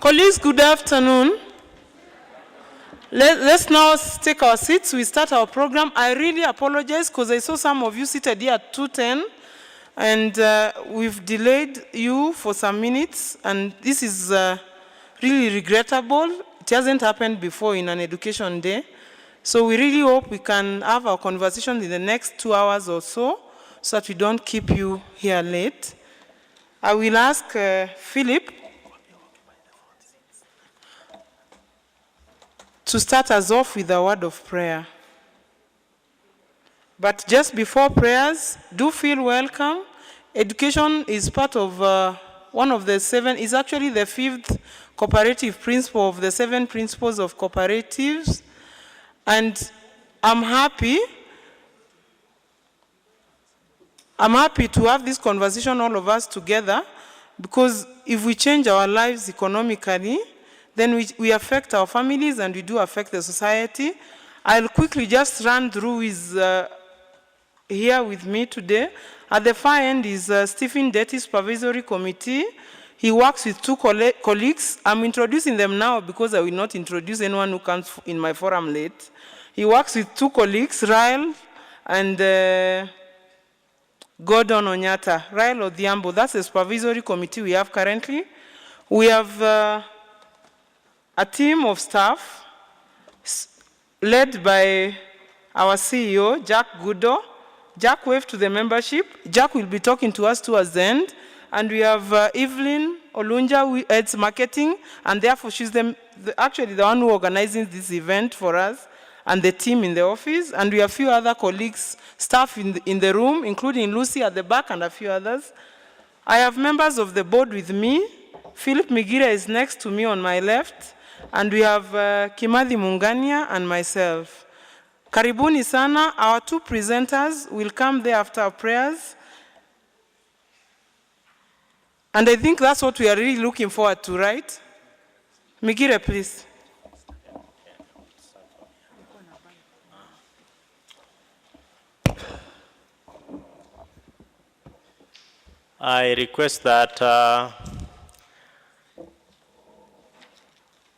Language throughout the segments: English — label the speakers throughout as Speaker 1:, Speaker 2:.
Speaker 1: Colleagues, good afternoon. Let's now take our seats. We start our program. I really apologize because I saw some of you seated here at 2:10 and we've delayed you for some minutes, and this is really regrettable. It hasn't happened before in an education day. So we really hope we can have our conversation in the next 2 hours or so that we don't keep you here late. I will ask Philip to start us off with a word of prayer. But just before prayers, do feel welcome. Education is part of one of the 7, is actually the 5th cooperative principle of the 7 principles of cooperatives. And I'm happy to have this conversation, all of us together, because if we change our lives economically, then we affect our families and we do affect the society. I'll quickly just run through who is here with me today. At the far end is Stephen Detty Supervisory Committee. He works with 2 colleagues. I'm introducing them now because I will not introduce anyone who comes in my forum late. He works with 2 colleagues, Ryle and Gordon Onyata. Ryle Odhiambo, that's the supervisory committee we have currently. We have a team of staff led by our CEO, Jack Gudo. Jack waved to the membership. Jack will be talking to us towards the end. And we have Evelyn Olunja, who heads marketing, and therefore she's actually the one who organizes this event for us, and the team in the office. And we have a few other colleagues, staff in the room, including Lucy at the back and a few others. I have members of the board with me. Philip Migira is next to me on my left. And we have Kimathi Mungania and myself. Karibuni sana. Our 2 presenters will come there after our prayers. And I think that's what we are really looking forward to, right? Migira, please.
Speaker 2: I request that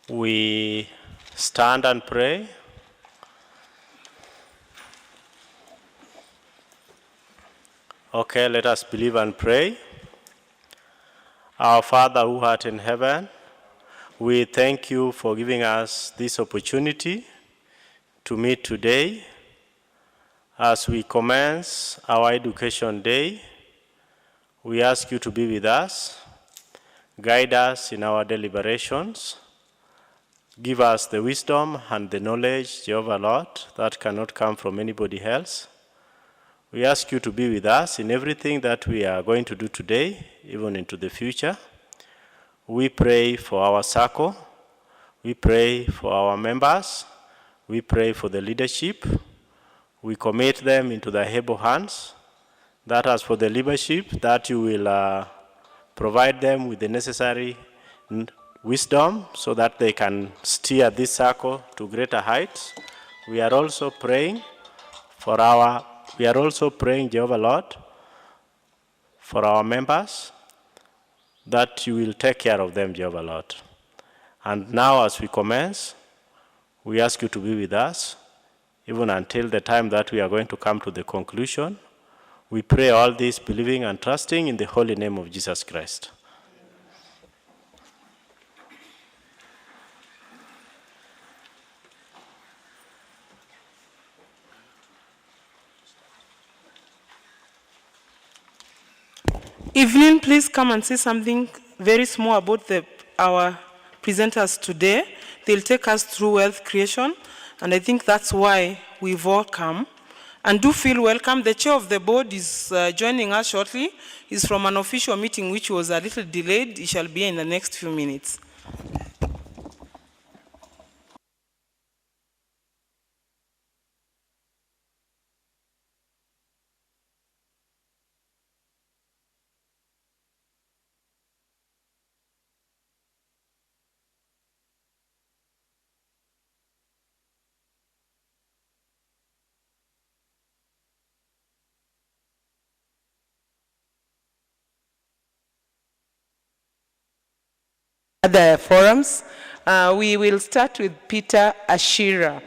Speaker 2: we stand and pray. Okay, let us believe and pray. Our Father who art in heaven, we thank you for giving us this opportunity to meet today as we commence our education day. We ask you to be with us, guide us in our deliberations, give us the wisdom and the knowledge, Jehovah Lord, that cannot come from anybody else. We ask you to be with us in everything that we are going to do today, even into the future. We pray for our UNSACCO. We pray for our members. We pray for the leadership. We commit them into the able hands. That as for the leadership, that you will provide them with the necessary wisdom so that they can steer this circle to greater heights. We are also praying Jehovah Lord, for our members, that you will take care of them, Jehovah Lord. And now as we commence, we ask you to be with us, even until the time that we are going to come to the conclusion. We pray all this believing and trusting in the holy name of Jesus Christ.
Speaker 1: Evelyn, please come and say something very small about our presenters today. They'll take us through wealth creation, and I think that's why we've all come. And do feel welcome. The chair of the board is joining us shortly. He's from an official meeting which was a little delayed. He shall be here in the next few minutes. other forums. We will start with Peter Ashira.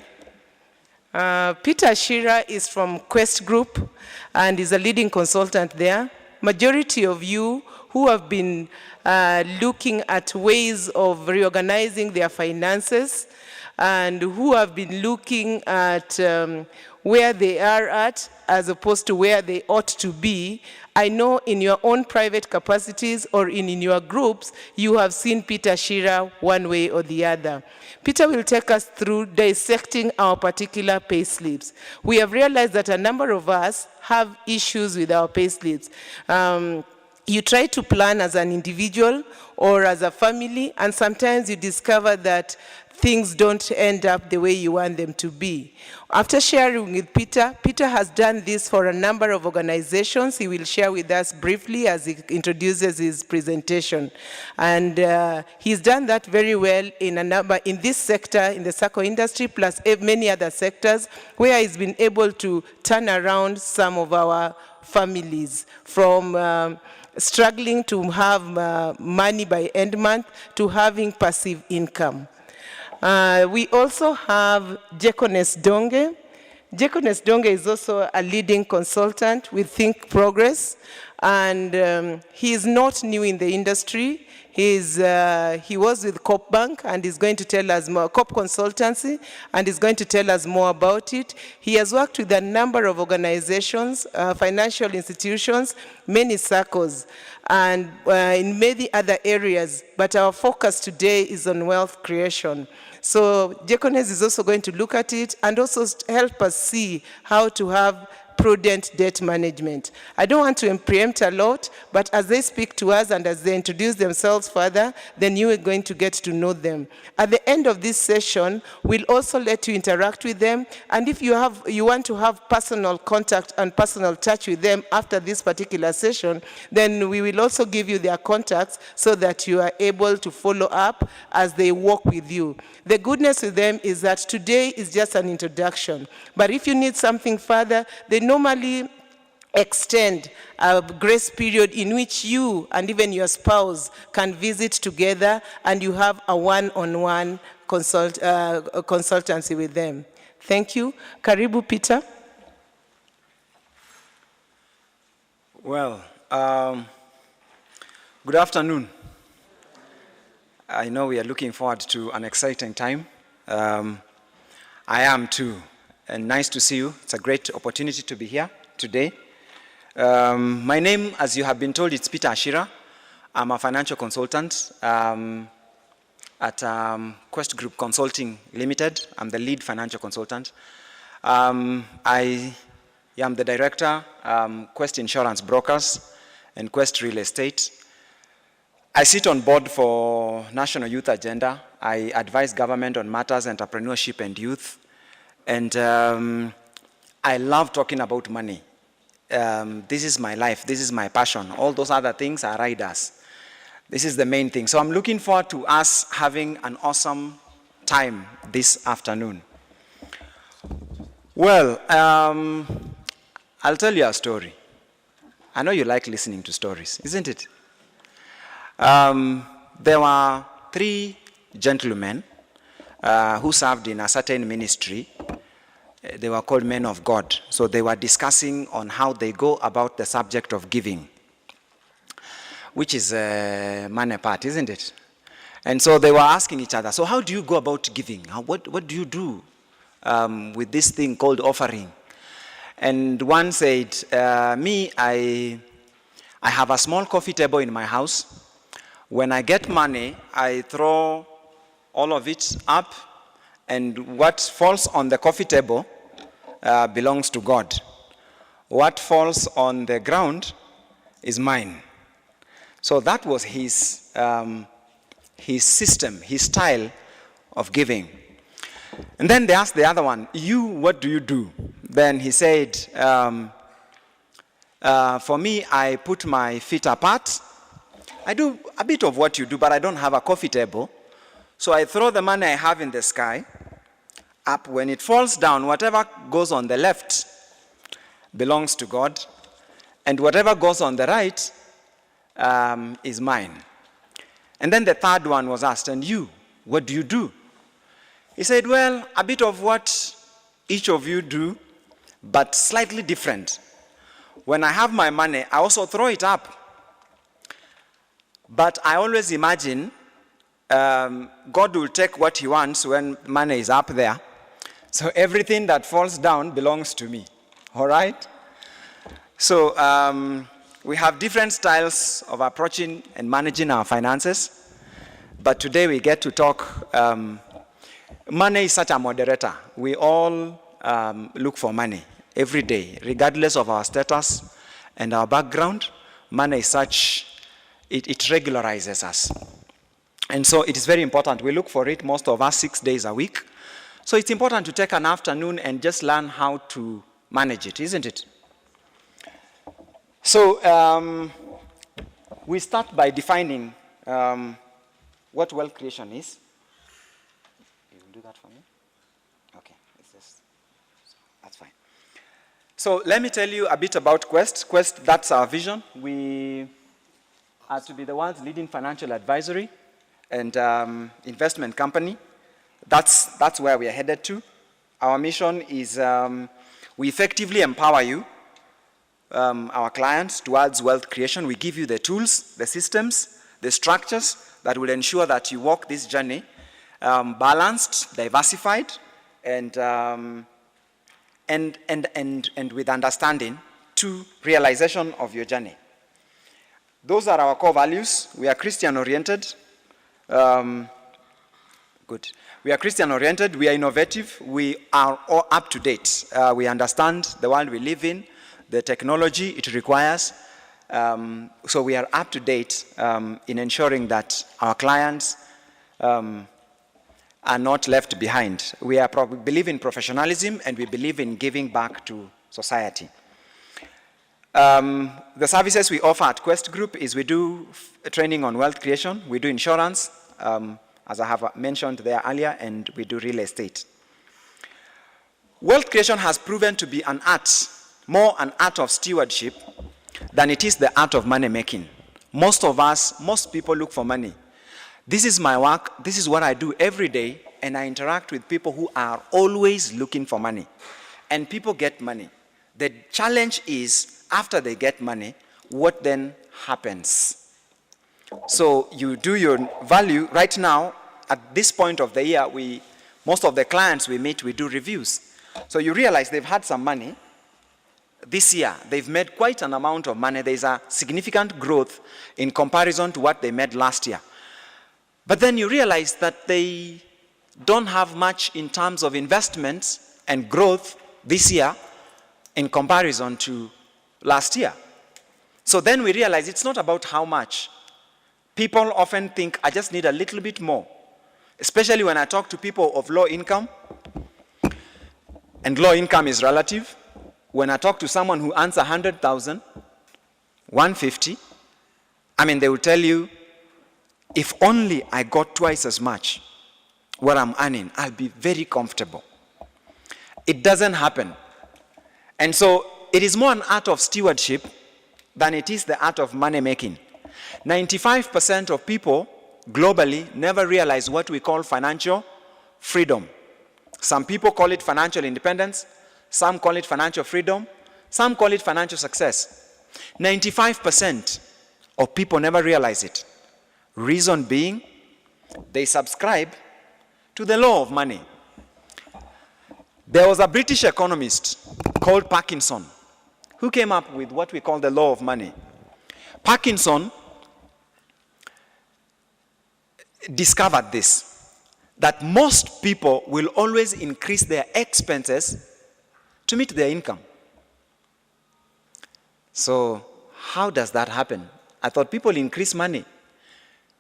Speaker 1: Peter Ashira is from Quest Group and is a leading consultant there. Majority of you who have been looking at ways of reorganizing their finances and who have been looking at where they are at as opposed to where they ought to be, I know in your own private capacities or in your groups, you have seen Peter Ashira one way or the other. Peter will take us through dissecting our particular pay slips. We have realized that a number of us have issues with our pay slips. You try to plan as an individual or as a family, and sometimes you discover that things don't end up the way you want them to be. After sharing with Peter, Peter has done this for a number of organizations. He will share with us briefly as he introduces his presentation. And he's done that very well in a number, in this sector, in the SACCO industry, plus many other sectors, where he's been able to turn around some of our families from struggling to have money by end month to having passive income. We also have Jekones Donge. Jekones Donge is also a leading consultant with Think Progress, and he is not new in the industry. He was with COP Bank and is going to tell us more, COP Consultancy, and is going to tell us more about it. He has worked with a number of organizations, financial institutions, many SACCOs, and in many other areas, but our focus today is on wealth creation. So Jekones is also going to look at it and also help us see how to have prudent debt management. I don't want to preempt a lot, but as they speak to us and as they introduce themselves further, then you are going to get to know them. At the end of this session, we'll also let you interact with them, and if you want to have personal contact and personal touch with them after this particular session, then we will also give you their contacts so that you are able to follow up as they work with you. The goodness with them is that today is just an introduction, but if you need something further, they normally extend a grace period in which you and even your spouse can visit together and you have a one-on-one consultancy with them. Thank you. Karibu, Peter.
Speaker 3: Well, good afternoon. I know we are looking forward to an exciting time. I am too. And nice to see you. It's a great opportunity to be here today. My name, as you have been told, it's Peter Ashira. I'm a financial consultant at Quest Group Consulting Limited. I'm the lead financial consultant. I am the director, Quest Insurance Brokers and Quest Real Estate. I sit on board for National Youth Agenda. I advise government on matters, entrepreneurship and youth. And I love talking about money. This is my life. This is my passion. All those other things are riders. This is the main thing. So I'm looking forward to us having an awesome time this afternoon. Well, I'll tell you a story. I know you like listening to stories, isn't it? There were 3 gentlemen who served in a certain ministry. They were called men of God. So they were discussing on how they go about the subject of giving, which is a money part, isn't it? And so they were asking each other, so how do you go about giving? What do you do with this thing called offering? And one said, I have a small coffee table in my house. When I get money, I throw all of it up, and what falls on the coffee table belongs to God. What falls on the ground is mine. So that was his system, his style of giving. And then they asked the other one, what do you do? Then he said, for me, I put my feet apart. I do a bit of what you do, but I don't have a coffee table. So I throw the money I have in the sky up. When it falls down, whatever goes on the left belongs to God, and whatever goes on the right is mine. And then the third one was asked, and you, what do you do? He said, well, a bit of what each of you do, but slightly different. When I have my money, I also throw it up. But I always imagine God will take what he wants when money is up there. So everything that falls down belongs to me. All right? So we have different styles of approaching and managing our finances. But today we get to talk. Money is such a moderator. We all look for money every day, regardless of our status and our background. Money is such, it regularizes us. And so it is very important. We look for it, most of us, 6 days a week. So it's important to take an afternoon and just learn how to manage it, isn't it? So we start by defining what wealth creation is. You will do that for me? Okay, that's fine. So let me tell you a bit about Quest. Quest, that's our vision. We are to be the world's leading financial advisory and investment company. That's where we are headed to. Our mission is we effectively empower you, our clients, towards wealth creation. We give you the tools, the systems, the structures that will ensure that you walk this journey balanced, diversified, and with understanding to realization of your journey. Those are our core values. We are Christian-oriented. Good. We are Christian-oriented. We are innovative. We are all up to date. We understand the world we live in, the technology it requires. So we are up to date in ensuring that our clients are not left behind. We believe in professionalism, and we believe in giving back to society. The services we offer at Quest Group is we do training on wealth creation, we do insurance, as I have mentioned there earlier, and we do real estate. Wealth creation has proven to be an art, more an art of stewardship than it is the art of money making. Most people look for money. This is my work, this is what I do every day, and I interact with people who are always looking for money. And people get money. The challenge is, after they get money, what then happens? So you do your value. Right now, at this point of the year, most of the clients we meet, we do reviews. So you realize they've had some money. This year, they've made quite an amount of money. There's a significant growth in comparison to what they made last year. But then you realize that they don't have much in terms of investments and growth this year in comparison to last year. So then we realize it's not about how much. People often think, I just need a little bit more, especially when I talk to people of low income, and low income is relative. When I talk to someone who earns 100,000, 150, they will tell you, if only I got twice as much what I'm earning, I'll be very comfortable. It doesn't happen. And so it is more an art of stewardship than it is the art of money making. 95% of people globally never realize what we call financial freedom. Some people call it financial independence, some call it financial freedom, some call it financial success. 95% of people never realize it. Reason being, they subscribe to the law of money. There was a British economist called Parkinson who came up with what we call the law of money. Parkinson discovered this, that most people will always increase their expenses to meet their income. So how does that happen? I thought people increase money.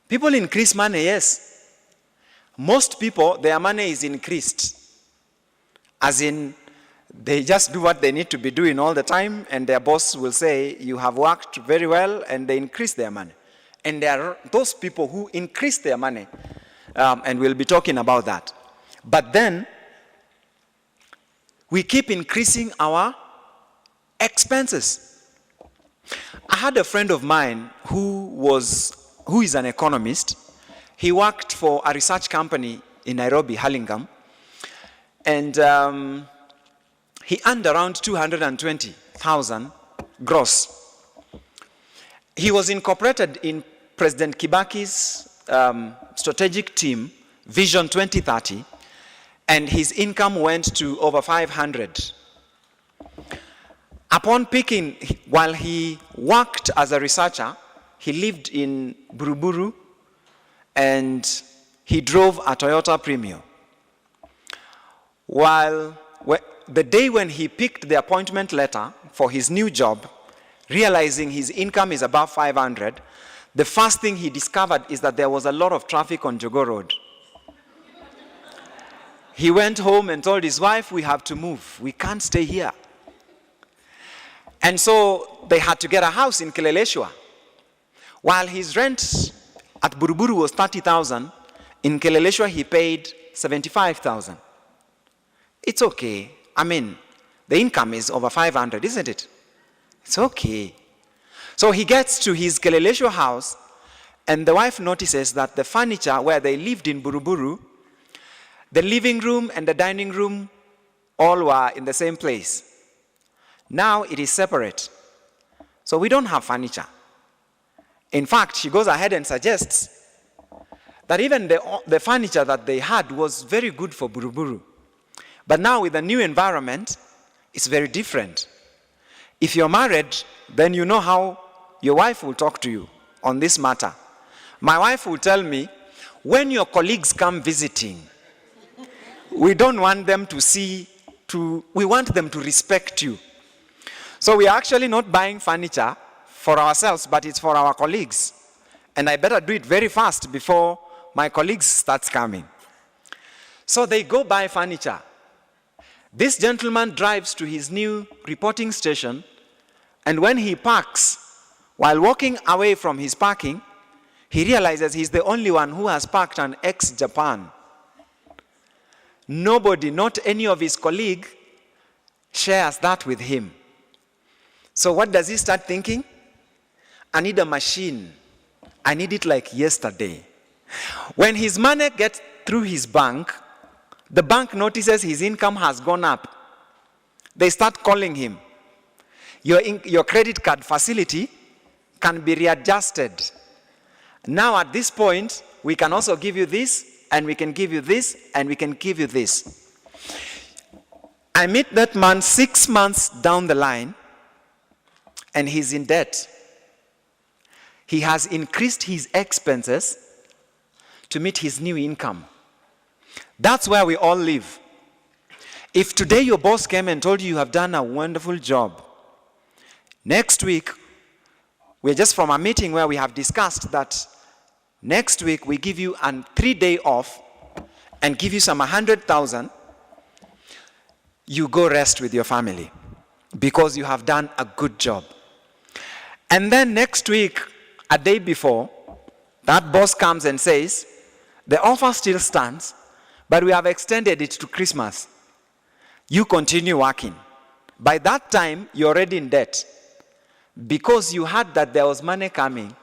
Speaker 3: People increase money, yes. Most people, their money is increased. As in, they just do what they need to be doing all the time, and their boss will say, you have worked very well, and they increase their money. And there are those people who increase their money, and we'll be talking about that. But then, we keep increasing our expenses. I had a friend of mine who is an economist, He worked for a research company in Nairobi, Hurlingham, and he earned around 220,000 gross. He was incorporated in President Kibaki's strategic team, Vision 2030, and his income went to over 500. Upon picking, while he worked as a researcher, he lived in Buruburu and he drove a Toyota Premio. While the day when he picked the appointment letter for his new job, realizing his income is above 500, the first thing he discovered is that there was a lot of traffic on Jogo Road. He went home and told his wife, we have to move. We can't stay here. And so they had to get a house in Kileleshwa. While his rent at Buruburu was 30,000, in Kileleshwa he paid 75,000. It's okay. I mean, the income is over 500, isn't it? It's okay. So he gets to his Kileleshwa house, and the wife notices that the furniture where they lived in Buruburu, the living room and the dining room all were in the same place. Now it is separate. So we don't have furniture. In fact, she goes ahead and suggests that even the furniture that they had was very good for Buruburu. But now with the new environment, it's very different. If you're married, then you know how your wife will talk to you on this matter. My wife will tell me, when your colleagues come visiting, we don't want them to see, we want them to respect you. So we are actually not buying furniture for ourselves, but it's for our colleagues. And I better do it very fast before my colleagues starts coming. So they go buy furniture. This gentleman drives to his new reporting station, and when he parks, while walking away from his parking, he realizes he's the only one who has parked an ex-Japan. Nobody, not any of his colleagues, shares that with him. So what does he start thinking? I need a machine. I need it like yesterday. When his money gets through his bank, the bank notices his income has gone up. They start calling him. Your credit card facility can be readjusted. Now at this point, we can also give you this, and we can give you this, and we can give you this. I meet that man 6 months down the line, and he's in debt. He has increased his expenses to meet his new income. That's where we all live. If today your boss came and told you you have done a wonderful job, next week, we're just from a meeting where we have discussed that next week we give you a 3-day off and give you some 100,000, you go rest with your family because you have done a good job. And then next week, a day before, that boss comes and says, the offer still stands, but we have extended it to Christmas. You continue working. By that time, you're already in debt. Because you heard that there was money coming,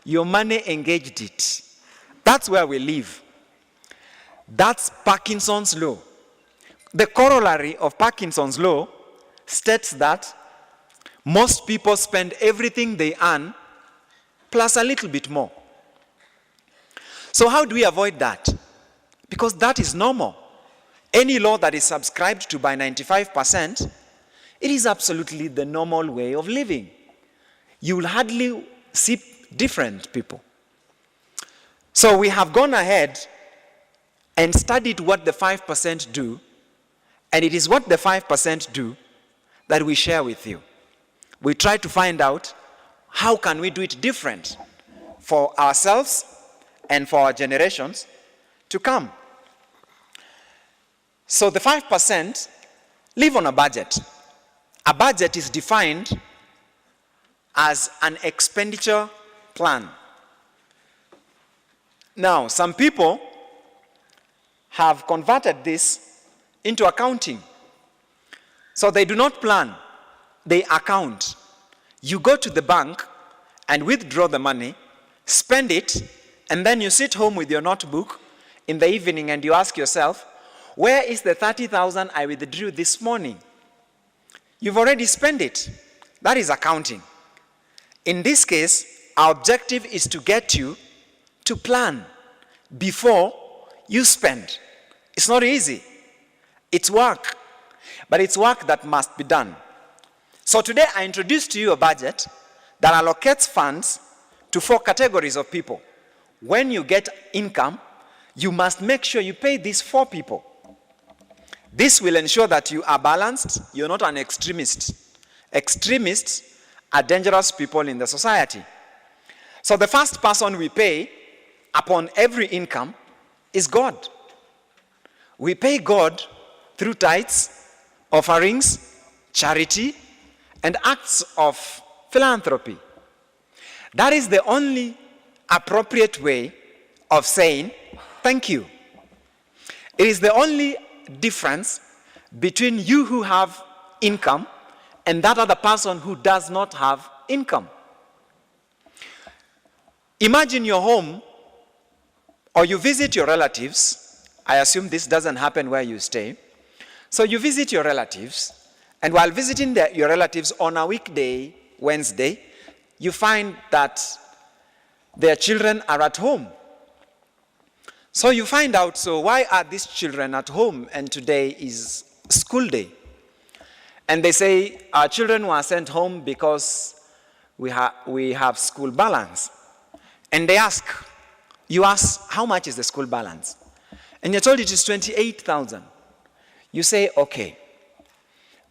Speaker 3: your money engaged it. That's where we live. That's Parkinson's law. The corollary of Parkinson's law states that most people spend everything they earn plus a little bit more. So how do we avoid that? Because that is normal. Any law that is subscribed to by 95%, it is absolutely the normal way of living. You will hardly see different people. So we have gone ahead and studied what the 5% do, and it is what the 5% do that we share with you. We try to find out how can we do it different for ourselves and for our generations to come. So the 5% live on a budget. A budget is defined as an expenditure plan. Now, some people have converted this into accounting. So they do not plan, they account. You go to the bank and withdraw the money, spend it, And then you sit home with your notebook in the evening and you ask yourself, where is the 30,000 I withdrew this morning? You've already spent it. That is accounting. In this case, our objective is to get you to plan before you spend. It's not easy. It's work. But it's work that must be done. So today I introduced to you a budget that allocates funds to 4 categories of people. When you get income, you must make sure you pay these 4 people. This will ensure that you are balanced, you're not an extremist. Extremists are dangerous people in the society. So the first person we pay upon every income is God. We pay God through tithes, offerings, charity, and acts of philanthropy. That is the only appropriate way of saying thank you. It is the only difference between you who have income and that other person who does not have income. Imagine you're home or you visit your relatives. I assume this doesn't happen where you stay. So you visit your relatives, and while visiting your relatives on a weekday, Wednesday, you find that their children are at home. So you find out, so why are these children at home and today is school day? And they say, our children were sent home because we have school balance. And they ask, you ask, how much is the school balance? And you're told it is 28,000. You say, okay,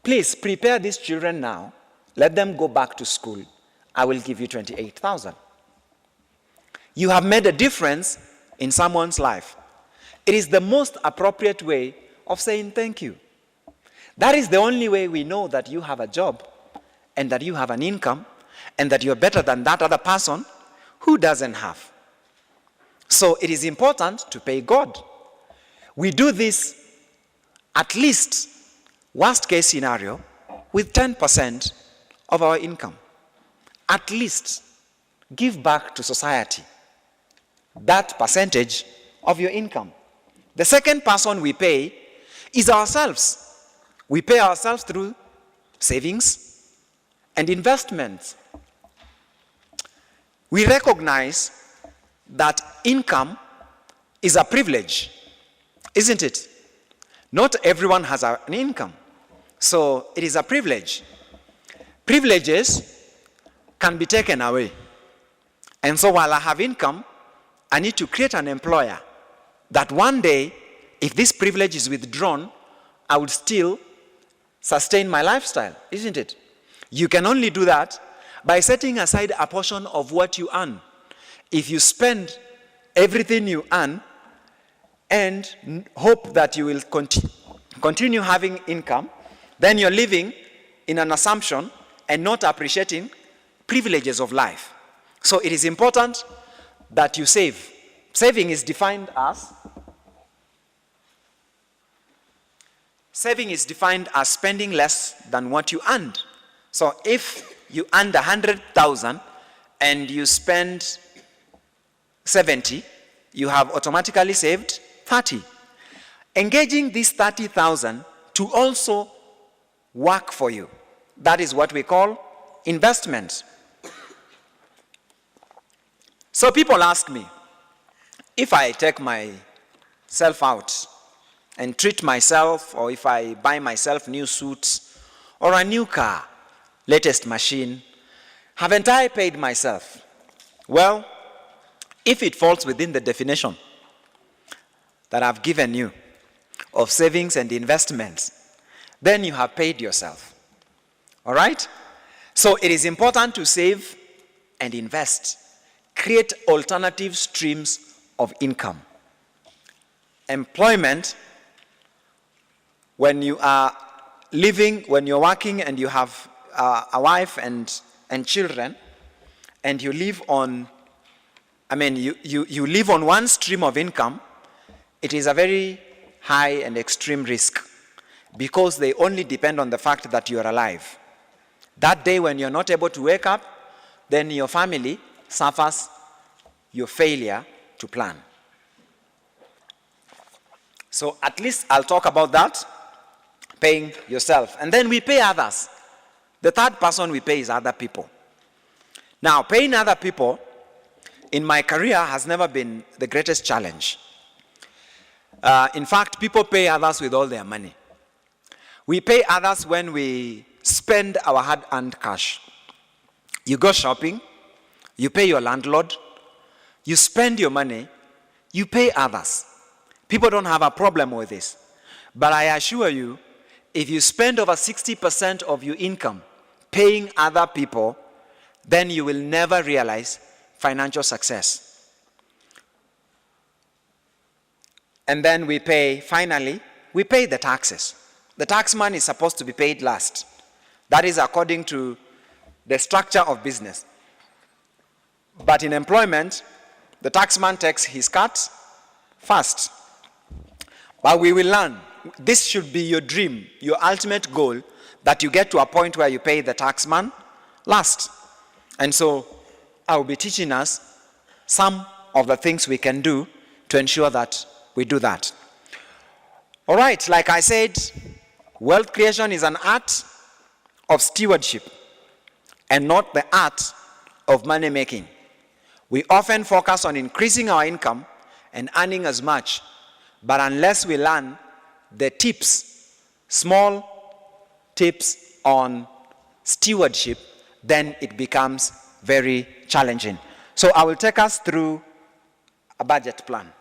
Speaker 3: please prepare these children now. Let them go back to school. I will give you 28,000. You have made a difference in someone's life. It is the most appropriate way of saying thank you. That is the only way we know that you have a job and that you have an income and that you're better than that other person who doesn't have. So it is important to pay God. We do this at least, worst case scenario, with 10% of our income. At least give back to society that percentage of your income. The second person we pay is ourselves. We pay ourselves through savings and investments. We recognize that income is a privilege, isn't it? Not everyone has an income, so it is a privilege. Privileges can be taken away. And so while I have income, I need to create an employer that one day, if this privilege is withdrawn, I would still sustain my lifestyle, isn't it? You can only do that by setting aside a portion of what you earn. If you spend everything you earn and hope that you will continue having income, then you're living in an assumption and not appreciating privileges of life. So it is important that you save. Saving is defined as spending less than what you earned. So if you earned 100,000 and you spend 70, you have automatically saved 30. Engaging these 30,000 to also work for you. That is what we call investment. So people ask me, if I take myself out and treat myself, or if I buy myself new suits or a new car, latest machine, haven't I paid myself? Well, if it falls within the definition that I've given you of savings and investments, then you have paid yourself. All right? So it is important to save and invest. Create alternative streams of income. Employment, when you are living, when you're working and you have a wife and children, and you live on, you live on one stream of income, it is a very high and extreme risk because they only depend on the fact that you are alive. That day when you're not able to wake up, then your family suffers your failure to plan. So at least I'll talk about that, paying yourself. And then we pay others. The third person we pay is other people. Now, paying other people in my career has never been the greatest challenge. In fact, people pay others with all their money. We pay others when we spend our hard-earned cash. You go shopping, you pay your landlord, you spend your money, you pay others. People don't have a problem with this. But I assure you, if you spend over 60% of your income paying other people, then you will never realize financial success. And then we pay, finally, we pay the taxes. The taxman is supposed to be paid last. That is according to the structure of business. But in employment, the taxman takes his cut first. But we will learn. This should be your dream, your ultimate goal, that you get to a point where you pay the taxman last. And so I will be teaching us some of the things we can do to ensure that we do that. All right, like I said, wealth creation is an art of stewardship and not the art of money making. We often focus on increasing our income and earning as much, but unless we learn the tips, small tips on stewardship, then it becomes very challenging. So I will take us through a budget plan.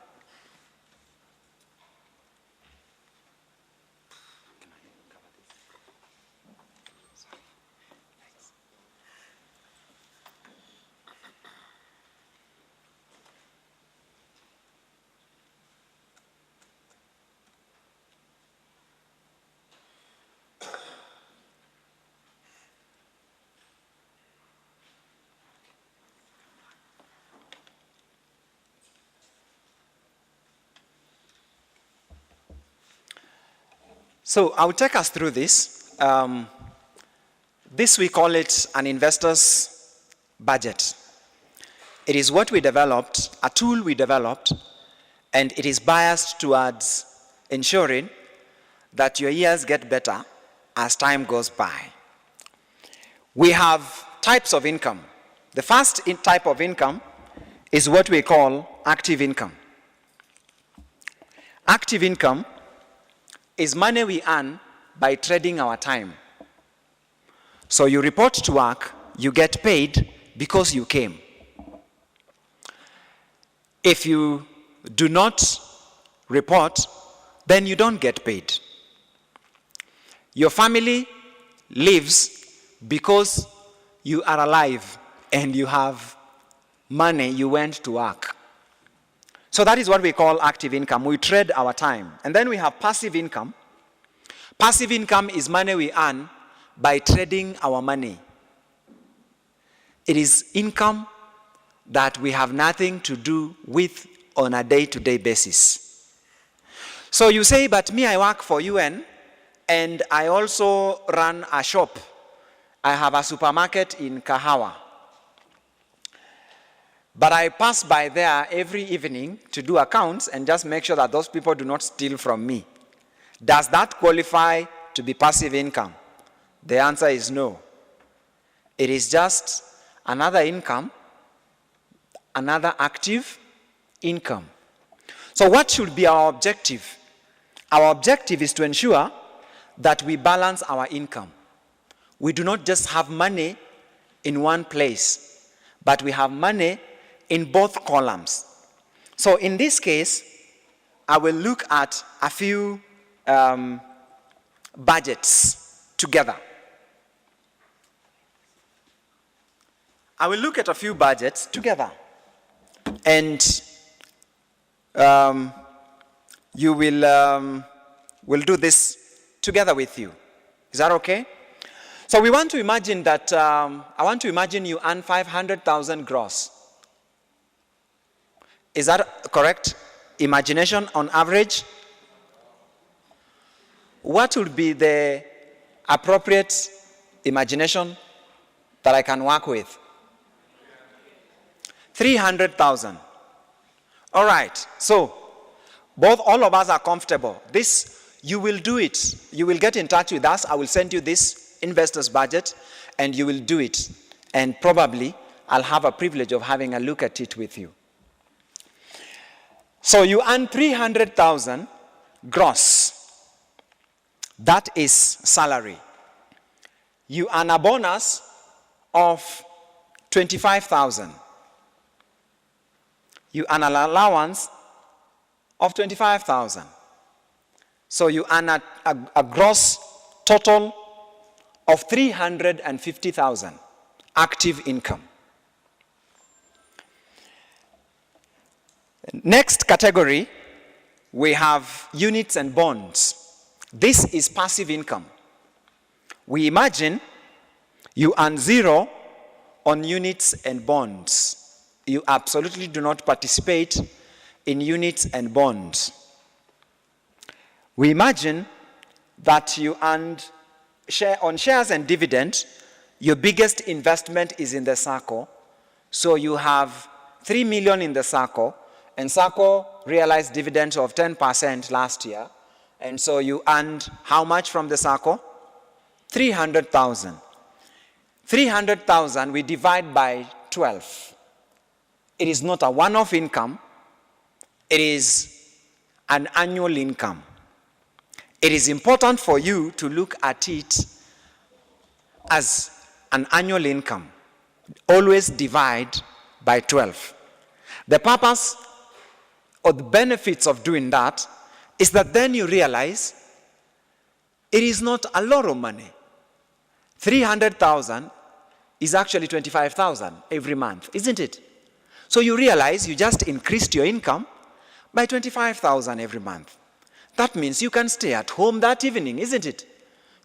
Speaker 3: So I'll take us through this. This we call it an investor's budget. It is what we developed, a tool we developed, and it is biased towards ensuring that your years get better as time goes by. We have types of income. The first type of income is what we call active income. Active income is money we earn by trading our time. So you report to work, you get paid because you came. If you do not report, then you don't get paid. Your family lives because you are alive and you have money, you went to work. So that is what we call active income. We trade our time. And then we have passive income. Passive income is money we earn by trading our money. It is income that we have nothing to do with on a day-to-day basis. So you say, but me, I work for UN, and I also run a shop. I have a supermarket in Kahawa. But I pass by there every evening to do accounts and just make sure that those people do not steal from me. Does that qualify to be passive income? The answer is no. It is just another income, another active income. So what should be our objective? Our objective is to ensure that we balance our income. We do not just have money in one place, but we have money in both columns. So in this case, I will look at a few budgets together. I will look at a few budgets together. And you will do this together with you. Is that okay? So we want to imagine that, I want to imagine you earn 500,000 gross. Is that correct? Imagination on average? What would be the appropriate imagination that I can work with? 300,000. All right, so all of us are comfortable. This, you will do it. You will get in touch with us. I will send you this investor's budget, and you will do it. And probably I'll have a privilege of having a look at it with you. So you earn 300,000 gross. That is salary. You earn a bonus of 25,000. You earn an allowance of 25,000. So you earn a gross total of 350,000 active income. Next category, we have units and bonds. This is passive income. We imagine you earn 0 on units and bonds. You absolutely do not participate in units and bonds. We imagine that you earned on shares and dividends. Your biggest investment is in the SACCO. So you have 3 million in the SACCO, and SACCO realized dividends of 10% last year. And so you earned how much from the SACCO? 300,000. 300,000 we divide by 12. It is not a one-off income. It is an annual income. It is important for you to look at it as an annual income. Always divide by 12. The purpose or the benefits of doing that is that then you realize it is not a lot of money. 300,000 is actually 25,000 every month, isn't it? So you realize you just increased your income by 25,000 every month. That means you can stay at home that evening, isn't it?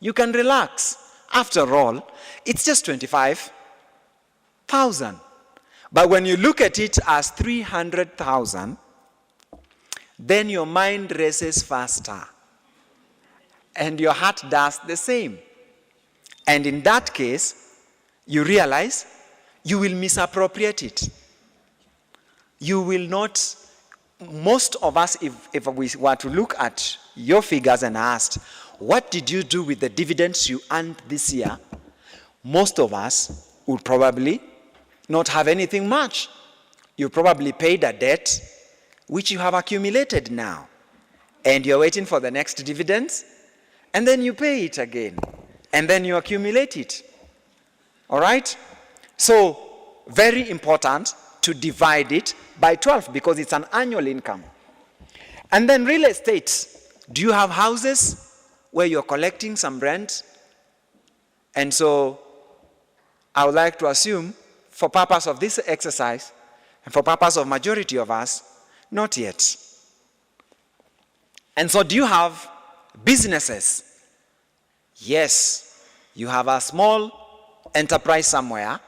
Speaker 3: You can relax. After all, it's just 25,000. But when you look at it as 300,000, then your mind races faster. And your heart does the same. And in that case, you realize you will misappropriate it. You will not, most of us, if we were to look at your figures and asked, what did you do with the dividends you earned this year? Most of us would probably not have anything much. You probably paid a debt which you have accumulated now. And you're waiting for the next dividends, and then you pay it again. And then you accumulate it. All right? So, very important to divide it by 12 because it's an annual income. And then real estate. Do you have houses where you're collecting some rent? And so, I would like to assume, for purpose of this exercise, and for purpose of majority of us, not yet. And so, do you have businesses? Yes. You have a small enterprise somewhere,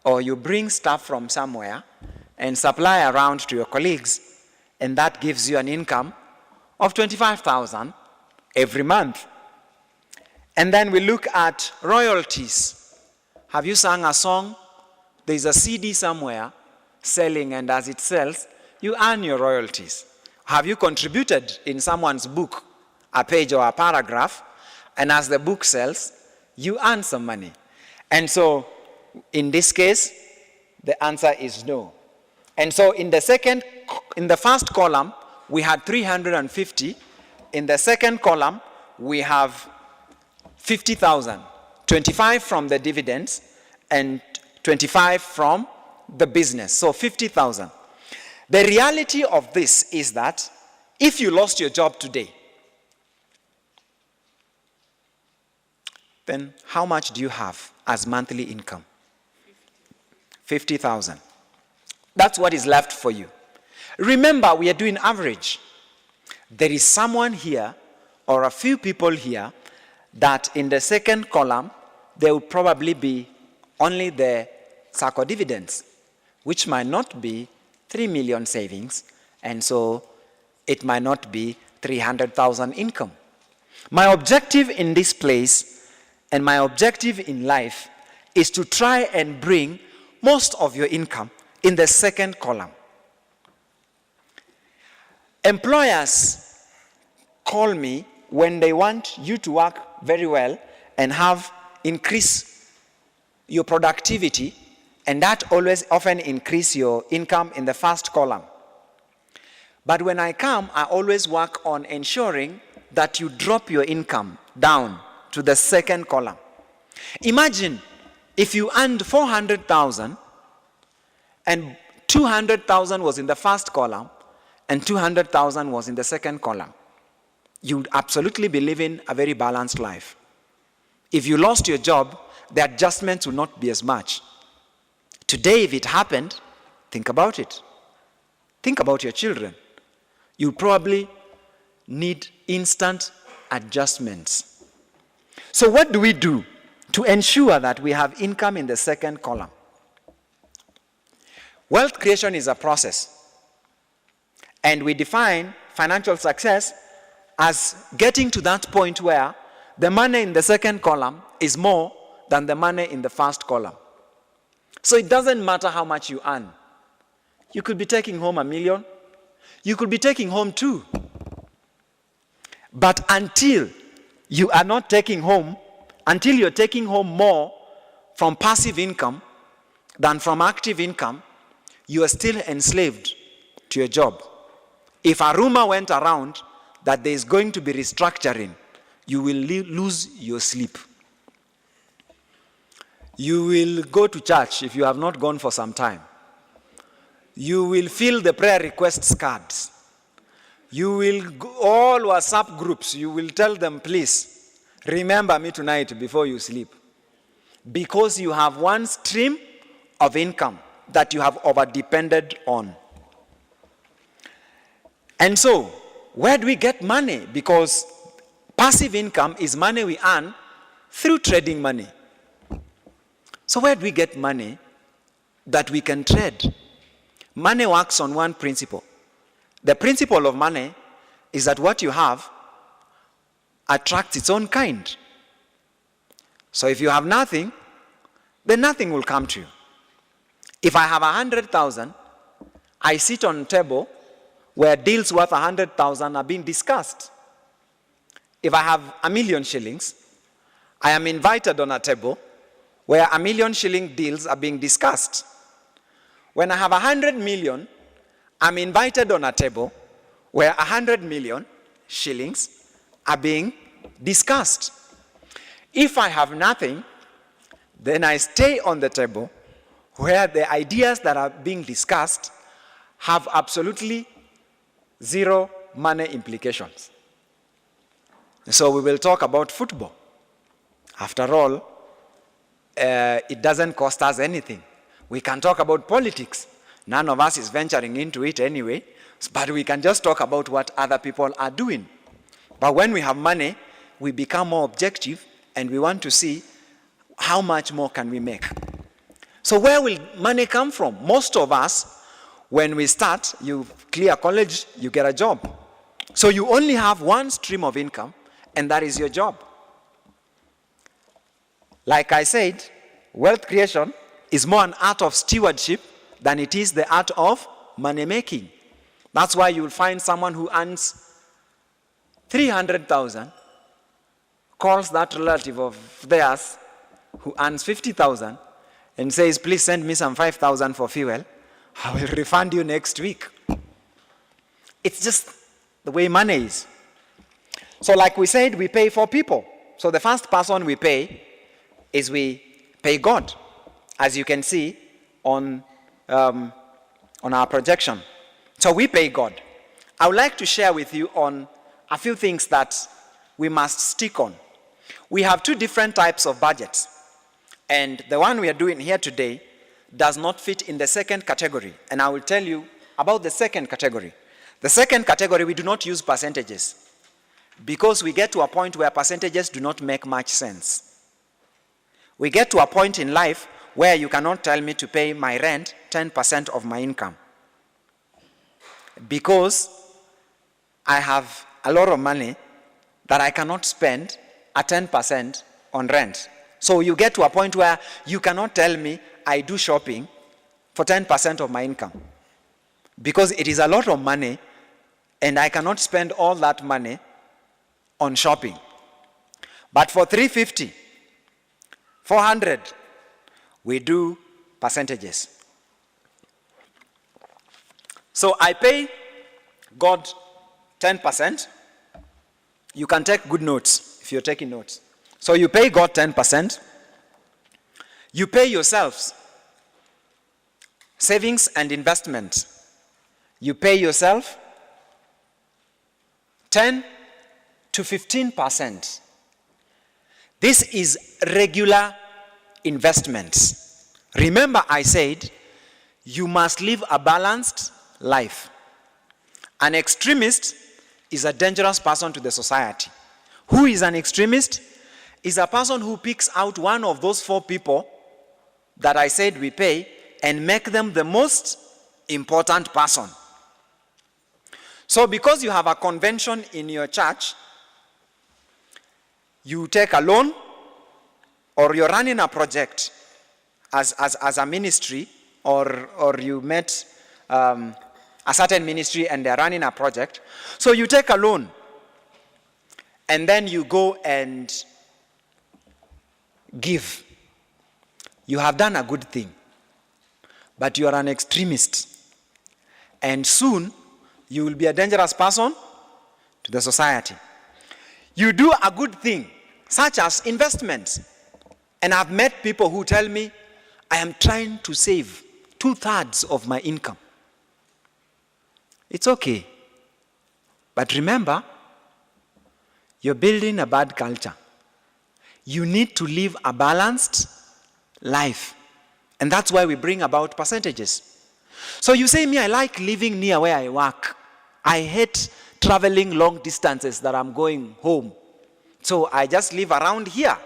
Speaker 3: or you bring stuff from somewhere and supply around to your colleagues, and that gives you an income of 25,000 every month. And then we look at royalties. Have you sung a song? There's a CD somewhere selling, and as it sells, you earn your royalties. Have you contributed in someone's book, a page or a paragraph, and as the book sells, you earn some money? And so, in this case, the answer is no. And so, in the first column, we had 350. In the second column, we have 50,000. 25 from the dividends and 25 from the business. So 50,000. The reality of this is that if you lost your job today, then how much do you have as monthly income? 50,000. That's what is left for you. Remember, we are doing average. There is someone here or a few people here that in the second column, there will probably be only the SACCO dividends, which might not be 3 million savings, and so it might not be 300,000 income. My objective in this place and my objective in life is to try and bring most of your income in the second column. Employers call me when they want you to work very well and increase your productivity, and that always often increase your income in the first column. But when I come, I always work on ensuring that you drop your income down to the second column. Imagine if you earned 400,000 and 200,000 was in the first column and 200,000 was in the second column. You would absolutely be living a very balanced life. If you lost your job, the adjustments will not be as much. Today, if it happened, think about it. Think about your children. You probably need instant adjustments. So what do we do to ensure that we have income in the second column? Wealth creation is a process. And we define financial success as getting to that point where the money in the second column is more than the money in the first column. So it doesn't matter how much you earn. You could be taking home $1 million. You could be taking home 2. But until you are not taking home, until you're taking home more from passive income than from active income, you are still enslaved to your job. If a rumor went around that there is going to be restructuring, you will lose your sleep. You will go to church if you have not gone for some time. You will fill the prayer requests cards. You will go all WhatsApp groups, you will tell them, please, remember me tonight before you sleep. Because you have one stream of income that you have over-depended on. And so, where do we get money? Because passive income is money we earn through trading money. So where do we get money that we can trade? Money works on one principle. The principle of money is that what you have attracts its own kind. So if you have nothing, then nothing will come to you. If I have 100,000, I sit on a table where deals worth 100,000 are being discussed. If I have 1 million shillings, I am invited on a table where 1 million shilling deals are being discussed. When I have 100 million, I'm invited on a table where 100 million shillings are being discussed. If I have nothing, then I stay on the table where the ideas that are being discussed have absolutely zero money implications. So we will talk about football. After all, it doesn't cost us anything. We can talk about politics. None of us is venturing into it anyway, but we can just talk about what other people are doing. But when we have money, we become more objective and we want to see how much more can we make. So where will money come from? Most of us, when we start, you clear college, you get a job. So you only have one stream of income, and that is your job. Like I said, wealth creation is more an art of stewardship than it is the art of money making. That's why you'll find someone who earns 300,000, calls that relative of theirs who earns 50,000 and says, please send me some 5,000 for fuel. I will refund you next week. It's just the way money is. So like we said, we pay for people. So the first person we pay is we pay God, as you can see on our projection. So we pay God. I would like to share with you on a few things that we must stick on. We have two different types of budgets. And the one we are doing here today does not fit in the second category. And I will tell you about the second category. The second category, we do not use percentages because we get to a point where percentages do not make much sense. We get to a point in life where you cannot tell me to pay my rent 10% of my income because I have a lot of money that I cannot spend at 10% on rent. So you get to a point where you cannot tell me I do shopping for 10% of my income because it is a lot of money and I cannot spend all that money on shopping. But for 350, 400, we do percentages. So I pay God 10%. You can take good notes if you're taking notes. So you pay God 10%. You pay yourselves savings and investment. You pay yourself 10 to 15%. This is regular investments. Remember, I said you must live a balanced life. An extremist is a dangerous person to the society. Who is an extremist? Is a person who picks out one of those 4 people that I said we pay and make them the most important person. So because you have a convention in your church, you take a loan, or you're running a project as a ministry, or you met a certain ministry and they're running a project. So you take a loan, and then you go and give. You have done a good thing, but you are an extremist. And soon, you will be a dangerous person to the society. You do a good thing, such as investments. And I've met people who tell me, I am trying to save 2/3 of my income. It's okay. But remember, you're building a bad culture. You need to live a balanced life. And that's why we bring about percentages. So you say, me, I like living near where I work. I hate traveling long distances that I'm going home. So I just live around here.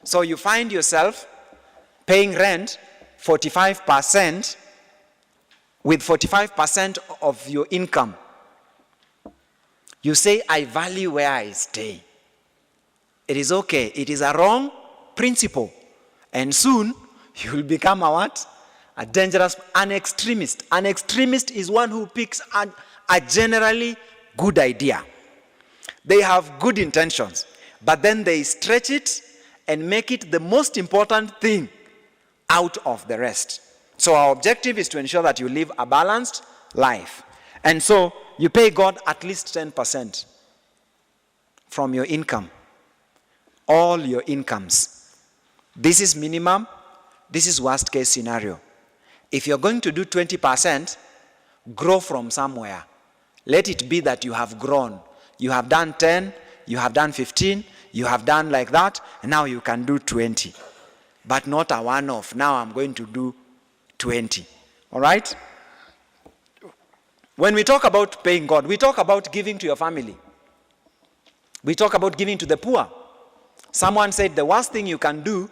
Speaker 3: So you find yourself paying rent 45%, with 45% of your income. You say, I value where I stay. It is okay. It is a wrong principle. And soon, you will become a what? A dangerous, an extremist. An extremist is one who picks a generally good idea. They have good intentions, but then they stretch it and make it the most important thing out of the rest. So our objective is to ensure that you live a balanced life. And so you pay God at least 10% from your income. All your incomes. This is minimum. This is worst case scenario. If you're going to do 20%, grow from somewhere. Let it be that you have grown. You have done 10, you have done 15, you have done like that, and now you can do 20. But not a one-off. Now I'm going to do 20. All right? When we talk about paying God, we talk about giving to your family. We talk about giving to the poor. Someone said the worst thing you can do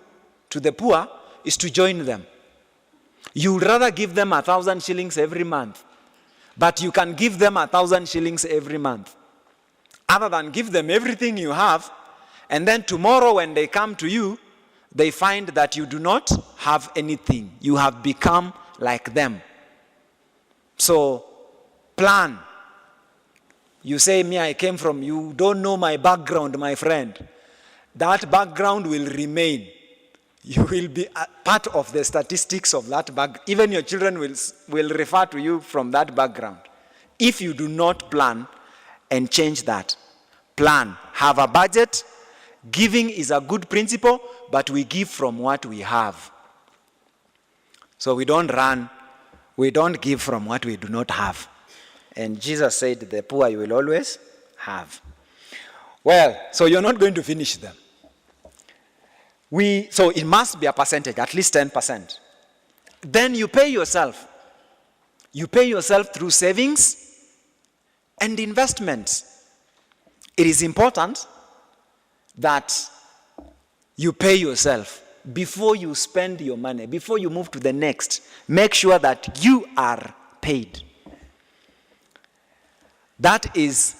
Speaker 3: to the poor is to join them. You would rather give them 1,000 shillings every month, but you can give them 1,000 shillings every month. Other than give them everything you have, and then tomorrow when they come to you, they find that you do not have anything. You have become like them. So, plan. You say, me, I came from, you don't know my background, my friend. That background will remain. You will be a part of the statistics of that background. Even your children will refer to you from that background. If you do not plan and change that. Plan. Have a budget. Giving is a good principle, but we give from what we have. So we don't give from what we do not have. And Jesus said, the poor you will always have. Well, so you're not going to finish them. So it must be a percentage, at least 10%. Then you pay yourself. You pay yourself through savings and investments. It is important that you pay yourself before you spend your money, before you move to the next. Make sure that you are paid. That is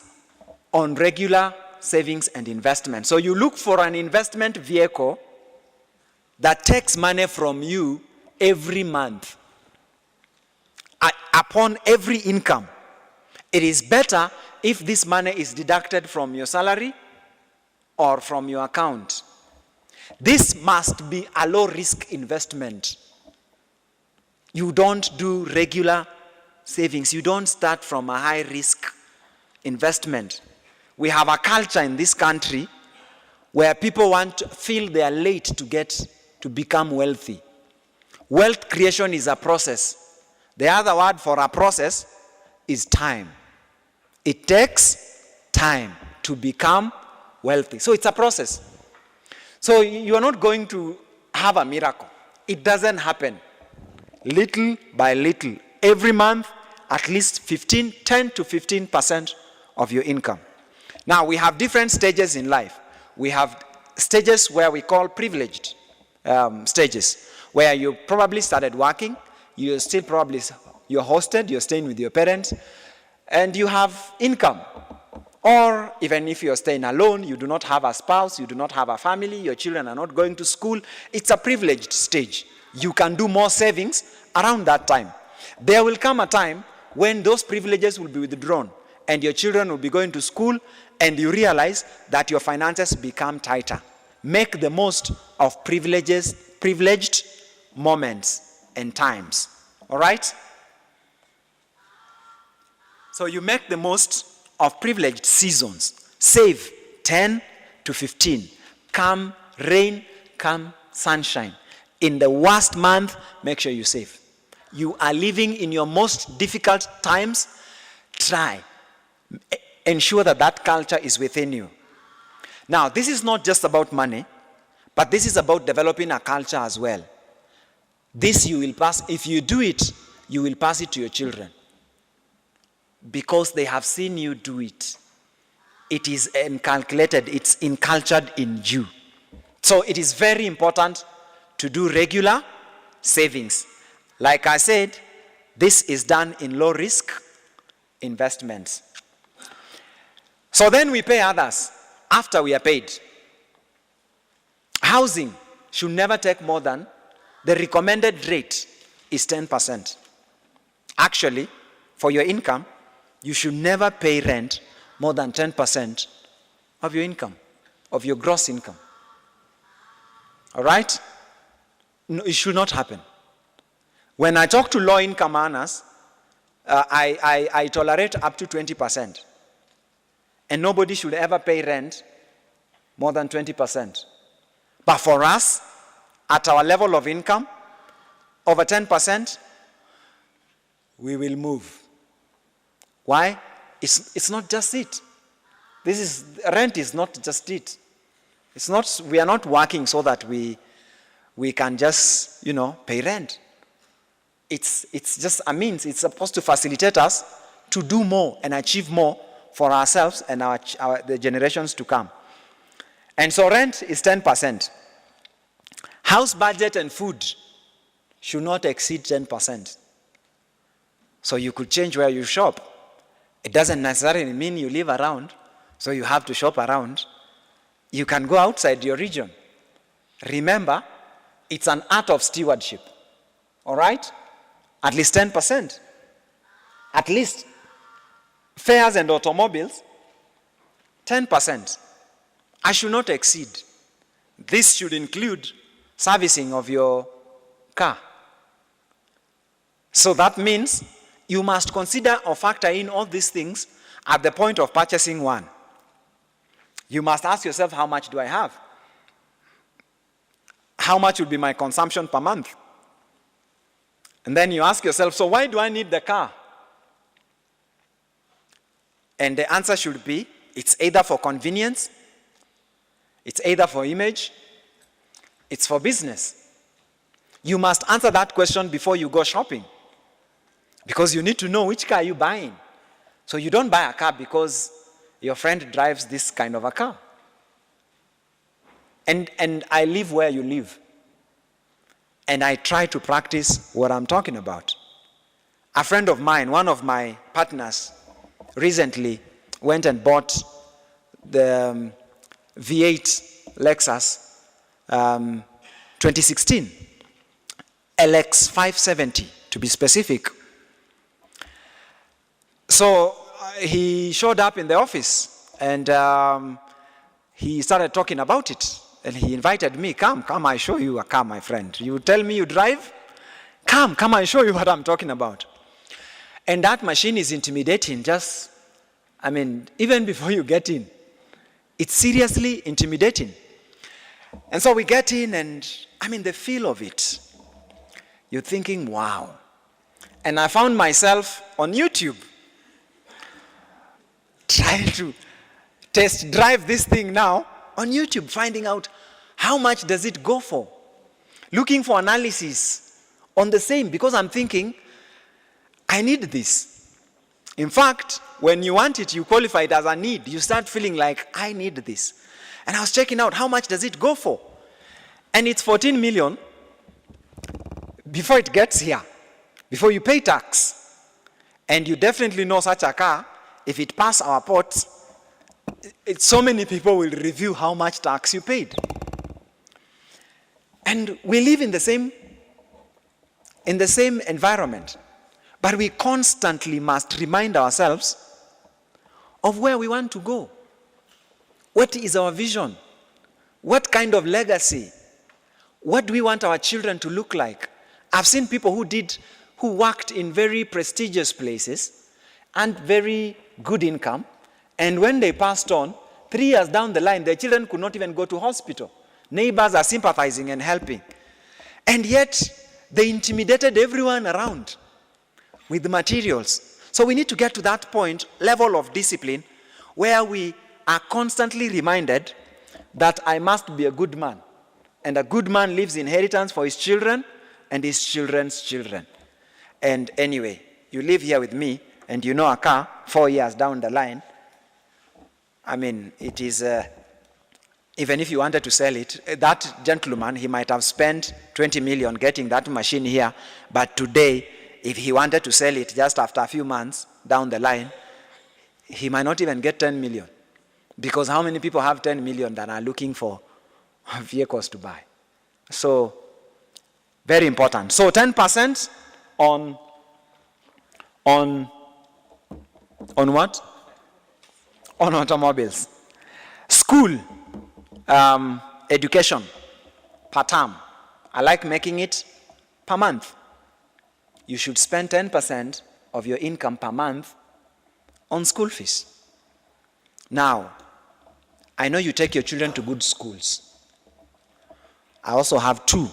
Speaker 3: on regular savings and investment. So you look for an investment vehicle that takes money from you every month upon every income. It is better if this money is deducted from your salary or from your account. This must be a low-risk investment. You don't do regular savings. You don't start from a high-risk investment. We have a culture in this country where people feel they are late to become wealthy. Wealth creation is a process. The other word for a process is time. It takes time to become wealthy. So it's a process. So you are not going to have a miracle. It doesn't happen. Little by little. Every month, at least 10 to 15% of your income. Now, we have different stages in life. We have stages where we call privileged stages, where you probably started working, you're hosted, you're staying with your parents, and you have income. Or even if you're staying alone, you do not have a spouse, you do not have a family, your children are not going to school, it's a privileged stage. You can do more savings around that time. There will come a time when those privileges will be withdrawn and your children will be going to school and you realize that your finances become tighter. Make the most of privileged moments and times. All right? So you make the most of privileged seasons. Save 10 to 15. Come rain, come sunshine. In the worst month, make sure you save. You are living in your most difficult times. Try. Ensure that culture is within you. Now, this is not just about money, but this is about developing a culture as well. This you will pass, if you do it, you will pass it to your children. Because they have seen you do it. It is inculcated, it's incultured in you. So it is very important to do regular savings. Like I said, this is done in low-risk investments. So then we pay others after we are paid. Housing should never take more than, the recommended rate is 10%. Actually, for your income, you should never pay rent more than 10% of your income, of your gross income. All right? No, it should not happen. When I talk to low-income earners, I tolerate up to 20%. And nobody should ever pay rent more than 20%. But for us, at our level of income, over 10%, we will move. Why? It's not just it. Rent is not just it. It's not, we are not working so that we can just, pay rent. It's just a means. It's supposed to facilitate us to do more and achieve more for ourselves and the generations to come. And so rent is 10%. House budget and food should not exceed 10%. So you could change where you shop. It doesn't necessarily mean you live around, so you have to shop around. You can go outside your region. Remember, it's an art of stewardship. All right? At least 10%. At least. Fares and automobiles, 10%. I should not exceed. This should include servicing of your car. So that means you must consider or factor in all these things at the point of purchasing one. You must ask yourself, how much do I have? How much would be my consumption per month? And then you ask yourself, so why do I need the car? And the answer should be, it's either for convenience, it's either for image, it's for business. You must answer that question before you go shopping. Because you need to know which car you're buying. So you don't buy a car because your friend drives this kind of a car. And I live where you live. And I try to practice what I'm talking about. A friend of mine, one of my partners, recently went and bought the V8 Lexus 2016, LX 570 to be specific. So he showed up in the office and he started talking about it. And he invited me, come, I show you a car, my friend. You tell me you drive? Come, I show you what I'm talking about. And that machine is intimidating, even before you get in. It's seriously intimidating. And so we get in and, the feel of it. You're thinking, wow. And I found myself on YouTube trying to test drive this thing now on YouTube, finding out how much does it go for. Looking for analysis on the same, because I'm thinking, I need this. In fact, when you want it, you qualify it as a need. You start feeling like, I need this. And I was checking out, how much does it go for? And it's 14 million before it gets here, before you pay tax. And you definitely know such a car, if it passes our ports, so many people will review how much tax you paid. And we live in the same environment. But we constantly must remind ourselves of where we want to go. What is our vision? What kind of legacy? What do we want our children to look like? I've seen people who worked in very prestigious places and very good income, and when they passed on, 3 years down the line, their children could not even go to hospital. Neighbors are sympathizing and helping. And yet, they intimidated everyone around with the materials. So we need to get to that level of discipline, where we are constantly reminded that I must be a good man. And a good man leaves inheritance for his children and his children's children. And anyway, you live here with me, and you know a car 4 years down the line. It is, even if you wanted to sell it, that gentleman, he might have spent 20 million getting that machine here, but today, if he wanted to sell it just after a few months down the line, he might not even get 10 million. Because how many people have 10 million that are looking for vehicles to buy? So, very important. So 10% on what? On automobiles. School, education, per term. I like making it per month. You should spend 10% of your income per month on school fees. Now, I know you take your children to good schools. I also have 2,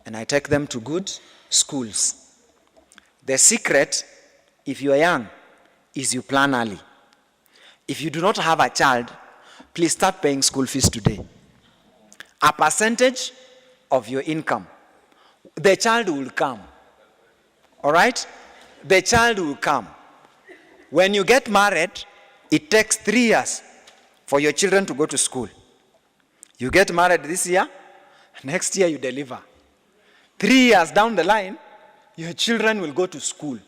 Speaker 3: and I take them to good schools. The secret, if you are young, is you plan early. If you do not have a child, please start paying school fees today. A percentage of your income. The child will come. All right? The child will come. When you get married, it takes 3 years for your children to go to school. You get married this year, next year you deliver. 3 years down the line, your children will go to school.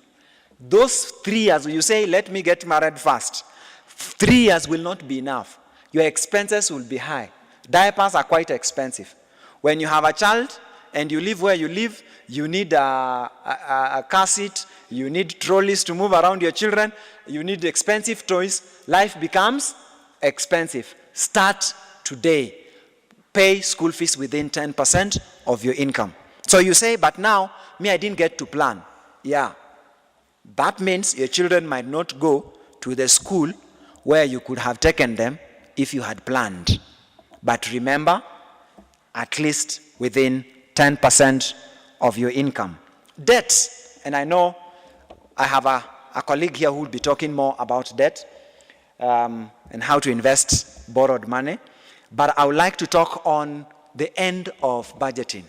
Speaker 3: Those 3 years, you say, let me get married first. 3 years will not be enough. Your expenses will be high. Diapers are quite expensive. When you have a child and you live where you live, you need a car seat, you need trolleys to move around your children, you need expensive toys. Life becomes expensive. Start today. Pay school fees within 10% of your income. So you say, but now, I didn't get to plan. Yeah. That means your children might not go to the school where you could have taken them if you had planned. But remember, at least within 10% of your income. Debt, and I know I have a colleague here who will be talking more about debt and how to invest borrowed money. But I would like to talk on the end of budgeting.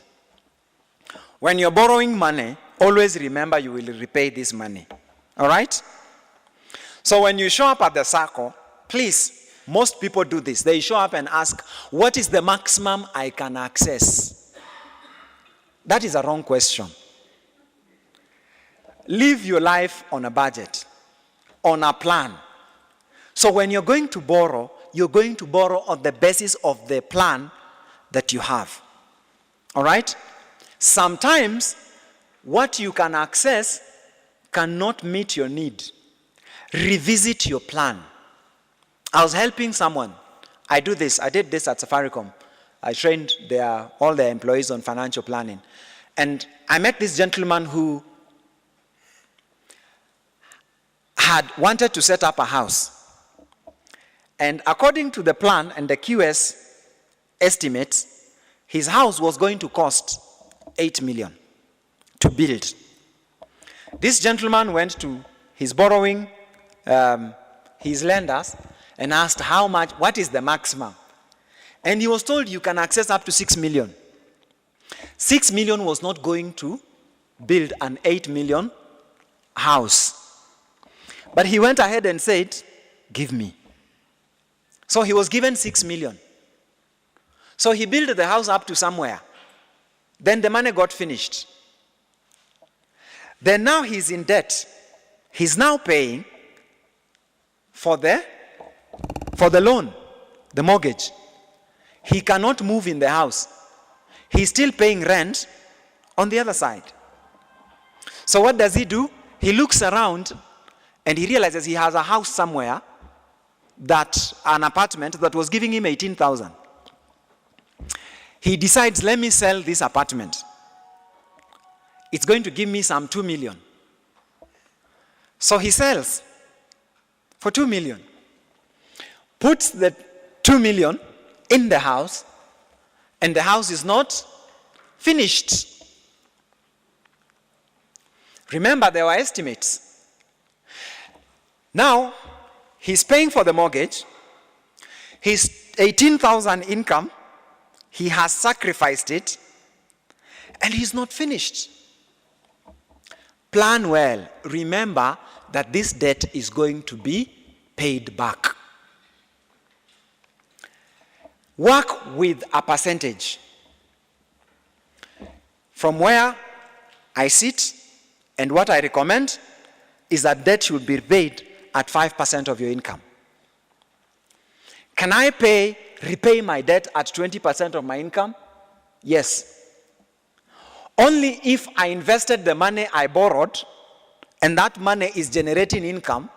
Speaker 3: When you're borrowing money, always remember you will repay this money. All right? So when you show up at the SACCO, please, most people do this. They show up and ask, what is the maximum I can access? That is a wrong question. Live your life on a budget, on a plan. So when you're going to borrow on the basis of the plan that you have. All right? Sometimes what you can access cannot meet your need. revisit your plan. I was helping someone. I did this at Safaricom. I trained all their employees on financial planning. And I met this gentleman who had wanted to set up a house. And according to the plan and the QS estimates, his house was going to cost 8 million to build. This gentleman went to his borrowing, his lenders, and asked what is the maximum? And he was told you can access up to 6 million. 6 million was not going to build an 8 million house. But he went ahead and said, give me. So he was given 6 million. So he built the house up to somewhere. Then the money got finished. Then now he's in debt. He's now paying for the loan, the mortgage. He cannot move in the house. He's still paying rent on the other side. So what does he do? He looks around and he realizes he has a house somewhere, an apartment that was giving him 18,000. He decides, let me sell this apartment. It's going to give me some 2 million. So he sells for 2 million. Puts the 2 million in the house, and the house is not finished. Remember, there were estimates. Now, he's paying for the mortgage. His 18,000 income, he has sacrificed it, and he's not finished. Plan well. Remember that this debt is going to be paid back. Work with a percentage. From where I sit, and what I recommend is that debt should be paid at 5% of your income. Can I repay my debt at 20% of my income? Yes. Only if I invested the money I borrowed and that money is generating income,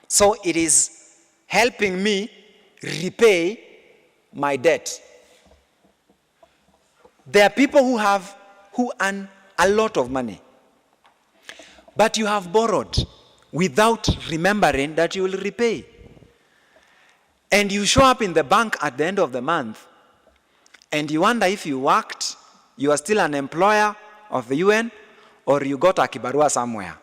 Speaker 3: so it is helping me repay my debt. There are people who earn a lot of money, but you have borrowed without remembering that you will repay. And you show up in the bank at the end of the month, and you wonder if you worked, you are still an employer of the UN, or you got a kibarua somewhere.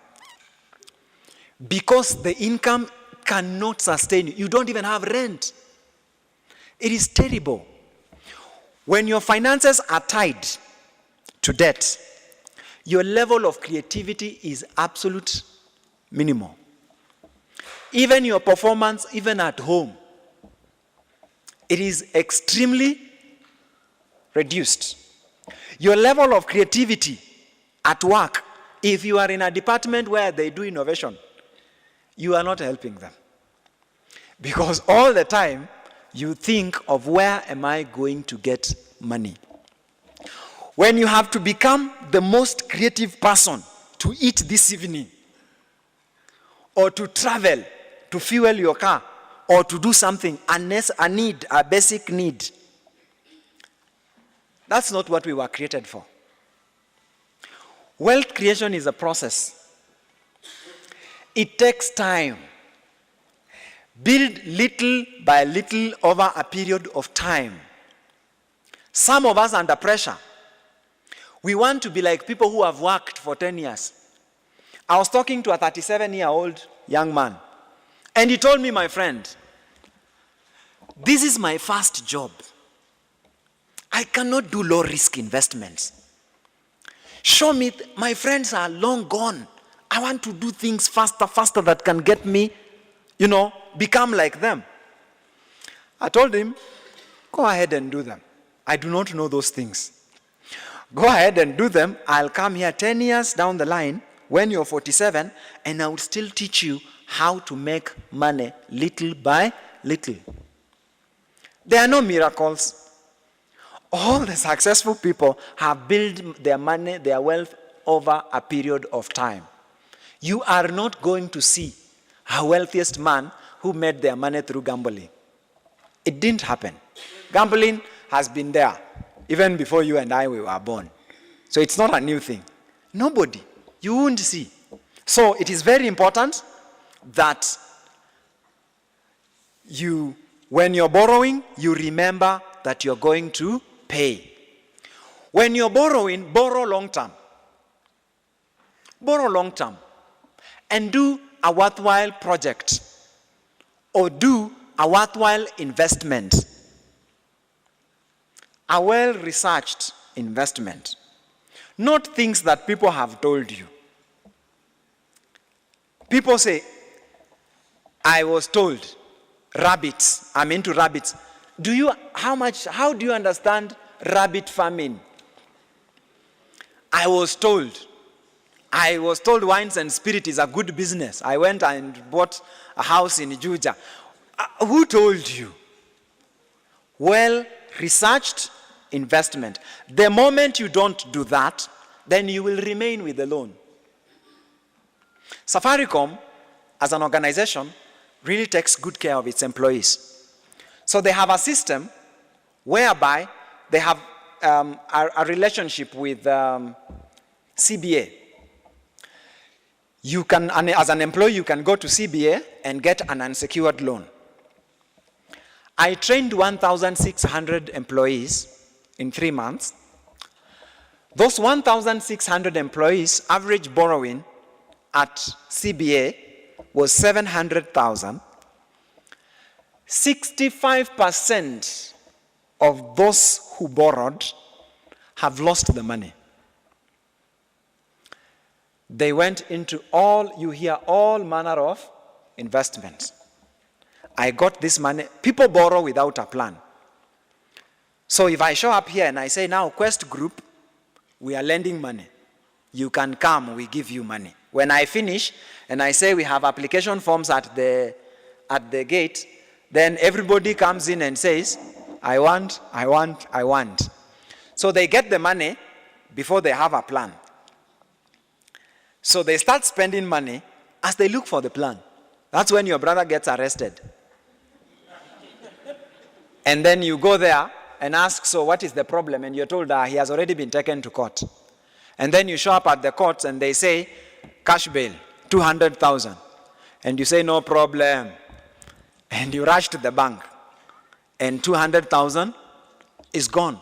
Speaker 3: Because the income cannot sustain you. You don't even have rent. It is terrible. When your finances are tied to debt, your level of creativity is absolute minimal. Even your performance, even at home, it is extremely reduced. Your level of creativity at work, if you are in a department where they do innovation, you are not helping them. Because all the time, you think of where am I going to get money. When you have to become the most creative person to eat this evening, or to travel, to fuel your car, or to do something, a basic need, that's not what we were created for. Wealth creation is a process. It takes time. Build little by little over a period of time. Some of us under pressure, we want to be like people who have worked for 10 years. I was talking to a 37-year-old young man, and he told me, my friend, this is my first job. I cannot do low-risk investments. Show me, my friends are long gone. I want to do things faster that can get me, become like them. I told him, go ahead and do them. I do not know those things. Go ahead and do them. I'll come here 10 years down the line when you're 47, and I will still teach you how to make money little by little. There are no miracles. All the successful people have built their money, their wealth over a period of time. You are not going to see a wealthiest man who made their money through gambling. It didn't happen. Gambling has been there even before you and I were born. So it's not a new thing. Nobody. You won't see. So it is very important that when you're borrowing, you remember that you're going to pay. When you're borrowing, borrow long term. Borrow long term. And do a worthwhile project. Or do a worthwhile investment. A well-researched investment. Not things that people have told you. People say, I was told, rabbits, I'm into rabbits. How do you understand rabbit farming? I was told wines and spirit is a good business. I went and bought a house in Juja. Who told you? Well-researched investment. The moment you don't do that, then you will remain with the loan. Safaricom, as an organization, really takes good care of its employees. So they have a system whereby they have a relationship with CBA. You can, as an employee, you can go to CBA and get an unsecured loan. I trained 1,600 employees in 3 months. Those 1,600 employees' average borrowing at CBA was 700,000. 65% of those who borrowed have lost the money. They went into all manner of investments. I got this money. People borrow without a plan. So if I show up here and I say, now, Quest Group, we are lending money. You can come, we give you money. When I finish and I say we have application forms at the gate, then everybody comes in and says, I want. So they get the money before they have a plan. So they start spending money as they look for the plan. That's when your brother gets arrested. And then you go there and ask, so what is the problem? And you're told that he has already been taken to court. And then you show up at the courts and they say, cash bail, 200,000. And you say, no problem. And you rush to the bank. And 200,000 is gone.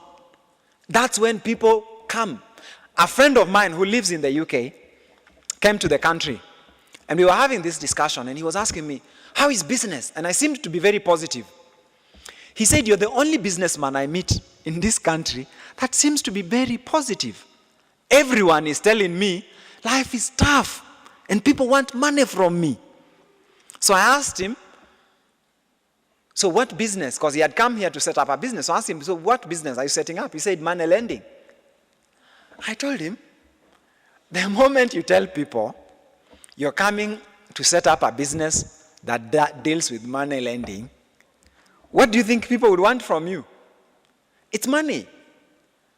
Speaker 3: That's when people come. A friend of mine who lives in the UK came to the country. And we were having this discussion. And he was asking me, how is business? And I seemed to be very positive. He said, you're the only businessman I meet in this country that seems to be very positive. Everyone is telling me, life is tough, and people want money from me. So I asked him, so what business? Because he had come here to set up a business. So I asked him, so what business are you setting up? He said, money lending. I told him, the moment you tell people you're coming to set up a business that deals with money lending, what do you think people would want from you? It's money.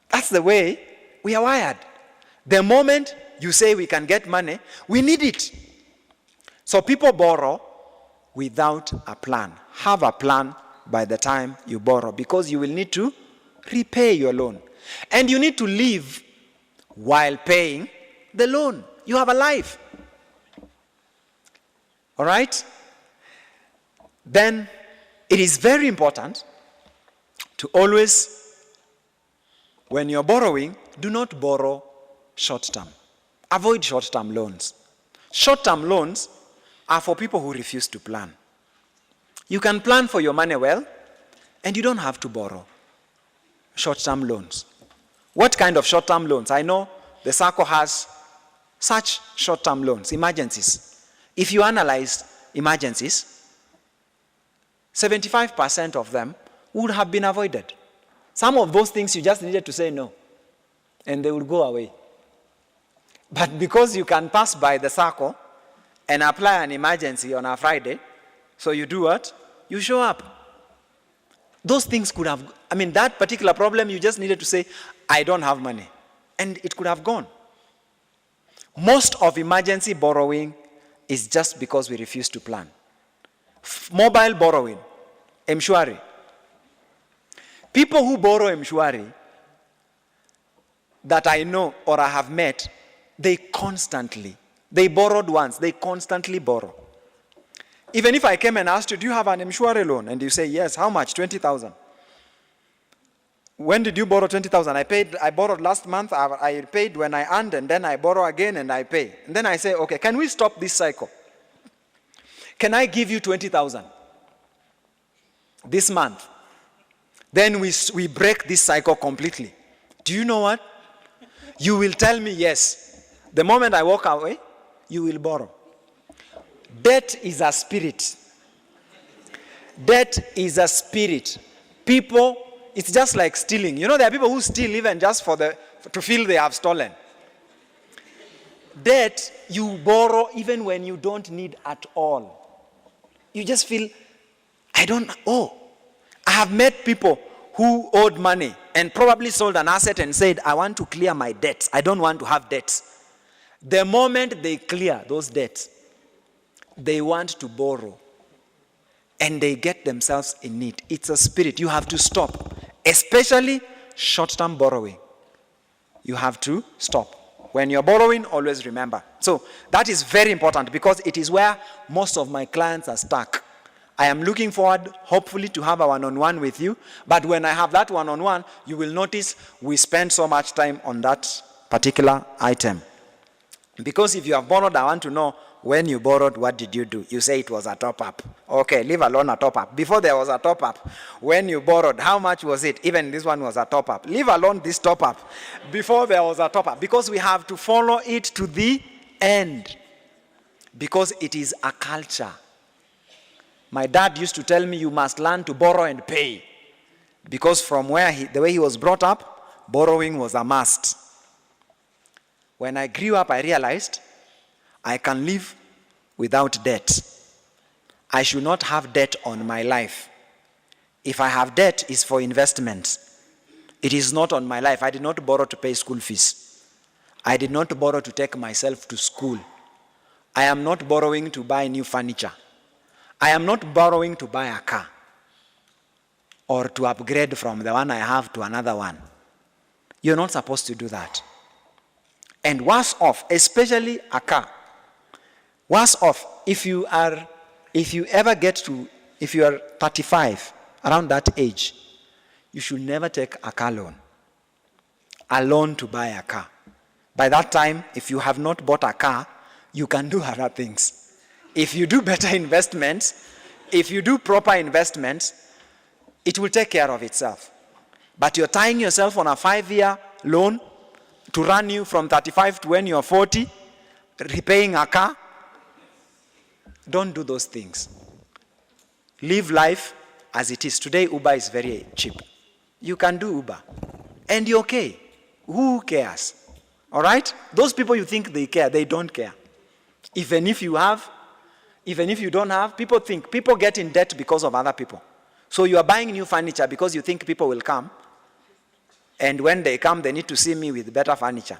Speaker 3: That's the way we are wired. The moment you say we can get money, we need it. So people borrow without a plan. Have a plan by the time you borrow, because you will need to repay your loan. And you need to live while paying the loan. You have a life. All right? Then it is very important to always, when you're borrowing, do not borrow short-term. Avoid short-term loans. Short-term loans are for people who refuse to plan. You can plan for your money well, and you don't have to borrow short-term loans. What kind of short-term loans? I know the SACCO has such short-term loans, emergencies. If you analyze emergencies, 75% of them would have been avoided. Some of those things you just needed to say no, and they would go away. But because you can pass by the SACCO and apply an emergency on a Friday, so you do what? You show up. Those things could have, that particular problem, you just needed to say, I don't have money. And it could have gone. Most of emergency borrowing is just because we refuse to plan. Mobile borrowing, M-Shwari. People who borrow M-Shwari that I know or I have met, they borrowed once, they constantly borrow. Even if I came and asked you, do you have an M-Shwari loan? And you say, yes, how much? 20,000. When did you borrow 20,000? I borrowed last month, I paid when I earned, and then I borrow again and I pay. And then I say, okay, can we stop this cycle? Can I give you 20,000 this month? Then we break this cycle completely. Do you know what? You will tell me yes. The moment I walk away, you will borrow. Debt is a spirit. Debt is a spirit. People, it's just like stealing. You know, there are people who steal even just to feel they have stolen. Debt, you borrow even when you don't need at all. You just feel, I have met people who owed money and probably sold an asset and said, I want to clear my debts. I don't want to have debts. The moment they clear those debts, they want to borrow. And they get themselves in need. It's a spirit. You have to stop. Especially short-term borrowing. You have to stop. When you're borrowing, always remember. So that is very important because it is where most of my clients are stuck. I am looking forward, hopefully, to have a one-on-one with you. But when I have that one-on-one, you will notice we spend so much time on that particular item. Because if you have borrowed, I want to know, when you borrowed, what did you do? You say it was a top-up. Okay, leave alone a top-up. Before there was a top-up, when you borrowed, how much was it? Even this one was a top-up. Leave alone this top-up. Before there was a top-up. Because we have to follow it to the end. Because it is a culture. My dad used to tell me, you must learn to borrow and pay. Because from the way he was brought up, borrowing was a must. When I grew up, I realized I can live without debt. I should not have debt on my life. If I have debt, it's for investment. It is not on my life. I did not borrow to pay school fees. I did not borrow to take myself to school. I am not borrowing to buy new furniture. I am not borrowing to buy a car or to upgrade from the one I have to another one. You're not supposed to do that. And worse off, especially a car. Worse off, if you are 35, around that age, you should never take a car loan. A loan to buy a car. By that time, if you have not bought a car, you can do other things. If you do better investments, if you do proper investments, it will take care of itself. But you're tying yourself on a 5-year loan to run you from 35 to when you're 40, repaying a car. Don't do those things. Live life as it is. Today, Uber is very cheap. You can do Uber. And you're okay. Who cares? All right? Those people you think they care, they don't care. Even if you don't have, people get in debt because of other people. So you are buying new furniture because you think people will come. And when they come, they need to see me with better furniture.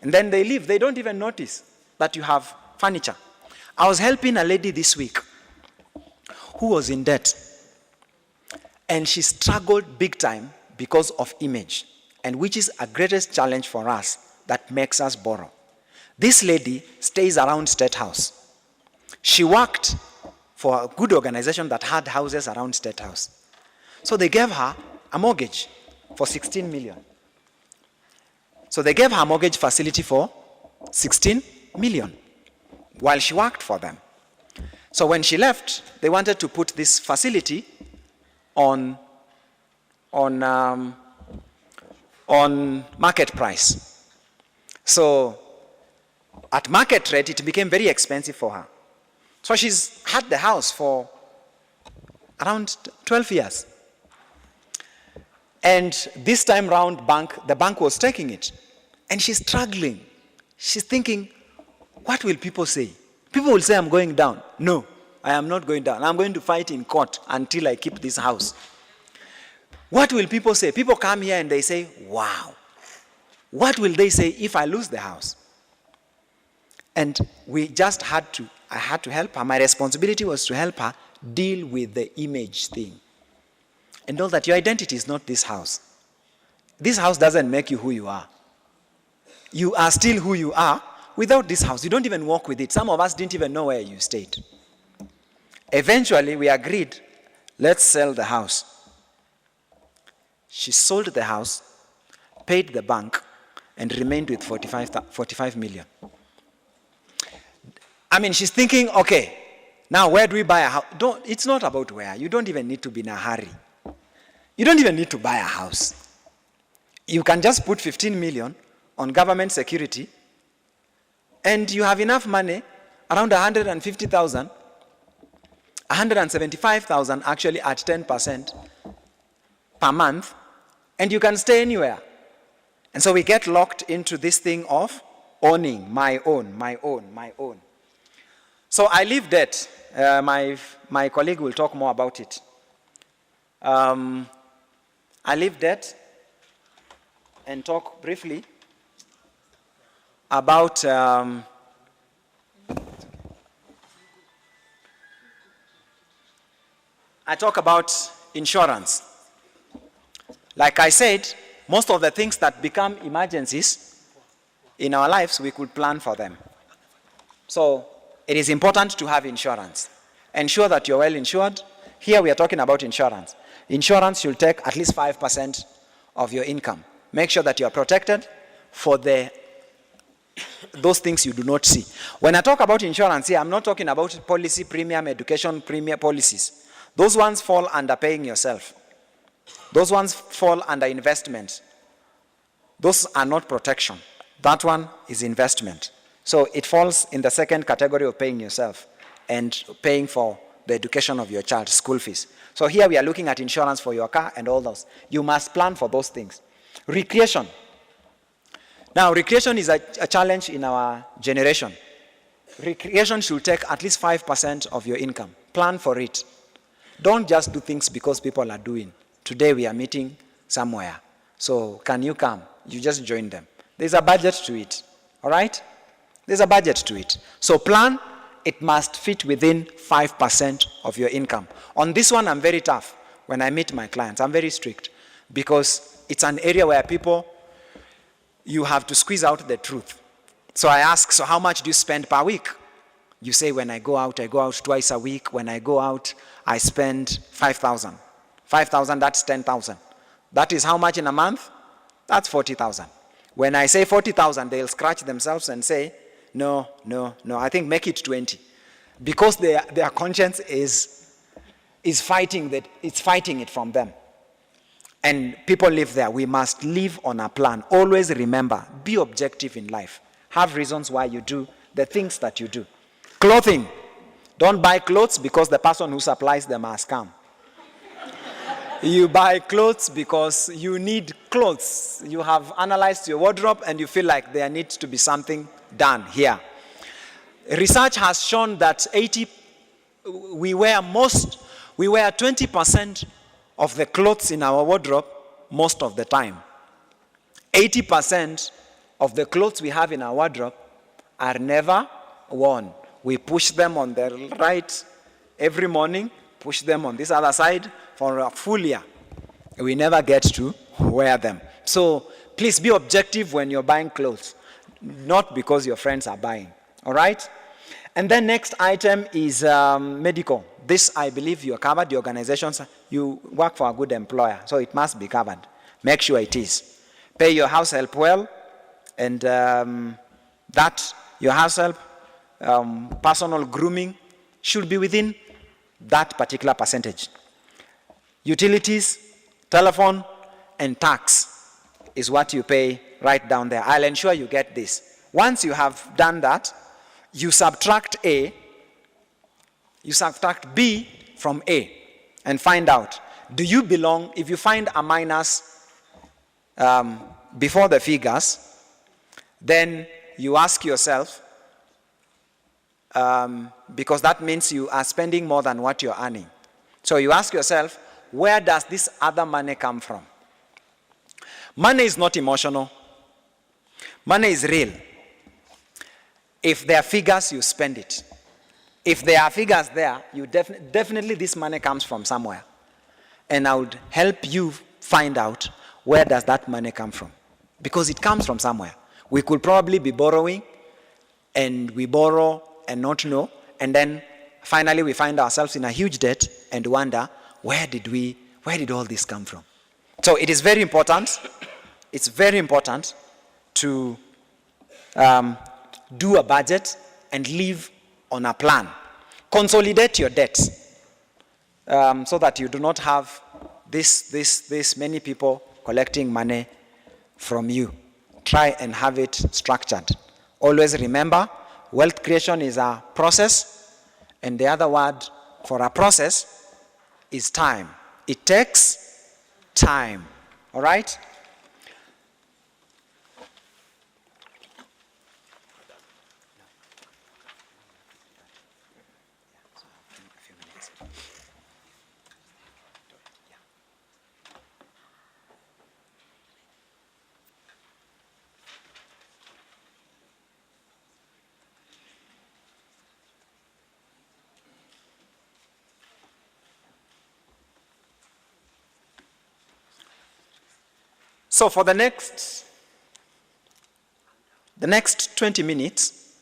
Speaker 3: And then they leave. They don't even notice that you have furniture. I was helping a lady this week who was in debt. And she struggled big time because of image. And which is a greatest challenge for us that makes us borrow. This lady stays around State House. She worked for a good organization that had houses around State House. So they gave her a mortgage for 16 million. So they gave her a mortgage facility for 16 million while she worked for them. So when she left, they wanted to put this facility on market price. So at market rate, it became very expensive for her. So she's had the house for around 12 years. And this time round, the bank was taking it. And she's struggling. She's thinking, what will people say? People will say I'm going down. No, I am not going down. I'm going to fight in court until I keep this house. What will people say? People come here and they say, wow. What will they say if I lose the house? And we just had to I had to help her. My responsibility was to help her deal with the image thing. And know that your identity is not this house. This house doesn't make you who you are. You are still who you are without this house. You don't even walk with it. Some of us didn't even know where you stayed. Eventually, we agreed, let's sell the house. She sold the house, paid the bank, and remained with 45 million. I mean, she's thinking, okay, now where do we buy a house? It's not about where. You don't even need to be in a hurry. You don't even need to buy a house. You can just put 15 million on government security, and you have enough money, around 150,000, 175,000 actually at 10% per month, and you can stay anywhere. And so we get locked into this thing of owning, my own, my own, my own. So I leave that. My colleague will talk more about it. I leave that and talk briefly about I talk about insurance. Like I said, most of the things that become emergencies in our lives, we could plan for them. So it is important to have insurance. Ensure that you're well insured. Here we are talking about insurance. Insurance should take at least 5% of your income. Make sure that you are protected for those things you do not see. When I talk about insurance here, I'm not talking about policy premium, education premium policies. Those ones fall under paying yourself. Those ones fall under investment. Those are not protection. That one is investment. So it falls in the second category of paying yourself and paying for the education of your child, school fees. So here we are looking at insurance for your car and all those. You must plan for those things. Recreation. Now, recreation is a challenge in our generation. Recreation should take at least 5% of your income. Plan for it. Don't just do things because people are doing. Today we are meeting somewhere. So can you come? You just join them. There's a budget to it. All right? There's a budget to it. So plan, it must fit within 5% of your income. On this one, I'm very tough. When I meet my clients, I'm very strict because it's an area where you have to squeeze out the truth. So I ask, so how much do you spend per week? You say, when I go out twice a week. When I go out, I spend 5,000. 5,000, that's 10,000. That is how much in a month? That's 40,000. When I say 40,000, they'll scratch themselves and say, no, I think make it 20. Because their conscience is fighting that, it's fighting it from them. And people live there. We must live on a plan. Always remember, be objective in life. Have reasons why you do the things that you do. Clothing. Don't buy clothes because the person who supplies them has come. You buy clothes because you need clothes. You have analyzed your wardrobe and you feel like there needs to be something done here. Research has shown that we wear 20% of the clothes in our wardrobe most of the time. 80% of the clothes we have in our wardrobe are never worn. We push them on the right every morning, push them on this other side for a full year. We never get to wear them. So please be objective when you're buying clothes, not because your friends are buying. All right? And then next item is medical. This, I believe you are covered. The organizations, you work for a good employer, so it must be covered. Make sure it is. Pay your house help well, and that your house help, personal grooming should be within that particular percentage. Utilities, telephone, and tax is what you pay right down there. I'll ensure you get this. Once you have done that, you subtract A, you subtract B from A and find out, do you belong, if you find a minus before the figures, then you ask yourself, because that means you are spending more than what you're earning. So you ask yourself, where does this other money come from? Money is not emotional. Money is real. If there are figures, you spend it. If there are figures there, you definitely this money comes from somewhere. And I would help you find out where does that money come from. Because it comes from somewhere. We could probably be borrowing, and we borrow and not know, and then finally we find ourselves in a huge debt and wonder, where did all this come from? So it is very important, it's very important to do a budget and live on a plan. Consolidate your debts so that you do not have this many people collecting money from you. Try and have it structured. Always remember, wealth creation is a process, and the other word for a process is time. It takes time. All right? So for the next 20 minutes,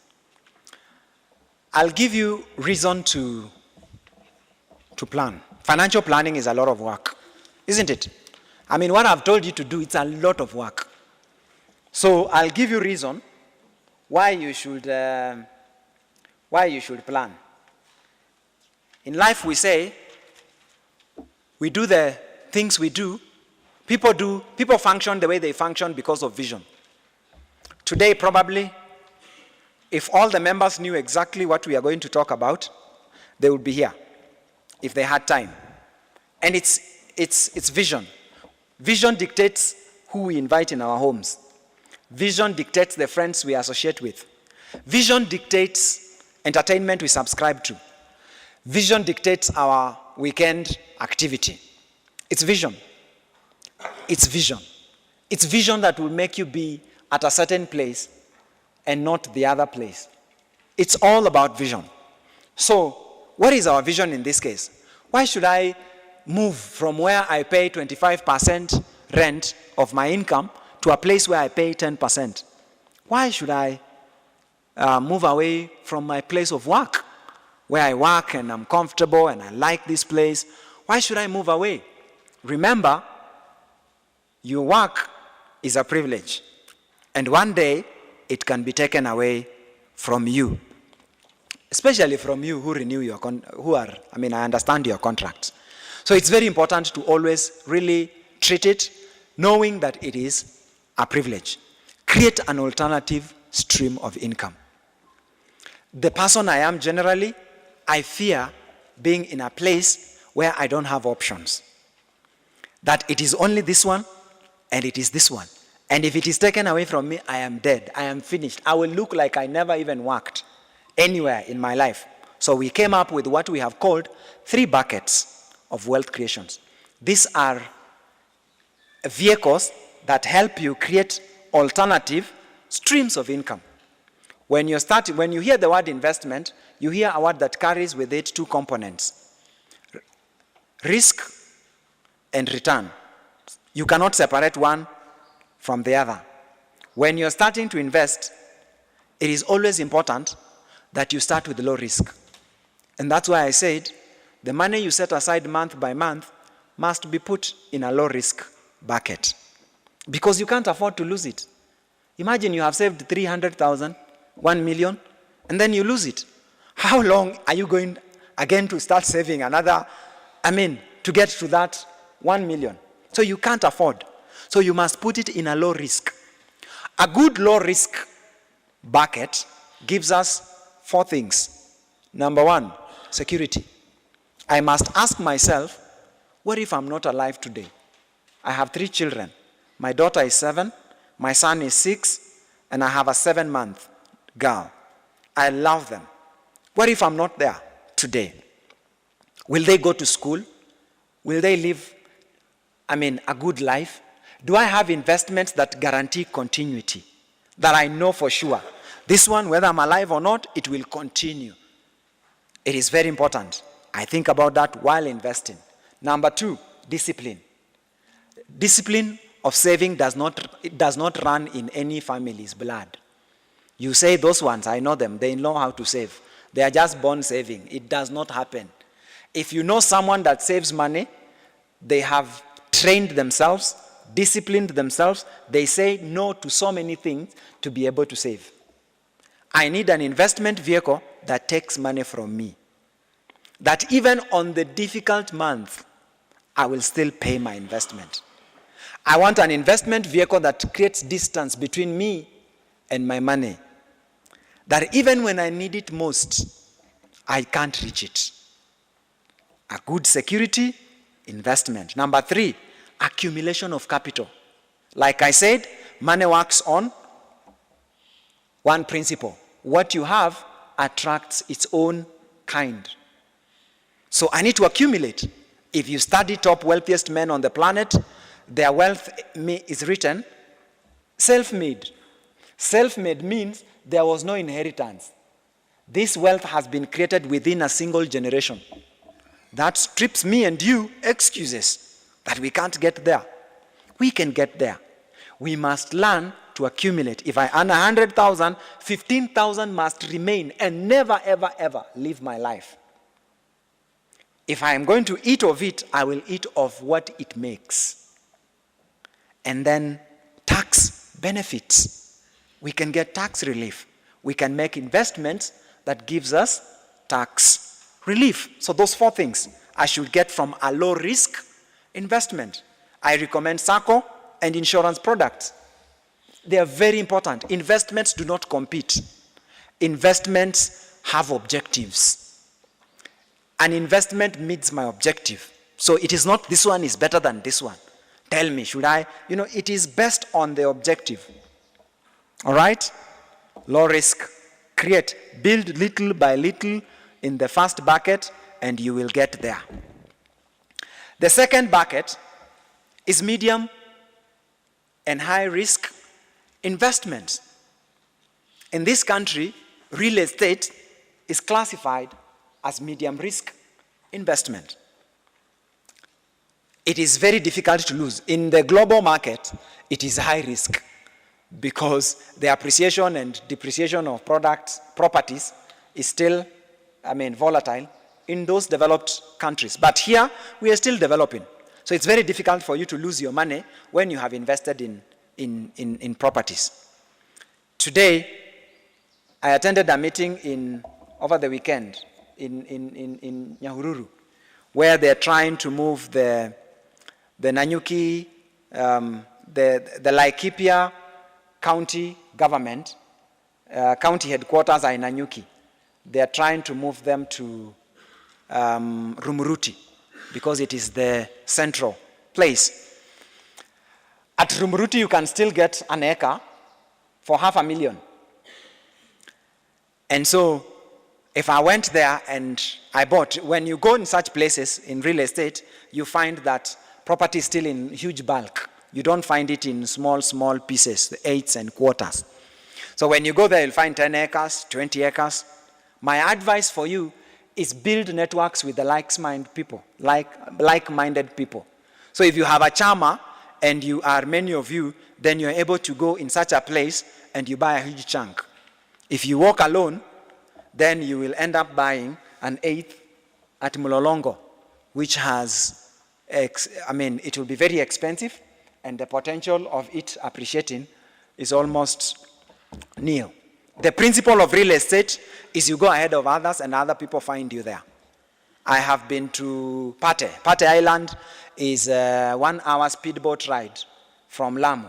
Speaker 3: I'll give you reason to plan. Financial planning is a lot of work, isn't it? I mean, what I've told you to do, it's a lot of work. So I'll give you reason why you should plan. In life, we say we do the things we do. People function the way they function because of vision. Today, probably, if all the members knew exactly what we are going to talk about, they would be here, if they had time. And it's vision. Vision dictates who we invite in our homes. Vision dictates the friends we associate with. Vision dictates entertainment we subscribe to. Vision dictates our weekend activity. It's vision. It's vision. It's vision that will make you be at a certain place and not the other place. It's all about vision. So, what is our vision in this case? Why should I move from where I pay 25% rent of my income to a place where I pay 10%? Why should I move away from my place of work, where I work and I'm comfortable and I like this place? Why should I move away? Remember, your work is a privilege, and one day it can be taken away from you, especially from you who renew your I understand your contracts. So it's very important to always really treat it knowing that it is a privilege. Create an alternative stream of income. The person I am generally, I fear being in a place where I don't have options. That it is only this one, and it is this one. And if it is taken away from me, I am dead. I am finished. I will look like I never even worked anywhere in my life. So we came up with what we have called 3 buckets of wealth creations. These are vehicles that help you create alternative streams of income. When you hear the word investment, you hear a word that carries with it 2 components: risk and return. You cannot separate one from the other. When you're starting to invest, it is always important that you start with low risk. And that's why I said the money you set aside month by month must be put in a low risk bucket, because you can't afford to lose it. Imagine you have saved 300,000, 1 million, and then you lose it. How long are you going again to start saving another, to get to that 1 million? So you can't afford. So you must put it in a low risk. A good low risk bucket gives us 4 things. Number 1, security. I must ask myself, what if I'm not alive today? I have 3 children. My daughter is 7, my son is 6, and I have a 7-month girl. I love them. What if I'm not there today? Will they go to school? Will they live a good life? Do I have investments that guarantee continuity? That I know for sure, this one, whether I'm alive or not, it will continue. It is very important. I think about that while investing. Number 2, discipline. Discipline of saving does not run in any family's blood. You say those ones, I know them, they know how to save. They are just born saving. It does not happen. If you know someone that saves money, they have trained themselves, disciplined themselves, they say no to so many things to be able to save. I need an investment vehicle that takes money from me. That even on the difficult month, I will still pay my investment. I want an investment vehicle that creates distance between me and my money. That even when I need it most, I can't reach it. A good security investment. Number 3, accumulation of capital. Like I said, money works on one principle. What you have attracts its own kind. So I need to accumulate. If you study top wealthiest men on the planet, their wealth is written self-made. Self-made means there was no inheritance. This wealth has been created within a single generation. That strips me and you excuses that we can't get there. We can get there. We must learn to accumulate. If I earn 100,000, 15,000 must remain and never, ever, ever leave my life. If I am going to eat of it, I will eat of what it makes. And then tax benefits. We can get tax relief. We can make investments that gives us tax relief. So those 4 things I should get from a low risk investment. I recommend SACCO and insurance products. They are very important. Investments do not compete. Investments have objectives. An investment meets my objective. So it is not this one is better than this one. Tell me, should I? It is based on the objective. All right? Low risk. Create. Build little by little in the first bucket and you will get there. The second bucket is medium and high risk investments. In this country, real estate is classified as medium risk investment. It is very difficult to lose. In the global market, it is high risk because the appreciation and depreciation of properties is still, volatile in those developed countries. But here, we are still developing. So it's very difficult for you to lose your money when you have invested in properties. Today, I attended a meeting over the weekend in Nyahururu, where they're trying to move the Nanyuki, the Laikipia county government, county headquarters are in Nanyuki. They're trying to move them to Rumuruti because it is the central place. At Rumuruti, you can still get an acre for $500,000. And so, if I went there and I bought, when you go in such places in real estate, you find that property is still in huge bulk. You don't find it in small, small pieces, the 8ths and quarters. So when you go there, you'll find 10 acres, 20 acres. My advice for you is build networks with the like-minded people. So if you have a chama and you are many of you, then you're able to go in such a place and you buy a huge chunk. If you walk alone, then you will end up buying an 8th at Mulolongo, which has, it will be very expensive, and the potential of it appreciating is almost nil. The principle of real estate is you go ahead of others and other people find you there. I have been to Pate. Pate Island is a 1-hour speedboat ride from Lamu.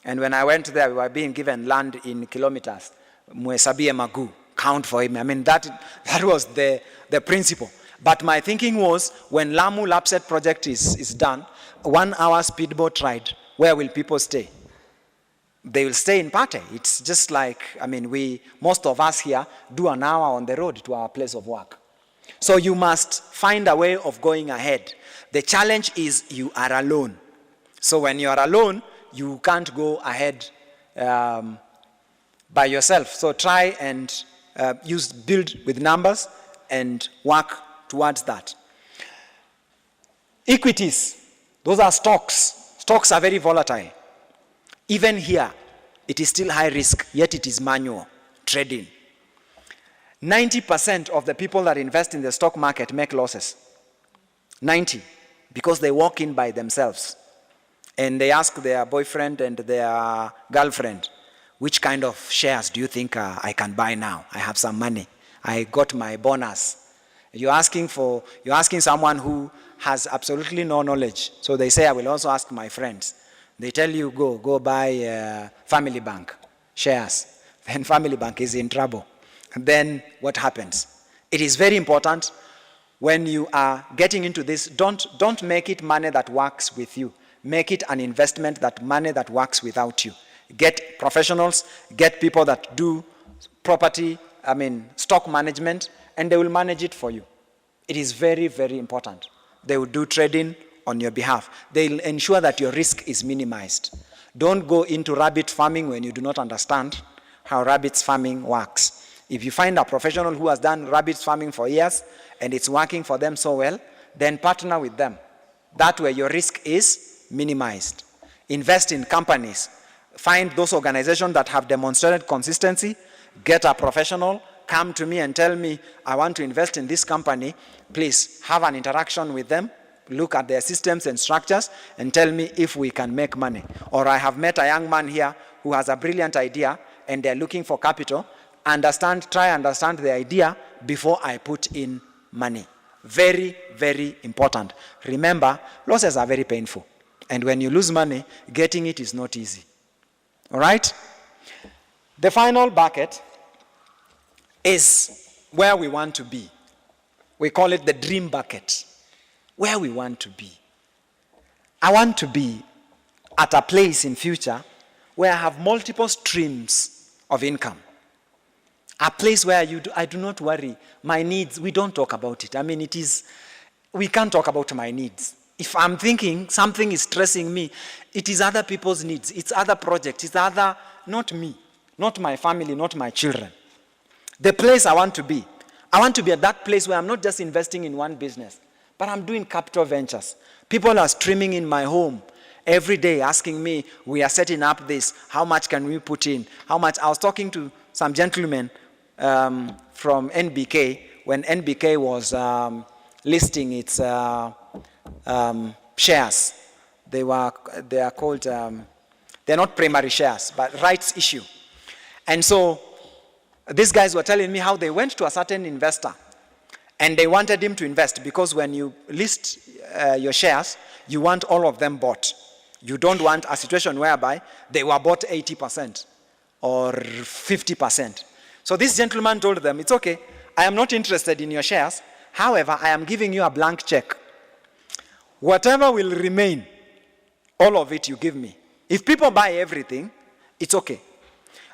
Speaker 3: And when I went there, we were being given land in kilometers. Muesabie Magu, count for him. That was the principle. But my thinking was, when Lamu Lapset project is done, 1-hour speedboat ride, where will people stay? They will stay in Pate. It's just like, most of us here do an hour on the road to our place of work. So you must find a way of going ahead. The challenge is you are alone. So when you are alone, you can't go ahead by yourself. So try and build with numbers, and work towards that. Equities, those are stocks. Stocks are very volatile. Even here, it is still high risk, yet it is manual trading. 90% of the people that invest in the stock market make losses. 90, because they walk in by themselves. And they ask their boyfriend and their girlfriend, which kind of shares do you think I can buy now? I have some money. I got my bonus. You're asking someone who has absolutely no knowledge. So they say, I will also ask my friends. They tell you, go buy Family Bank shares. Then Family Bank is in trouble. And then what happens? It is very important when you are getting into this, don't make it money that works with you. Make it an investment, that money that works without you. Get professionals, get people that do stock management, and they will manage it for you. It is very, very important. They will do trading on your behalf. They'll ensure that your risk is minimized. Don't go into rabbit farming when you do not understand how rabbit farming works. If you find a professional who has done rabbit farming for years and it's working for them so well, then partner with them. That way your risk is minimized. Invest in companies. Find those organizations that have demonstrated consistency. Get a professional. Come to me and tell me, I want to invest in this company. Please have an interaction with them. Look at their systems and structures and tell me if we can make money. Or I have met a young man here who has a brilliant idea and they're looking for capital. Try understand the idea before I put in money. Very, very important. Remember, losses are very painful. And when you lose money, getting it is not easy. All right? The final bucket is where we want to be. We call it the dream bucket. Where we want to be. I want to be at a place in future where I have multiple streams of income. A place where I do not worry. My needs, we don't talk about it. We can't talk about my needs. If I'm thinking something is stressing me, it is other people's needs. It's other projects. It's not me, not my family, not my children. The place I want to be at that place where I'm not just investing in one business, but I'm doing capital ventures. People are streaming in my home every day asking me, we are setting up this, how much can we put in? How much? I was talking to some gentlemen from NBK when NBK was listing its shares. They are called, they're not primary shares, but rights issue. And so these guys were telling me how they went to a certain investor and they wanted him to invest because when you list your shares, you want all of them bought. You don't want a situation whereby they were bought 80% or 50%. So this gentleman told them, it's okay, I am not interested in your shares. However, I am giving you a blank check. Whatever will remain, all of it you give me. If people buy everything, it's okay.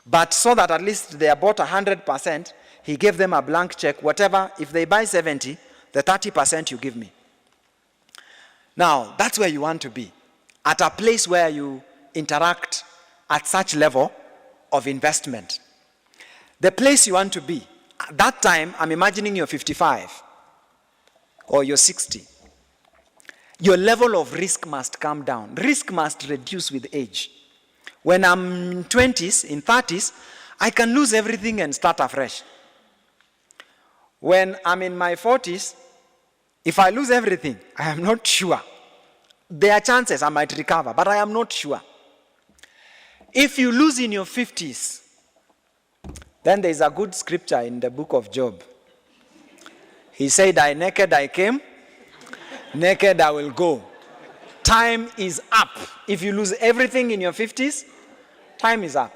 Speaker 3: But so that at least they are bought 100%, he gave them a blank check. Whatever, if they buy 70, the 30% you give me. Now, that's where you want to be. At a place where you interact at such level of investment. The place you want to be. At that time, I'm imagining you're 55 or you're 60. Your level of risk must come down. Risk must reduce with age. When I'm in 20s, in 30s, I can lose everything and start afresh. When I'm in my 40s, if I lose everything, I am not sure. There are chances I might recover, but I am not sure. If you lose in your 50s, then there is a good scripture in the book of Job. He said, naked I came, naked I will go. Time is up. If you lose everything in your 50s, time is up.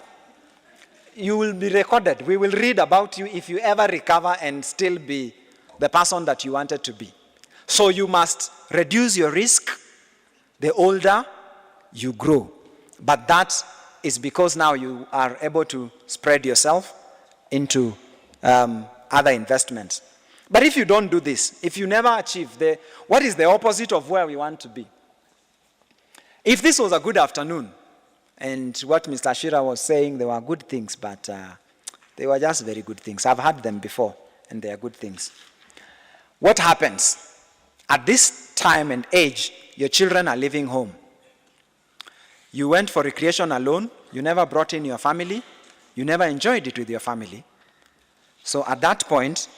Speaker 3: You will be recorded. We will read about you if you ever recover and still be the person that you wanted to be. So you must reduce your risk. The older you grow. But that is because now you are able to spread yourself into other investments. But if you don't do this, if you never achieve what is the opposite of where we want to be? If this was a good afternoon, and what Mr. Shira was saying, they were good things, but they were just very good things. I've had them before, and they are good things. What happens? At this time and age, your children are leaving home. You went for recreation alone. You never brought in your family. You never enjoyed it with your family. So at that point,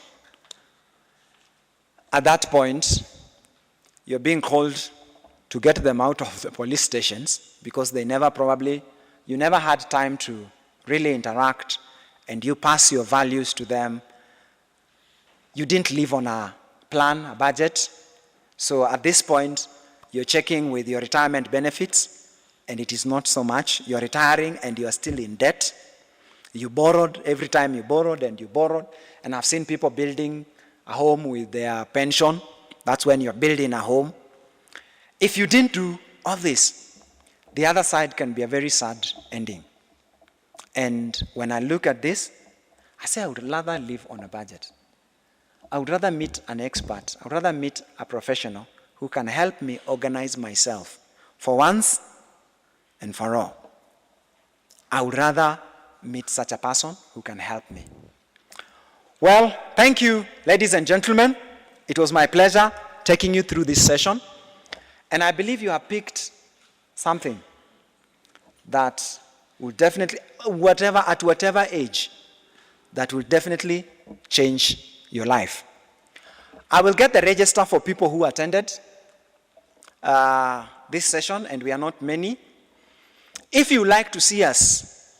Speaker 3: you're being called to get them out of the police stations because you never had time to really interact, and you pass your values to them. You didn't live on a plan, a budget. So at this point, you're checking with your retirement benefits, and it is not so much. You're retiring and you are still in debt. You borrowed every time you borrowed, and I've seen people building a home with their pension. That's when you're building a home. If you didn't do all this, the other side can be a very sad ending. And when I look at this, I say I would rather live on a budget. I would rather meet an expert. I would rather meet a professional who can help me organize myself for once and for all. I would rather meet such a person who can help me. Well, thank you, ladies and gentlemen. It was my pleasure taking you through this session. And I believe you have picked something that will definitely, at whatever age, that will definitely change your life. I will get the register for people who attended this session, and we are not many. If you like to see us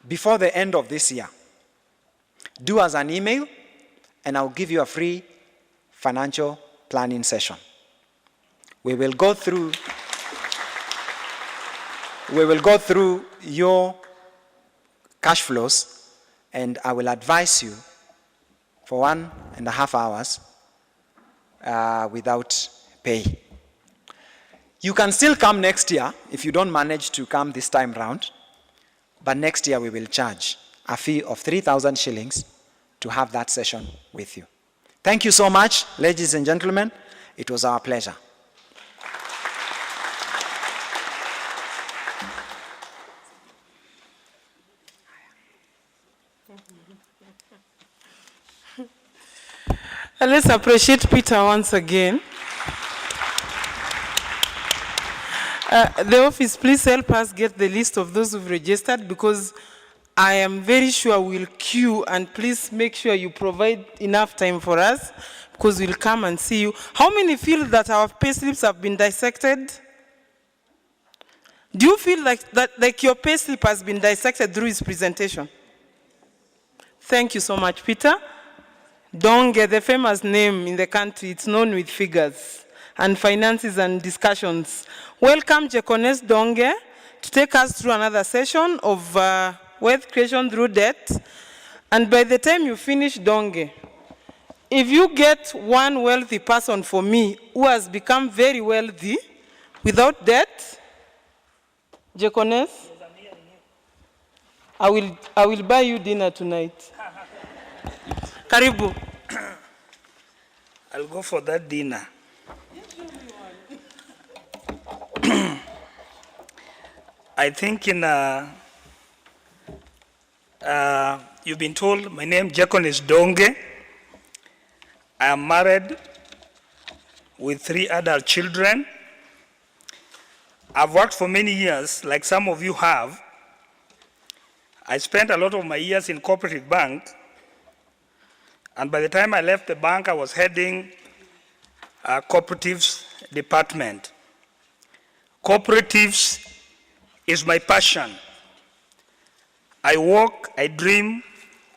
Speaker 3: before the end of this year, do us an email, and I'll give you a free financial planning session. We will go through your cash flows, and I will advise you for 1.5 hours without pay. You can still come next year if you don't manage to come this time round, but next year we will charge a fee of 3,000 shillings to have that session with you. Thank you so much, ladies and gentlemen. It was our pleasure.
Speaker 1: Let's appreciate Peter once again. The office, please help us get the list of those who've registered, because I am very sure we'll queue, and please make sure you provide enough time for us, because we'll come and see you. How many feel that our payslips have been dissected? Do you feel like your payslip has been dissected through his presentation? Thank you so much, Peter. Donge, the famous name in the country, it's known with figures and finances and discussions. Welcome, Jekones Donge, to take us through another session of wealth creation through debt. And by the time you finish Donge, if you get one wealthy person for me who has become very wealthy without debt, Jekones, I will buy you dinner tonight. Karibu.
Speaker 4: I'll go for that dinner. I think you've been told my name, Jekon, is Donge. I am married with 3 adult children. I've worked for many years, like some of you have. I spent a lot of my years in cooperative bank. And by the time I left the bank, I was heading a cooperatives department. Cooperatives is my passion. I walk, I dream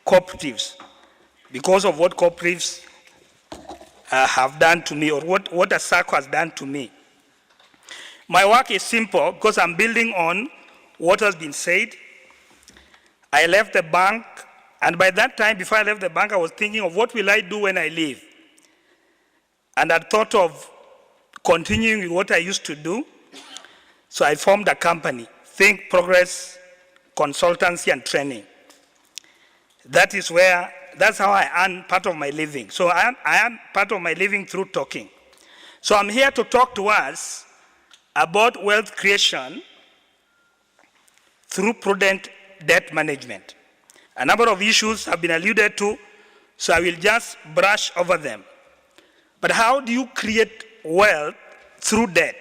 Speaker 4: cooperatives because of what cooperatives have done to me, or what UNSACCO has done to me. My work is simple because I'm building on what has been said. I left the bank, and by that time, before I left the bank, I was thinking of what will I do when I leave. And I thought of continuing with what I used to do. So I formed a company, Think Progress Consultancy and Training. That's how I earn part of my living. So I earn part of my living through talking. So I'm here to talk to us about wealth creation through prudent debt management. A number of issues have been alluded to, so I will just brush over them. But how do you create wealth through debt?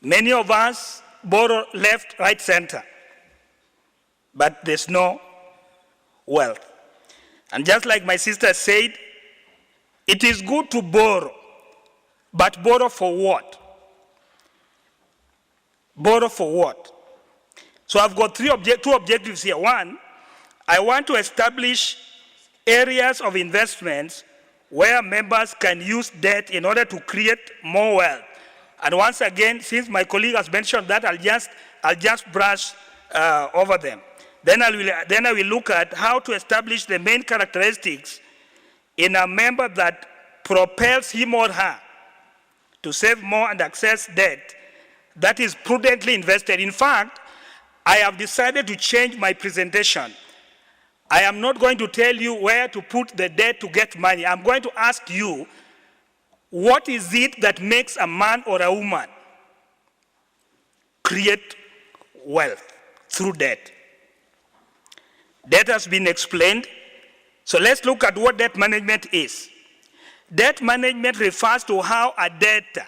Speaker 4: Many of us borrow left, right, center, but there's no wealth. And just like my sister said, it is good to borrow, but borrow for what? Borrow for what? So I've got two objectives here. One, I want to establish areas of investments where members can use debt in order to create more wealth. And once again, since my colleague has mentioned that, I'll just brush over them. Then I will look at how to establish the main characteristics in a member that propels him or her to save more and access debt that is prudently invested. In fact, I have decided to change my presentation. I am not going to tell you where to put the debt to get money. I'm going to ask you, what is it that makes a man or a woman create wealth through debt? Debt has been explained. So let's look at what debt management is. Debt management refers to how a debtor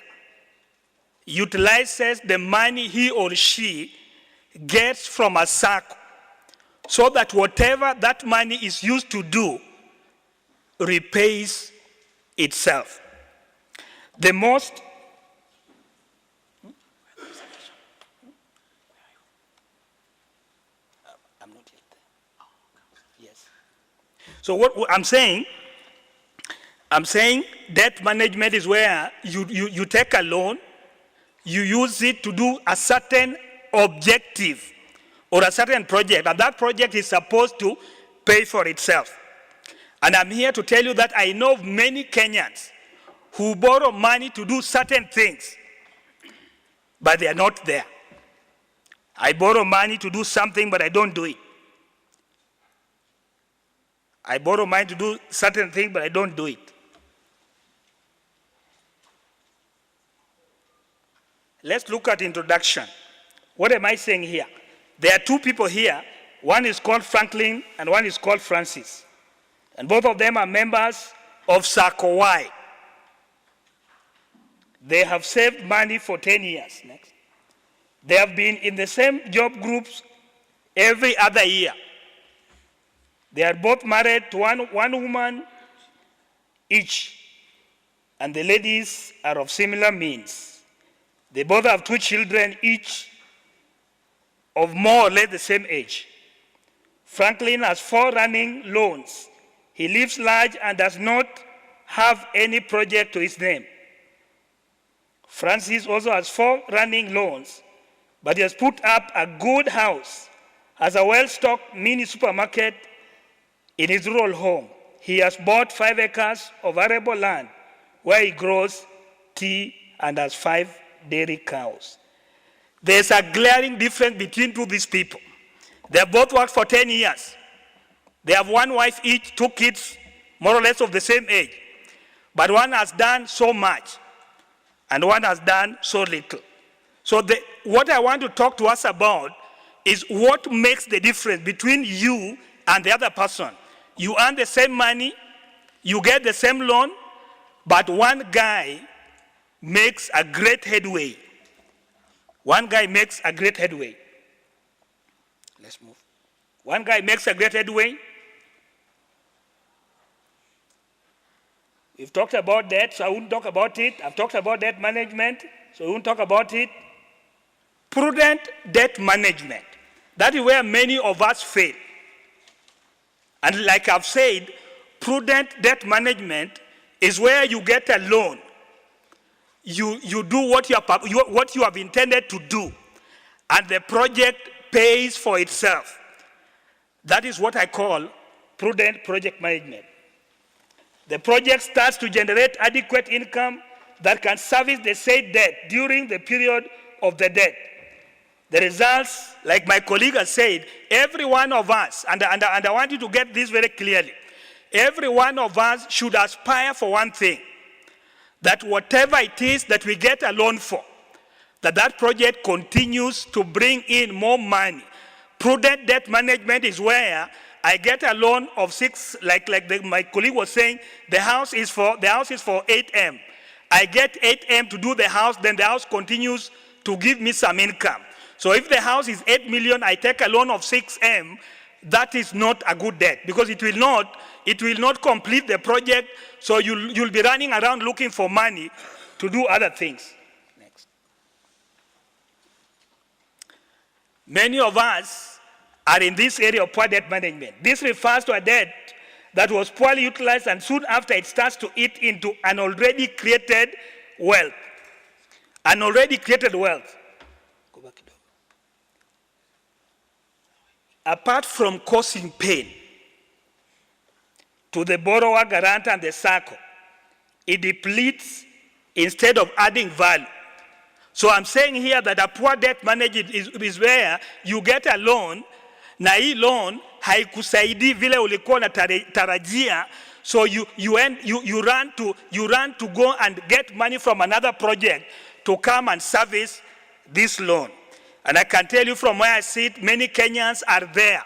Speaker 4: utilizes the money he or she gets from a SACCO so that whatever that money is used to do repays itself. The most I'm not yet there. Yes. So what I'm saying debt management is where you take a loan, you use it to do a certain objective or a certain project, and that project is supposed to pay for itself. And I'm here to tell you that I know of many Kenyans who borrow money to do certain things, but they are not there. I borrow money to do something, but I don't do it. I borrow money to do certain things, but I don't do it. Let's look at introduction. What am I saying here? There are two people here. One is called Franklin and one is called Francis. And both of them are members of UNSACCO Y. They have saved money for 10 years. Next. They have been in the same job groups every other year. They are both married to one woman each, and the ladies are of similar means. They both have 2 children each of more or less the same age. Franklin has 4 running loans. He lives large and does not have any project to his name. Francis also has 4 running loans, but he has put up a good house, has a well-stocked mini supermarket in his rural home. He has bought 5 acres of arable land where he grows tea and has 5 dairy cows. There's a glaring difference between these people. They have both worked for 10 years. They have 1 wife each, 2 kids, more or less of the same age. But one has done so much, and one has done so little. So what I want to talk to us about is what makes the difference between you and the other person. You earn the same money, you get the same loan, but one guy makes a great headway. One guy makes a great headway. Let's move. One guy makes a great headway. We've talked about that, so I won't talk about it. I've talked about debt management, so I won't talk about it. Prudent debt management. That is where many of us fail. And like I've said, prudent debt management is where you get a loan. You do what you have intended to do, and the project pays for itself. That is what I call prudent project management. The project starts to generate adequate income that can service the said debt during the period of the debt. The results, like my colleague has said, every one of us, and I want you to get this very clearly, every one of us should aspire for one thing, that whatever it is that we get a loan for, that project continues to bring in more money. Prudent debt management is where I get a loan of 6, my colleague was saying, the house is for 8M. I get 8M to do the house, then the house continues to give me some income. So if the house is 8 million, I take a loan of 6M, that is not a good debt because it will not complete the project, so you'll be running around looking for money to do other things. Next. Many of us are in this area of poor debt management. This refers to a debt that was poorly utilized and soon after it starts to eat into an already created wealth. An already created wealth. Go back. Apart from causing pain to the borrower, guarantor, and the SACCO, it depletes instead of adding value. So I'm saying here that a poor debt management is where you get a loan, na hii loan haikusaidii vile ulikuwa unatarajia, so you run to go and get money from another project to come and service this loan. And I can tell you from where I sit, many Kenyans are there.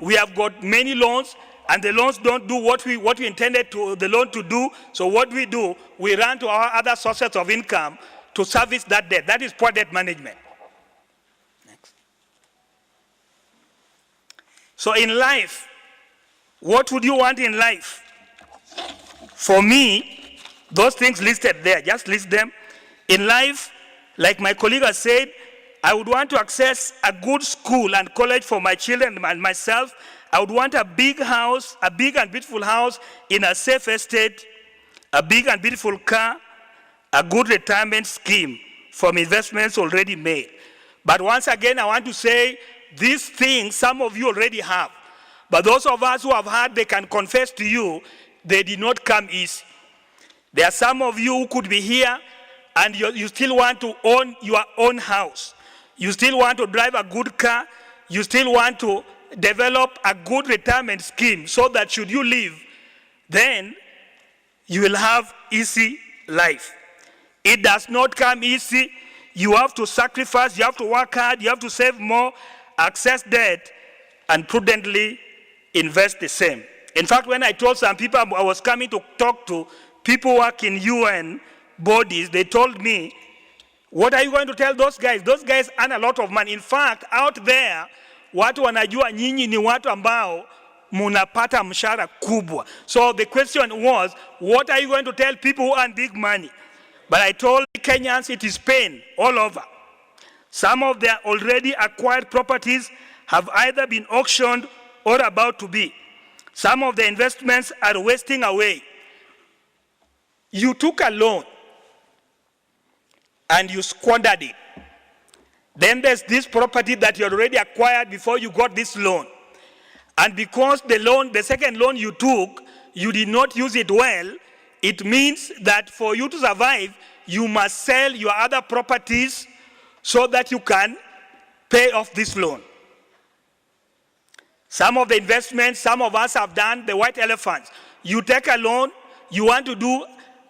Speaker 4: We have got many loans, and the loans don't do what we intended the loan to do. So what we do, we run to our other sources of income to service that debt. That is poor debt management. Next. So in life, what would you want in life? For me, those things listed there, just list them. In life, like my colleague has said, I would want to access a good school and college for my children and myself. I would want a big house, a big and beautiful house in a safe estate, a big and beautiful car, a good retirement scheme from investments already made. But once again, I want to say these things some of you already have. But those of us who have had, they can confess to you, they did not come easy. There are some of you who could be here and you still want to own your own house. You still want to drive a good car. You still want to develop a good retirement scheme so that should you leave, then you will have easy life. It does not come easy. You have to sacrifice, you have to work hard, you have to save more, access debt, and prudently invest the same. In fact, when I told some people I was coming to talk to people who work in UN bodies, they told me, what are you going to tell those guys? Those guys earn a lot of money. In fact, out there, watu wanajua nyinyi ni watu ambao munapata mshahara kubwa. So the question was, what are you going to tell people who earn big money? But I told Kenyans it is pain all over. Some of their already acquired properties have either been auctioned or about to be. Some of the investments are wasting away. You took a loan and you squandered it. Then there's this property that you already acquired before you got this loan. And because the second loan you took, you did not use it well, it means that for you to survive, you must sell your other properties so that you can pay off this loan. Some of the investments some of us have done, the white elephants. You take a loan, you want to do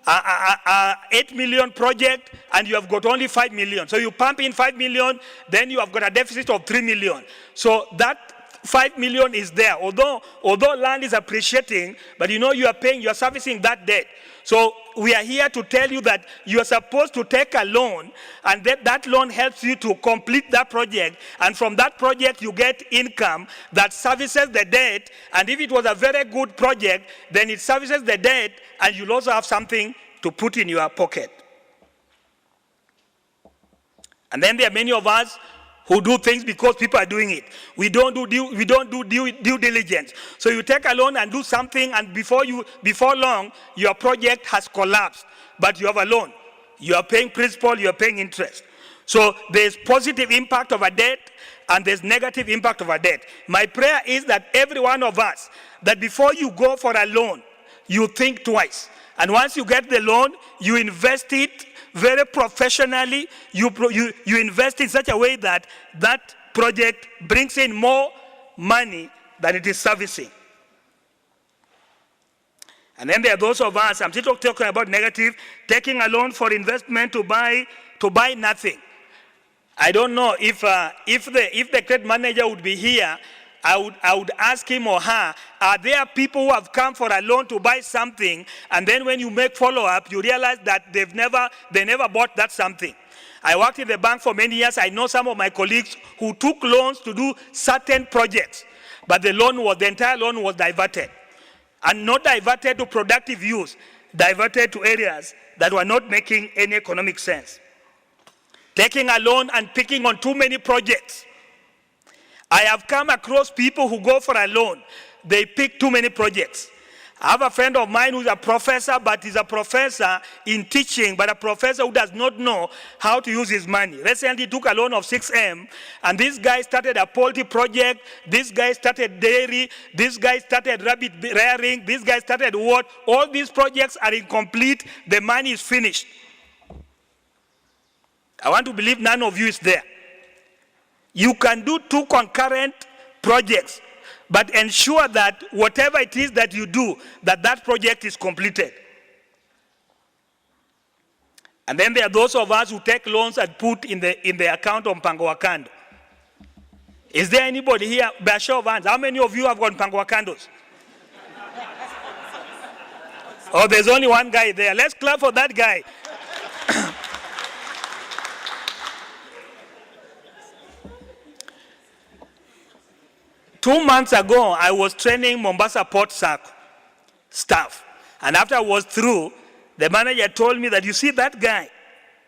Speaker 4: a 8 million project and you have got only 5 million. So you pump in 5 million, then you have got a deficit of 3 million. So that 5 million is there. Although land is appreciating, but you are servicing that debt. So we are here to tell you that you are supposed to take a loan, and that loan helps you to complete that project. And from that project, you get income that services the debt. And if it was a very good project, then it services the debt, and you'll also have something to put in your pocket. And then there are many of us who do things because people are doing it. We don't do due diligence. So you take a loan and do something, and before long, your project has collapsed. But you have a loan. You are paying principal, you are paying interest. So there's positive impact of a debt, and there's negative impact of a debt. My prayer is that every one of us, that before you go for a loan, you think twice. And once you get the loan, you invest it very professionally. You invest in such a way that that project brings in more money than it is servicing. And then there are those of us, I'm still talking about negative, taking a loan for investment to buy nothing. I don't know if the credit manager would be here I would ask him or her, are there people who have come for a loan to buy something, and then when you make follow-up, you realize that they never bought that something? I worked in the bank for many years. I know some of my colleagues who took loans to do certain projects, but the entire loan was diverted. And not diverted to productive use, diverted to areas that were not making any economic sense. Taking a loan and picking on too many projects. I have come across people who go for a loan, they pick too many projects. I have a friend of mine who's a professor, but he's a professor in teaching, but a professor who does not know how to use his money. Recently took a loan of 6M, and this guy started a poultry project, this guy started dairy, this guy started rabbit rearing, this guy started what? All these projects are incomplete, the money is finished. I want to believe none of you is there. You can do 2 concurrent projects, but ensure that whatever it is that you do, that project is completed. And then there are those of us who take loans and put in the account of Mpango wa Kando. Is there anybody here, by a show of hands, how many of you have got Mpango wa Kandos? Oh, there's only one guy there. Let's clap for that guy. Two months ago, I was training Mombasa Port SACCO staff. And after I was through, the manager told me that, you see that guy,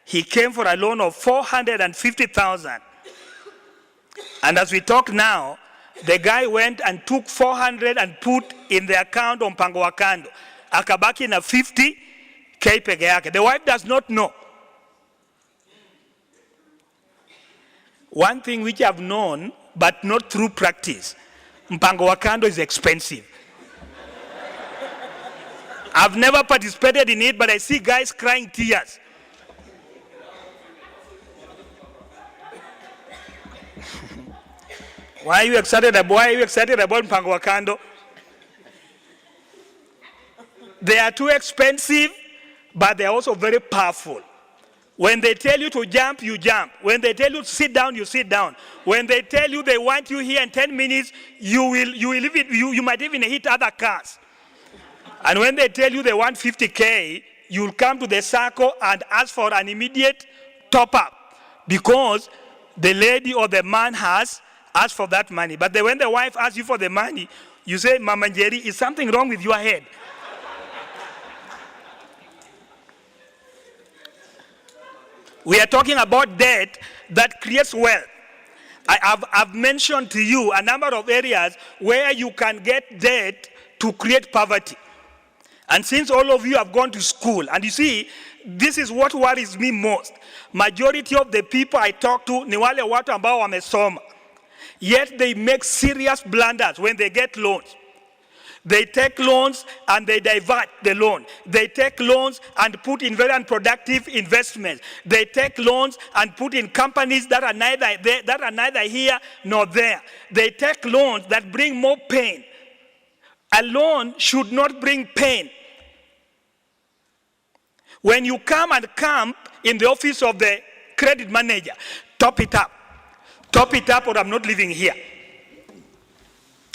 Speaker 4: he came for a loan of 450,000. And as we talk now, the guy went and took 400 and put in the account of Mpango wa Kando. Akabaki na 50K peke yake. The wife does not know. One thing which I've known, but not through practice, Mpango wa Kando is expensive. I've never participated in it, but I see guys crying tears. Why are you excited about Mpango wa Kando? They are too expensive, but they are also very powerful. When they tell you to jump, you jump. When they tell you to sit down, you sit down. When they tell you they want you here in 10 minutes, you might even hit other cars. And when they tell you they want 50K, you'll come to the SACCO and ask for an immediate top-up because the lady or the man has asked for that money. But then when the wife asks you for the money, you say, Mama Njeri, is something wrong with your head? We are talking about debt that creates wealth. I've mentioned to you a number of areas where you can get debt to create poverty. And since all of you have gone to school, and you see, this is what worries me most. Majority of the people I talk to ni wale watu ambao wamesoma. Yet they make serious blunders when they get loans. They take loans and they divert the loan. They take loans and put in very unproductive investments. They take loans and put in companies that are neither here nor there. They take loans that bring more pain. A loan should not bring pain. When you come and camp in the office of the credit manager, top it up. Top it up or I'm not living here.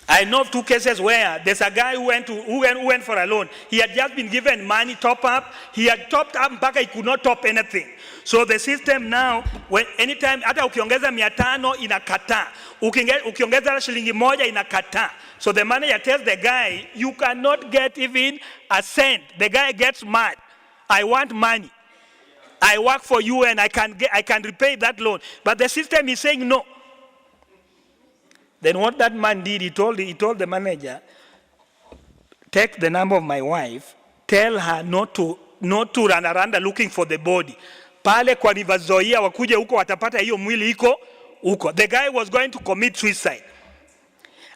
Speaker 4: I know of 2 cases where there's a guy who went for a loan. He had just been given money, top up. He had topped up mpaka he could not top anything. So the system now, when anytime, hata ukiongeza 500 inakataa. Ukiongeza shilingi moja inakataa. So the manager tells the guy, you cannot get even a cent. The guy gets mad. I want money. I work for you and I can repay that loan. But the system is saying no. Then what that man did, he told the manager, take the number of my wife, tell her not to run around looking for the body. Pale kwa River Zoia wakuje huko watapata hiyo mwili iko huko. The guy was going to commit suicide.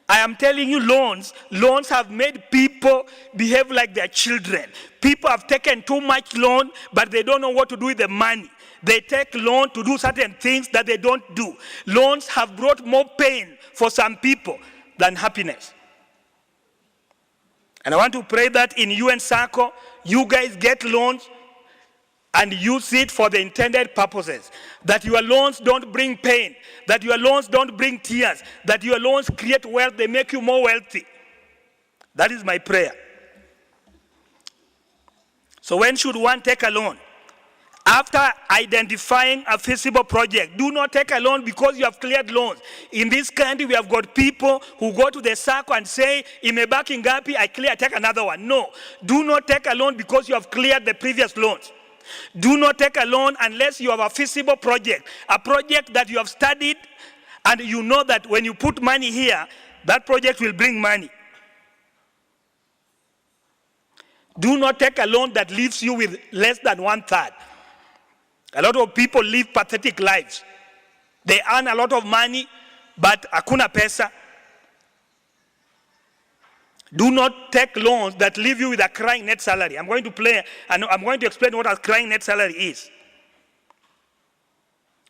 Speaker 4: I am telling you, loans have made people behave like their children. People have taken too much loan, but they don't know what to do with the money. They take loan to do certain things that they don't do. Loans have brought more pain for some people than happiness. And I want to pray that in UNSACCO, you guys get loans and use it for the intended purposes. That your loans don't bring pain, that your loans don't bring tears, that your loans create wealth, they make you more wealthy. That is my prayer. So when should one take a loan? After identifying a feasible project. Do not take a loan because you have cleared loans. In this country, we have got people who go to the SACCO and say, imebaki ngapi, I clear, take another one. No. Do not take a loan because you have cleared the previous loans. Do not take a loan unless you have a feasible project, a project that you have studied and you know that when you put money here, that project will bring money. Do not take a loan that leaves you with less than 1/3. A lot of people live pathetic lives. They earn a lot of money, but hakuna pesa. Do not take loans that leave you with a crying net salary. I'm going to explain what a crying net salary is.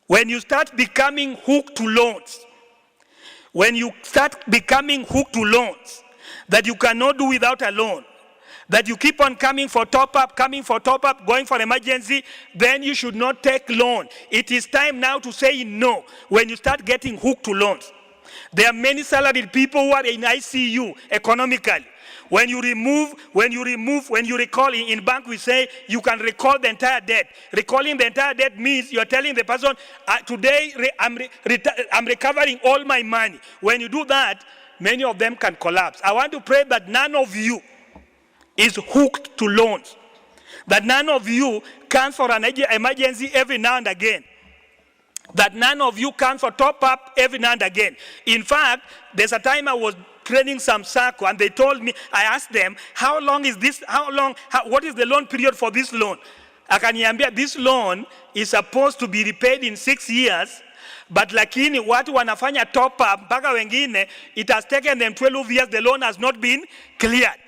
Speaker 4: When you start becoming hooked to loans, that you cannot do without a loan, that you keep on coming for top up, going for emergency, then you should not take loan. It is time now to say no when you start getting hooked to loans. There are many salaried people who are in ICU economically. When you recall in bank, we say you can recall the entire debt. Recalling the entire debt means you are telling the person, today I'm recovering all my money. When you do that, many of them can collapse. I want to pray that none of you is hooked to loans. That none of you comes for an emergency every now and again. That none of you comes for top up every now and again. In fact, there's a time I was training some SACCO and they told me, I asked them, what is the loan period for this loan? Akaniambia, this loan is supposed to be repaid in 6 years, but lakini watu wanafanya top up mpaka wengine, it has taken them 12 years, the loan has not been cleared.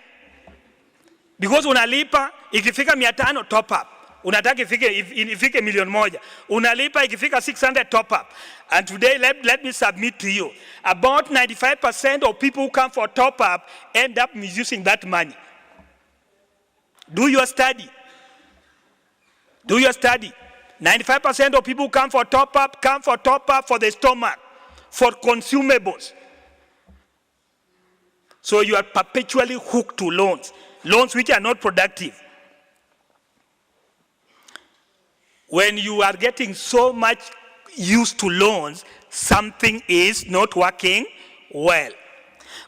Speaker 4: Because unalipa, ikifika 500 top up. Unataka ifike milioni moja. Unalipa, ikifika 600 top up. And today, let me submit to you. About 95% of people who come for top up end up misusing that money. Do your study. Do your study. 95% of people who come for top up for the stomach, for consumables. So you are perpetually hooked to loans. Loans which are not productive. When you are getting so much used to loans, something is not working well.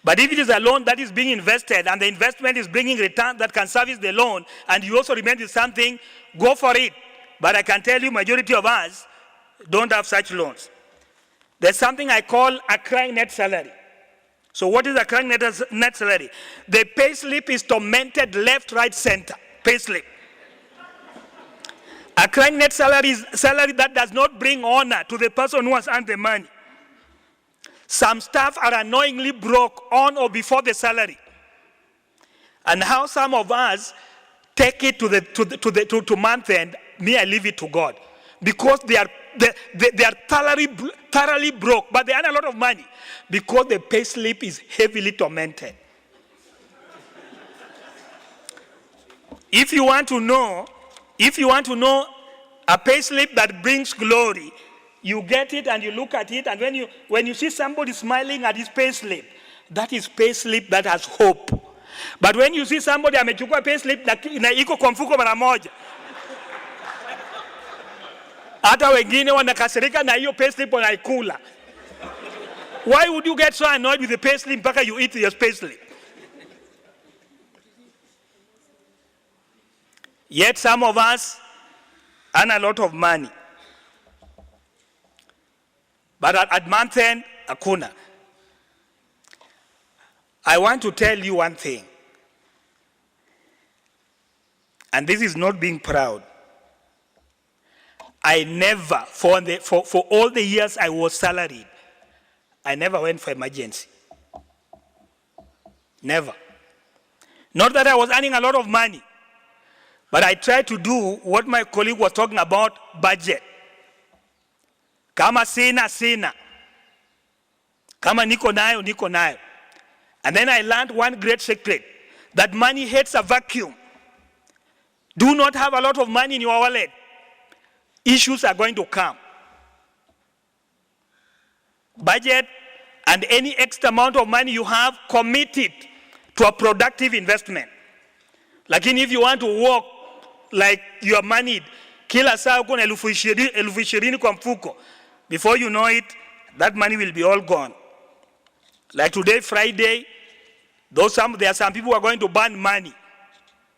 Speaker 4: But if it is a loan that is being invested and the investment is bringing return that can service the loan, and you also remain with something, go for it. But I can tell you, majority of us don't have such loans. There's something I call a crying net salary. So what is a crying net salary? The pay slip is tormented left, right, center. Pay slip. A crying net salary is salary that does not bring honor to the person who has earned the money. Some staff are annoyingly broke on or before the salary. And how some of us take it to month end, I leave it to God. Because they are thoroughly broke, but they earn a lot of money because the pay slip is heavily tormented. If you want to know a pay slip that brings glory, you get it and you look at it, and when you see somebody smiling at his pay slip, that is pay slip that has hope. But when you see somebody amechukua pay slip na iko kwa mfuko mara moja, hata wengine wanakasirika na hiyo pay slip wanaikula. Why would you get so annoyed with the pay slip mpaka you eat your pay slip? Yet some of us earn a lot of money. But at month end, hakuna. I want to tell you one thing. And this is not being proud. I never, for all the years I was salaried, I never went for emergency. Never. Not that I was earning a lot of money, but I tried to do what my colleague was talking about, budget. Kama sina. Kama niko nayo. And then I learned one great secret, that money hates a vacuum. Do not have a lot of money in your wallet. issues are going to come. Budget and any extra amount of money you have, commit it to a productive investment. Lakini if you want to work like you are moneyed, kila saa uko na $20,000 kwa mfuko, before you know it, that money will be all gone. Like today, Friday, there are some people who are going to burn money.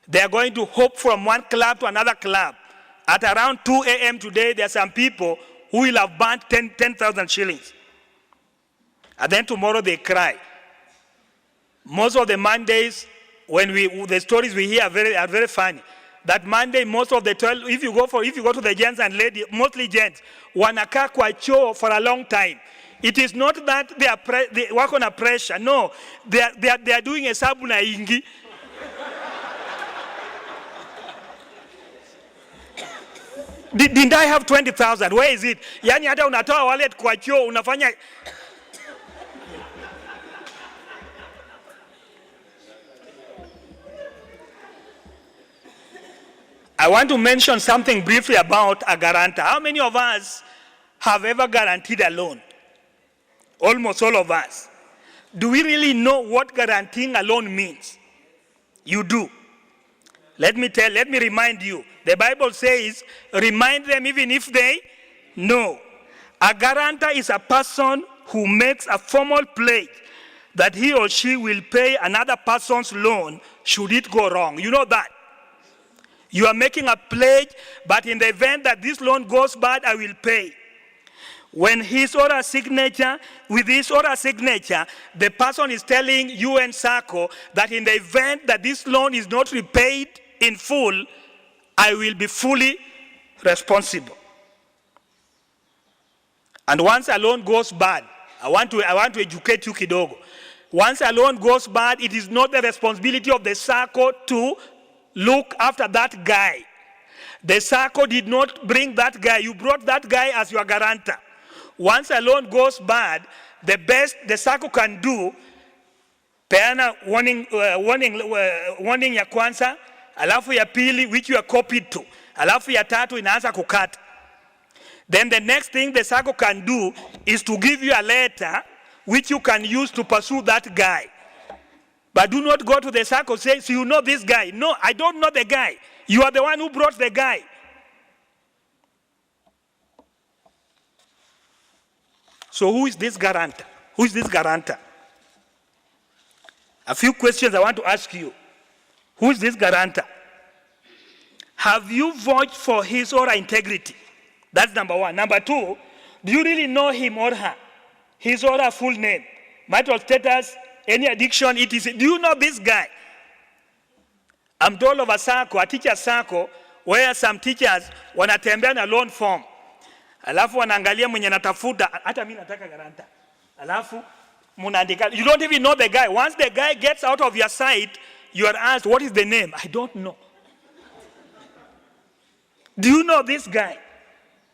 Speaker 4: They are going to hop from one club to another club. At around 2 a.m. today, there are some people who will have burnt 10,000 shillings. And then tomorrow they cry. Most of the Mondays, the stories we hear are very funny. That Monday, most of the 12, if you go to the gents and ladies, mostly gents, wanakaa kwa choo for a long time. It is not that they work on a pressure. No, they are doing a sabu na ingi. Didn't I have 20,000? Where is it? Yani hata unatoa wallet kwa choo unafanya. I want to mention something briefly about a guarantor. How many of us have ever guaranteed a loan? Almost all of us. Do we really know what guaranteeing a loan means? You do. Let me remind you. The Bible says, remind them even if they know. A guarantor is a person who makes a formal pledge that he or she will pay another person's loan should it go wrong. You know that. You are making a pledge, but in the event that this loan goes bad, I will pay. With his or her signature, the person is telling UNSACCO that in the event that this loan is not repaid in full, I will be fully responsible. And once a loan goes bad, I want to educate you kidogo. Once a loan goes bad, it is not the responsibility of the SACCO to look after that guy. The SACCO did not bring that guy. You brought that guy as your guarantor. Once a loan goes bad, the best the SACCO can do, peana warning ya kwanza, alafu ya pili which you are copied to, alafu ya tatu inaanza kukata. Then the next thing the SACCO can do is to give you a letter which you can use to pursue that guy. But do not go to the SACCO and say, so you know this guy. No, I don't know the guy. You are the one who brought the guy. So who is this guarantor? Who is this guarantor? A few questions I want to ask you. Who is this guarantor? Have you vouched for his or her integrity? That's number one. Number two, do you really know him or her? His or her full name, marital status, any addiction, etc. Do you know this guy? I'm told of a SACCO, a teacher SACCO, where some teachers wanatembea na loan form. Alafu wanaangalia mwenye natafuta, hata mimi nataka garanta. Alafu munaandika, you don't even know the guy. Once the guy gets out of your sight, you are asked, what is the name? I don't know. Do you know this guy?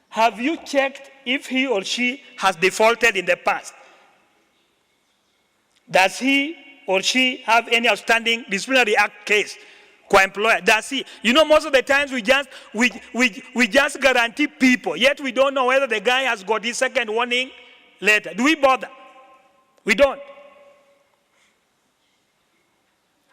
Speaker 4: Have you checked if he or she has defaulted in the past? Does he or she have any outstanding disciplinary act case? Kwa employer, does he? You know, most of the times we just guarantee people, yet we don't know whether the guy has got his second warning letter. Do we bother? We don't.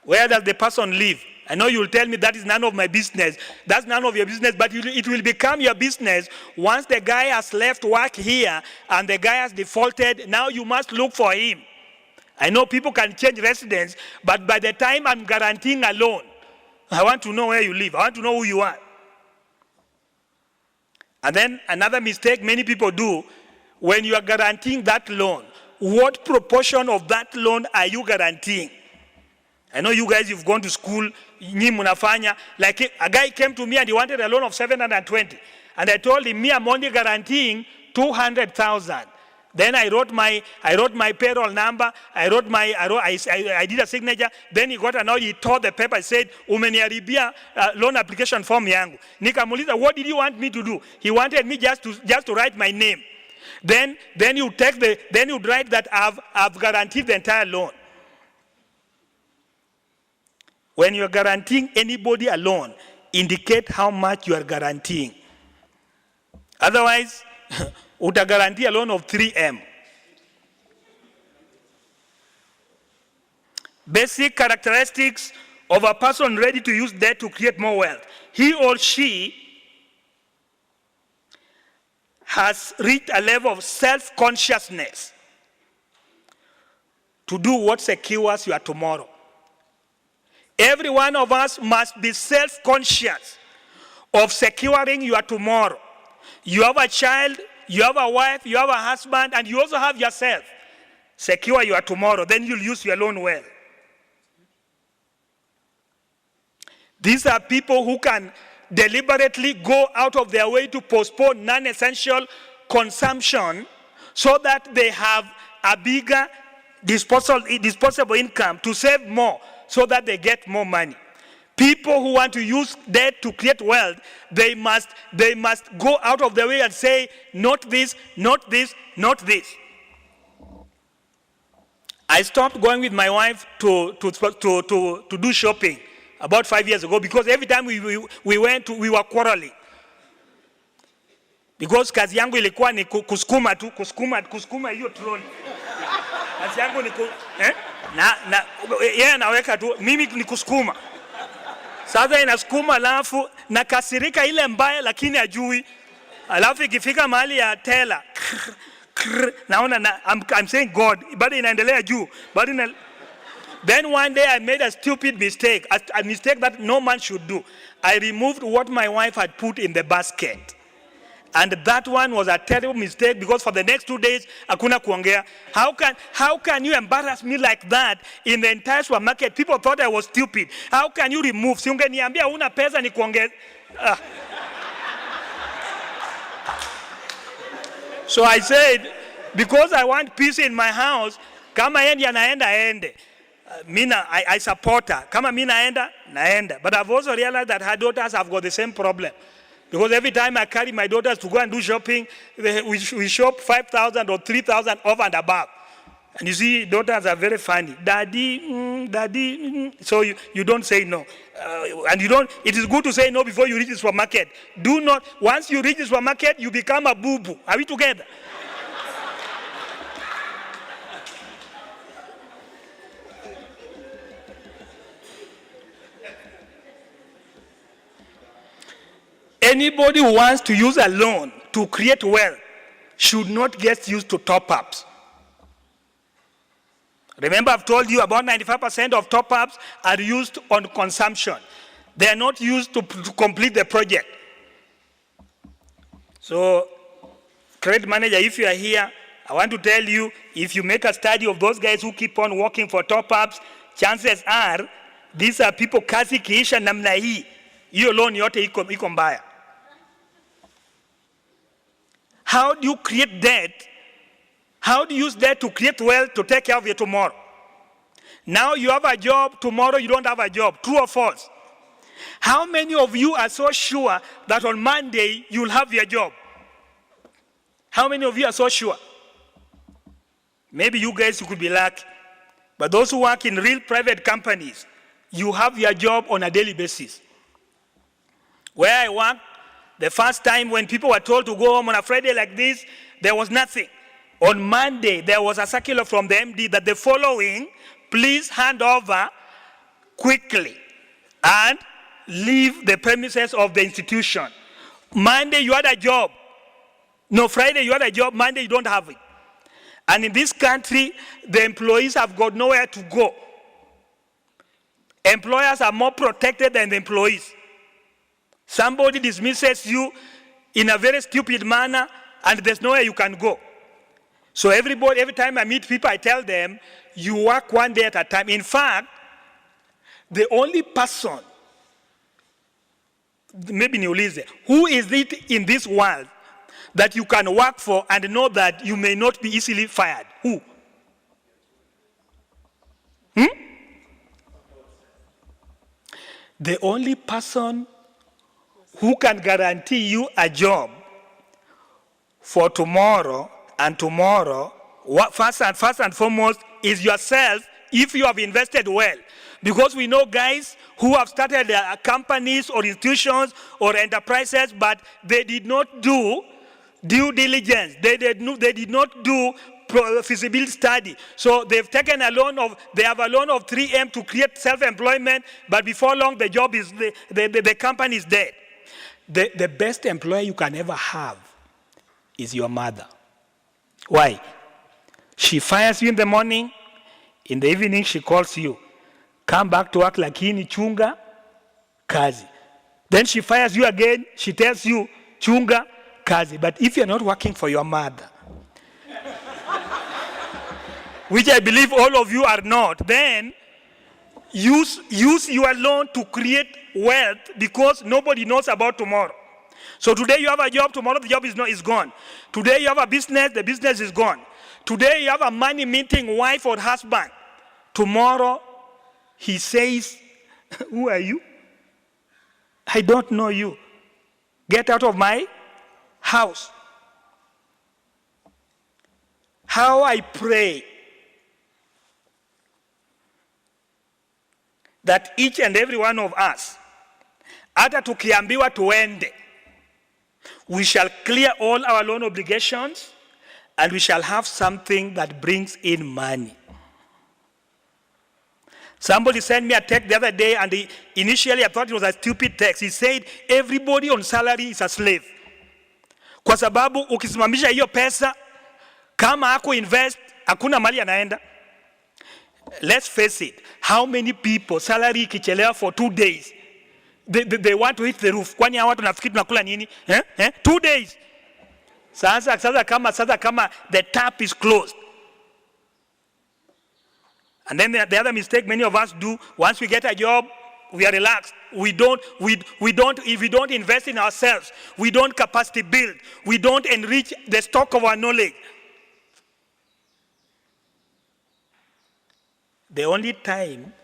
Speaker 4: Where does the person live? I know you'll tell me that is none of my business. That's none of your business, but it will become your business once the guy has left work here and the guy has defaulted. Now you must look for him. I know people can change residence, but by the time I'm guaranteeing a loan, I want to know where you live. I want to know who you are. And then another mistake many people do, when you are guaranteeing that loan, what proportion of that loan are you guaranteeing? I know you guys, you've gone to school, like a guy came to me and he wanted a loan of 720. And I told him, me, I'm only guaranteeing 200,000. Then I wrote my payroll number, I did a signature, then he got he tore the paper, said, umeniharibia loan application form yangu. Nikamuliza, what did you want me to do? He wanted me just to write my name. Then you write that I've guaranteed the entire loan. When you're guaranteeing anybody a loan, indicate how much you are guaranteeing. Otherwise, uta guarantee a loan of 3M. Basic characteristics of a person ready to use debt to create more wealth. He or she has reached a level of self-consciousness to do what secures your tomorrow. Every one of us must be self-conscious of securing your tomorrow. You have a child, you have a wife, you have a husband, and you also have yourself. Secure your tomorrow, then you'll use your loan well. These are people who can deliberately go out of their way to postpone non-essential consumption so that they have a bigger disposable income to save more so that they get more money. People who want to use debt to create wealth, they must go out of their way and say, not this, not this, not this. I stopped going with my wife to do shopping about 5 years ago because every time we went, we were quarreling. Because kazi yangu ilikuwa ni kusukuma hiyo trolley. Kazi yangu ni yeye anaweka tu, mimi ni kusukuma. Sasa inasukuma alafu nakasirika ile mbaya lakini ajui. Alafu ikifika mahali ya tela. Naona I'm saying God, bado inaendelea juu. Then one day I made a stupid mistake, a mistake that no man should do. I removed what my wife had put in the basket. And that one was a terrible mistake because for the next 2 days, hakuna kuongea. How can you embarrass me like that in the entire supermarket? People thought I was stupid. How can you remove? Si ungeniambia una pesa ni kuongea. So I said, because I want peace in my house, kama yendi anaenda ende. I support her. Kama mi naenda. But I've also realized that her daughters have got the same problem. Because every time I carry my daughters to go and do shopping, we shop 5,000 or 3,000 over and above. And you see, daughters are very funny. Daddy. So you don't say no. And it is good to say no before you reach the supermarket. Do not, once you reach the supermarket, you become a boo-boo. Are we together? Anybody who wants to use a loan to create wealth should not get used to top-ups. Remember, I've told you about 95% of top-ups are used on consumption. They are not used to complete the project. So, credit manager, if you are here, I want to tell you, if you make a study of those guys who keep on working for top-ups, chances are, these are people kazi kiisha namna hii. Hiyo loan yote iko mbaya. How do you create debt? How do you use debt to create wealth to take care of your tomorrow? Now you have a job, tomorrow you don't have a job. True or false? How many of you are so sure that on Monday you'll have your job? How many of you are so sure? Maybe you guys could be lucky. But those who work in real private companies, you have your job on a daily basis. Where I work, the first time when people were told to go home on a Friday like this, there was nothing. On Monday, there was a circular from the MD that the following, please hand over quickly and leave the premises of the institution. Monday, you had a job. No, Friday, you had a job. Monday, you don't have it. And in this country, the employees have got nowhere to go. Employers are more protected than the employees. Somebody dismisses you in a very stupid manner and there's nowhere you can go. So every time I meet people, I tell them, you work one day at a time. In fact, the only person, maybe niulize, who is it in this world that you can work for and know that you may not be easily fired? Who? The only person who can guarantee you a job for tomorrow and tomorrow, first and foremost, is yourself if you have invested well. Because we know guys who have started companies or institutions or enterprises, but they did not do due diligence. They did not do feasibility study. So they've taken they have a loan of 3M to create self-employment, but before long the job is, the company is dead. The best employer you can ever have is your mother. Why? She fires you in the morning, in the evening she calls you. Come back to work lakini chunga kazi. Then she fires you again, she tells you chunga kazi. But if you're not working for your mother, which I believe all of you are not, then use your loan to create wealth, because nobody knows about tomorrow. So today you have a job, tomorrow the job is gone. Today you have a business, the business is gone. Today you have a money meeting, wife or husband. Tomorrow he says, who are you? I don't know you. Get out of my house. How I pray that each and every one of us, hata tukiambiwa tuende, we shall clear all our loan obligations and we shall have something that brings in money. Somebody sent me a text the other day, and initially I thought it was a stupid text. He said, everybody on salary is a slave. Kwa sababu ukisimamisha hiyo pesa, kama hako invest, hakuna mali anaenda. Let's face it, how many people salary ikichelewa for 2 days, they want to hit the roof. Kwani hao watu nafikiri tunakula nini? 2 days. Sasa kama the tap is closed. And then the other mistake many of us do, once we get a job, we are relaxed. If we don't invest in ourselves, we don't capacity build, we don't enrich the stock of our knowledge. The only time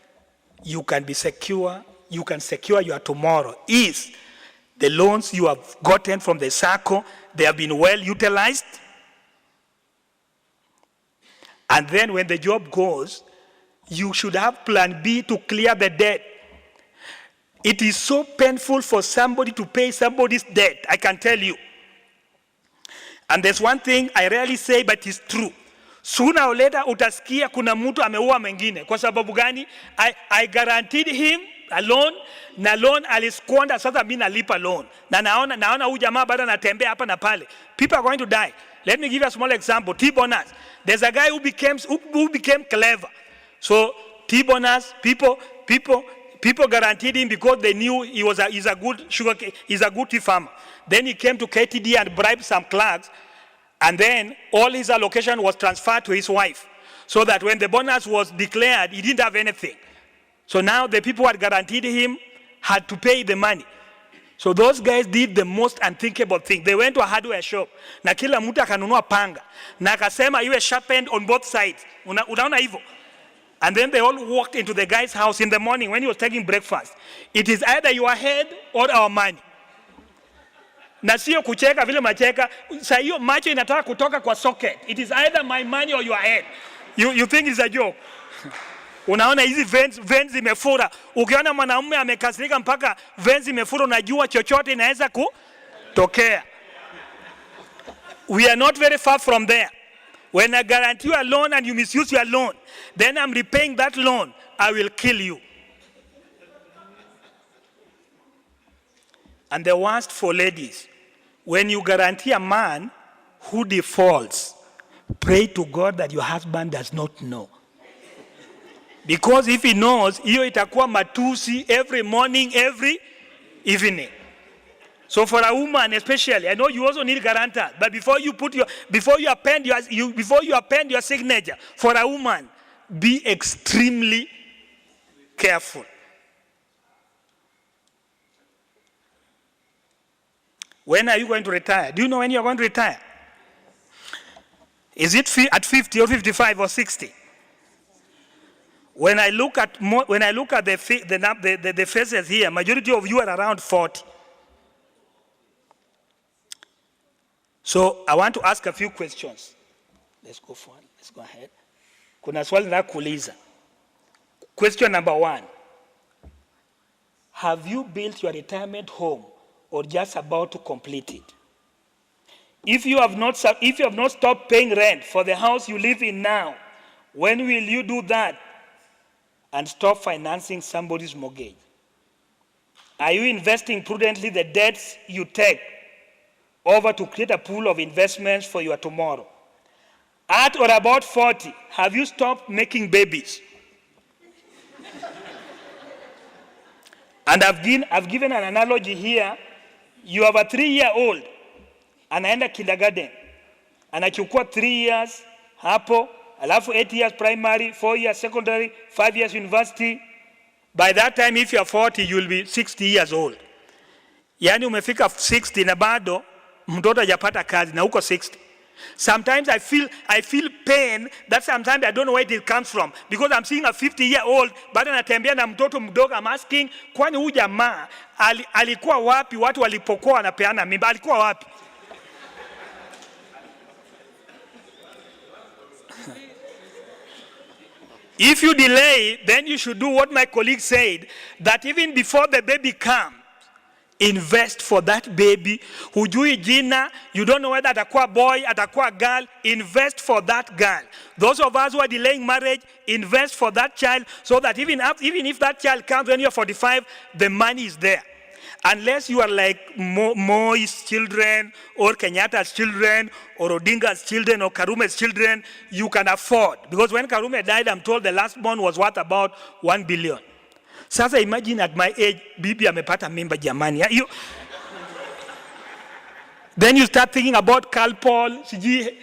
Speaker 4: you can be secure, you can secure your tomorrow is the loans you have gotten from the UNSACCO. They have been well utilized. And then when the job goes, you should have plan B to clear the debt. It is so painful for somebody to pay somebody's debt, I can tell you. And there's one thing I rarely say, but it's true. Sooner or later utasikia kuna mtu ameua mwingine. Kwa sababu gani? I guaranteed him a loan, na loan aliskwanda, sasa mimi nalipa loan. Na naona huyu jamaa bado anatembea hapa na pale. People are going to die. Let me give you a small example. T-bonus. There's a guy who became clever. So T-bonus, people guaranteed him because they knew he's a good tea farmer. Then he came to KTD and bribed some clerks, and then all his allocation was transferred to his wife, so that when the bonus was declared, he didn't have anything. So now the people who had guaranteed him had to pay the money. So those guys did the most unthinkable thing. They went to a hardware shop, na kila mtu akanunua panga, na akasema iwe sharpened on both sides. Unaona hivyo? And then they all walked into the guy's house in the morning when he was taking breakfast. It is either your head or our money. Na sio kucheka vile macheka, saa hiyo macho inataka kutoka kwa socket. It is either my money or your head. You think it's a joke? Unaona hizi veins zimefura. Ukiona mwanamume amekasirika mpaka veins zimefura, unajua chochote inaweza kutokea. We are not very far from there. When I guarantee you a loan and you misuse your loan, then I'm repaying that loan, I will kill you. And the worst for ladies, when you guarantee a man who defaults, pray to God that your husband does not know. Because if he knows, hiyo itakuwa matusi every morning, every evening. So for a woman especially, I know you also need guarantor, but before you append your signature, for a woman, be extremely careful. When are you going to retire? Do you know when you're going to retire? Is it at 50 or 55 or 60? When I look at the faces here, majority of you are around 40. So I want to ask a few questions. Let's go forward. Let's go ahead. Kuna swali la kuuliza. Question number 1. Have you built your retirement home or just about to complete it? If you have not stopped paying rent for the house you live in now, when will you do that and stop financing somebody's mortgage? Are you investing prudently the debts you take over to create a pool of investments for your tomorrow? At or about 40, have you stopped making babies? And I've given an analogy here. You have a 3-year-old, anaenda kindergarten, anachukua 3 years hapo, alafu 8 years primary, 4 years secondary, 5 years university. By that time, if you are 40, you will be 60 years old. Yani umefika 60 na bado mtoto hajapata kazi na uko 60. Sometimes I feel pain that sometimes I don't know where it comes from, because I'm seeing a 50-year-old bado anatembea na mtoto mdogo. I'm asking, kwani huyu jamaa alikuwa wapi watu walipokuwa wanapeana mimba? Alikuwa wapi? If you delay, then you should do what my colleague said, that even before the baby comes, invest for that baby. Hujui jina, you don't know whether atakuwa boy, atakuwa girl, invest for that girl. Those of us who are delaying marriage, invest for that child, so that even if that child comes when you're 45, the money is there. Unless you are like Moi's children, or Kenyatta's children, or Odinga's children, or Karume's children, you can afford. Because when Karume died, I'm told the last born was worth about 1 billion. Sasa imagine at my age, bibi amepata mimba jamani. Then you start thinking about Calpol, siji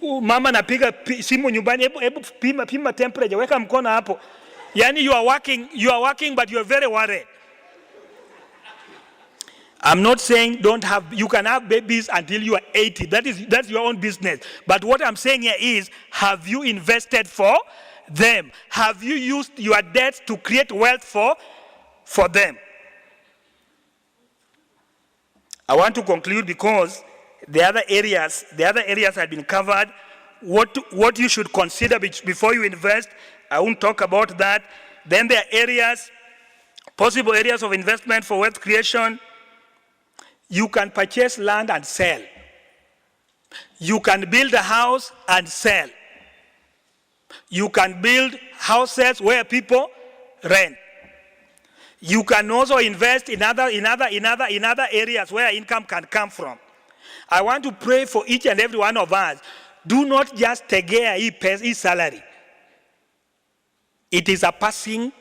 Speaker 4: mama napiga simu nyumbani, hebu pima temperature, weka mkono hapo. Yani you are working, but you are very worried. I'm not saying you can have babies until you are 80. That's your own business. But what I'm saying here is, have you invested for them? Have you used your debts to create wealth for them? I want to conclude because the other areas have been covered. What you should consider before you invest, I won't talk about that. Then there are possible areas of investment for wealth creation. You can purchase land and sell. You can build a house and sell. You can build houses where people rent. You can also invest in other areas where income can come from. I want to pray for each and every one of us. Do not just tegea hii salary. It is a passing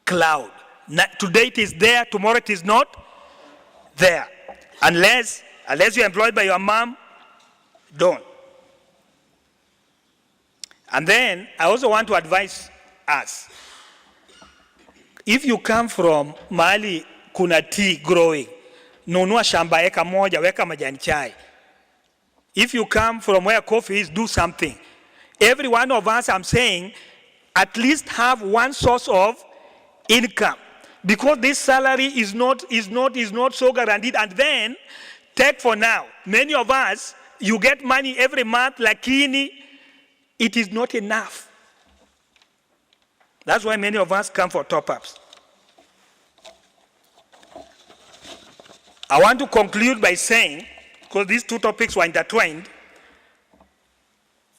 Speaker 4: cloud. Today it is there, tomorrow it is not there. Unless you're employed by your mom, don't. And then I also want to advise us. If you come from mahali kuna tea growing, nunua shamba eka moja, weka majani chai. If you come from where coffee is, do something. Every one of us, I'm saying, at least have one source of income. Because this salary is not so guaranteed. And then, take for now. Many of us, you get money every month, lakini it is not enough. That's why many of us come for top-ups. I want to conclude by saying, because these two topics were intertwined,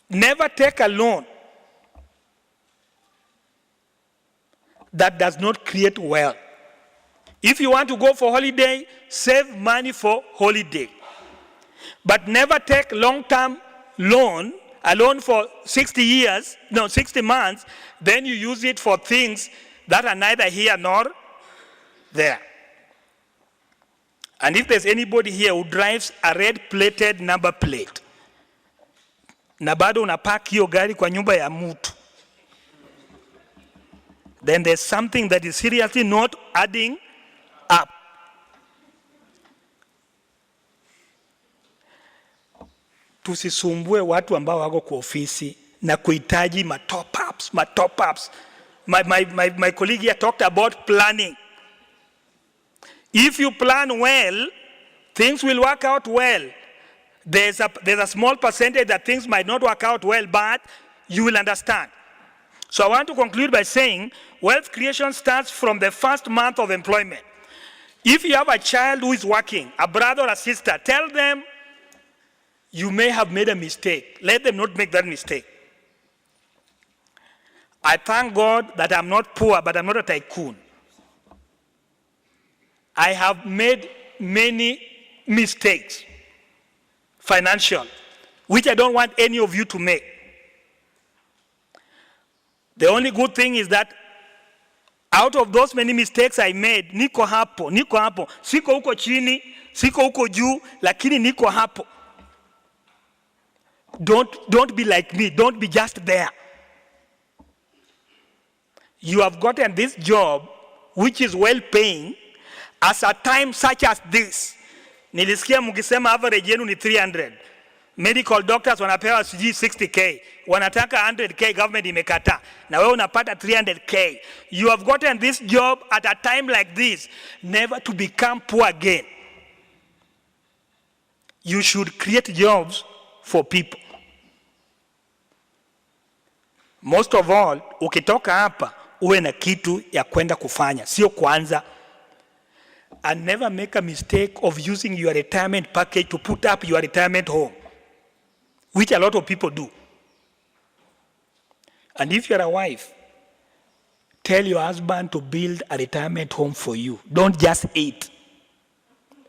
Speaker 4: never take a loan that does not create wealth. If you want to go for holiday, save money for holiday. But never take long-term loan, a loan for 60 months, then you use it for things that are neither here nor there. And if there's anybody here who drives a red-plated number plate, na bado unapark hiyo gari kwa nyumba ya mtu, then there's something that is seriously not adding up. Tusisumbue watu ambao wako kwa ofisi na kuhitaji top-ups. My colleague here talked about planning. If you plan well, things will work out well. There's a small percentage that things might not work out well, but you will understand. So I want to conclude by saying, wealth creation starts from the first month of employment. If you have a child who is working, a brother or a sister, tell them You may have made a mistake. Let them not make that mistake. I thank God that I'm not poor, but I'm not a tycoon. I have made many mistakes, financial, which I don't want any of you to make. The only good thing is that out of those many mistakes I made, niko hapo. Siko huko chini, siko huko juu, lakini niko hapo. Don't be like me. Don't be just there. You have gotten this job, which is well paying, as a time such as this. Nilisikia mukisema average yenu ni 300. Medical doctors wanapewa 60K. Wanataka 100K, government imekata. Na wewe unapata 300K. You have gotten this job at a time like this, never to become poor again. You should create jobs for people. Most of all, ukitoka hapa, uwe na kitu ya kwenda kufanya, sio kwanza. And never make a mistake of using your retirement package to put up your retirement home, which a lot of people do. And if you're a wife, tell your husband to build a retirement home for you. Don't just eat.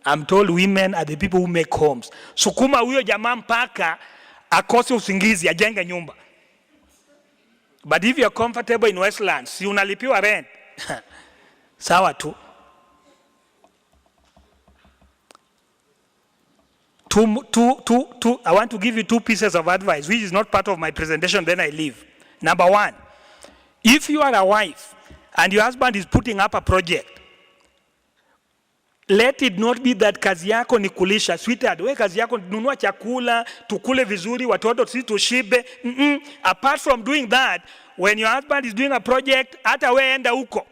Speaker 4: I'm told women are the people who make homes. Sukuma huyo jamaa mpaka akose usingizi, ajenge nyumba. But if you're comfortable in Westlands, si unalipiwa rent. Sawa tu. I want to give you 2 pieces of advice, which is not part of my presentation, then I leave. Number 1, if you are a wife and your husband is putting up a project, let it not be that kazi yako ni kulisha. Sweetheart, we kazi yako nunua chakula, tukule vizuri, watoto sisi tushibe. Apart from doing that, when your husband is doing a project, hata we enda huko.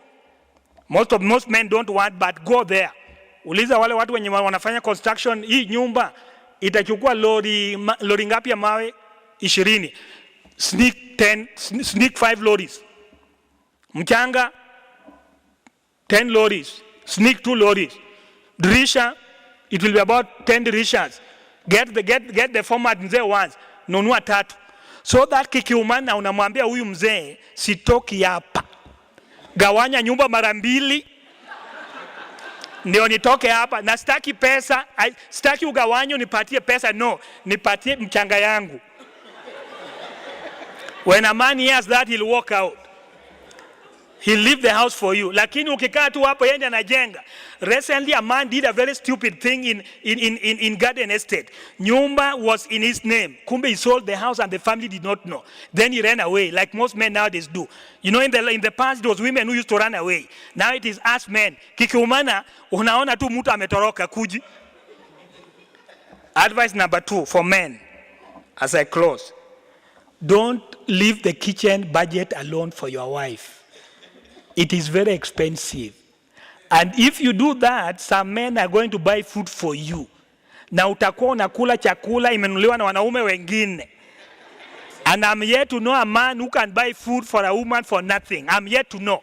Speaker 4: Most men don't want, but go there. Uliza wale watu wenye wanafanya construction, hii nyumba itachukua lori ngapi ya mawe? 20. Sneak 5 lorries. Mchanga 10 lorries. Sneak 2 lorries. Dirisha, it will be about 10 dirishas. Get the format mzee once. Nunua 3. So that kikiumana unamwambia huyu mzee sitoki hapa. Gawanya nyumba mara 2. Ndio nitoke hapa na sitaki pesa, sitaki ugawanyo nipatie pesa, no, nipatie mchanga yangu. When a man hears that, he'll walk out. He'll leave the house for you. Lakini ukikaa tu hapo yeye anajenga. Recently a man did a very stupid thing in Garden Estate. Nyumba was in his name. Kumbe he sold the house and the family did not know. Then he ran away, like most men nowadays do. You know, in the past it was women who used to run away. Now it is us men. Kikiumana unaona tu mtu ametoroka kuji. Advice number 2 for men, as I close. Don't leave the kitchen budget alone for your wife. It is very expensive. And if you do that, some men are going to buy food for you. Na utakuwa unakula chakula imenunuliwa na wanaume wengine. And I'm yet to know a man who can buy food for a woman for nothing. I'm yet to know.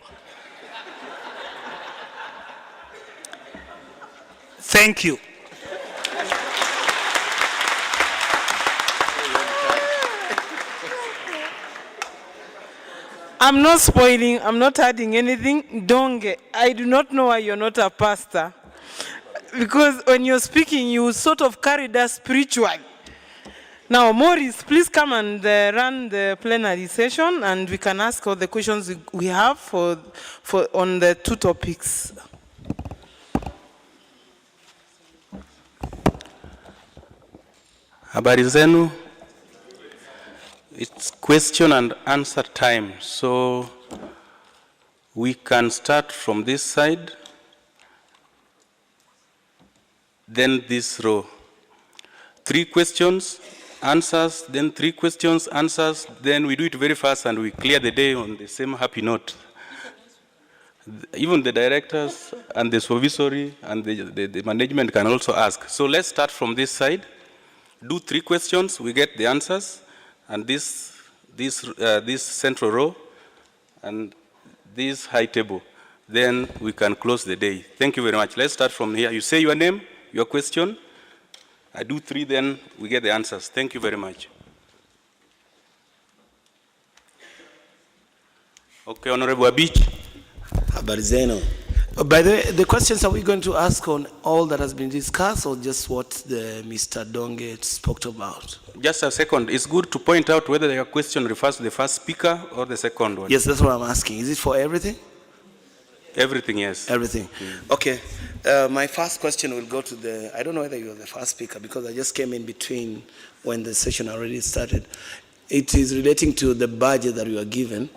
Speaker 4: Thank you.
Speaker 1: I'm not spoiling, I'm not adding anything. Donge, I do not know why you're not a pastor. Because when you're speaking, you sort of carried us spiritually. Now, Maurice, please come and run the plenary session, and we can ask all the questions we have on the 2 topics.
Speaker 5: Habari zenu. It's question and answer time, so we can start from this side, then this row. 3 questions, answers, then 3 questions, answers, then we do it very fast and we clear the day on the same happy note. Even the directors and the supervisory and the management can also ask. So let's start from this side. Do 3 questions, we get the answers. And this central row and this high table, then we can close the day. Thank you very much. Let's start from here. You say your name, your question, I do 3, then we get the answers. Thank you very much. Okay, Honorable Abich.
Speaker 6: Habari zenu. By the way, the questions, are we going to ask on all that has been discussed or just what Mr. Donge spoke about?
Speaker 5: Just a second. It's good to point out whether your question refers to the first speaker or the second one.
Speaker 6: Yes, that's what I'm asking. Is it for everything?
Speaker 5: Everything, yes.
Speaker 6: Everything. Okay. My first question will go to I don't know whether you're the first speaker because I just came in between when the session already started. It is relating to the budget that you are giving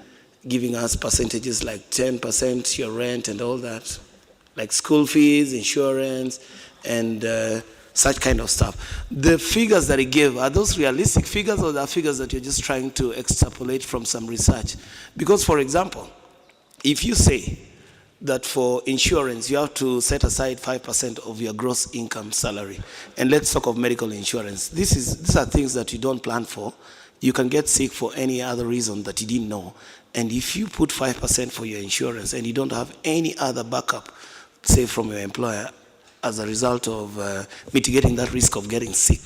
Speaker 6: us percentages like 10%, your rent and all that, like school fees, insurance, and such kind of stuff. The figures that he gave, are those realistic figures or are figures that you're just trying to extrapolate from some research? Because, for example, if you say that for insurance, you have to set aside 5% of your gross income salary, and let's talk of medical insurance. These are things that you don't plan for. You can get sick for any other reason that you didn't know. And if you put 5% for your insurance and you don't have any other backup, say from your employer, as a result of mitigating that risk of getting sick,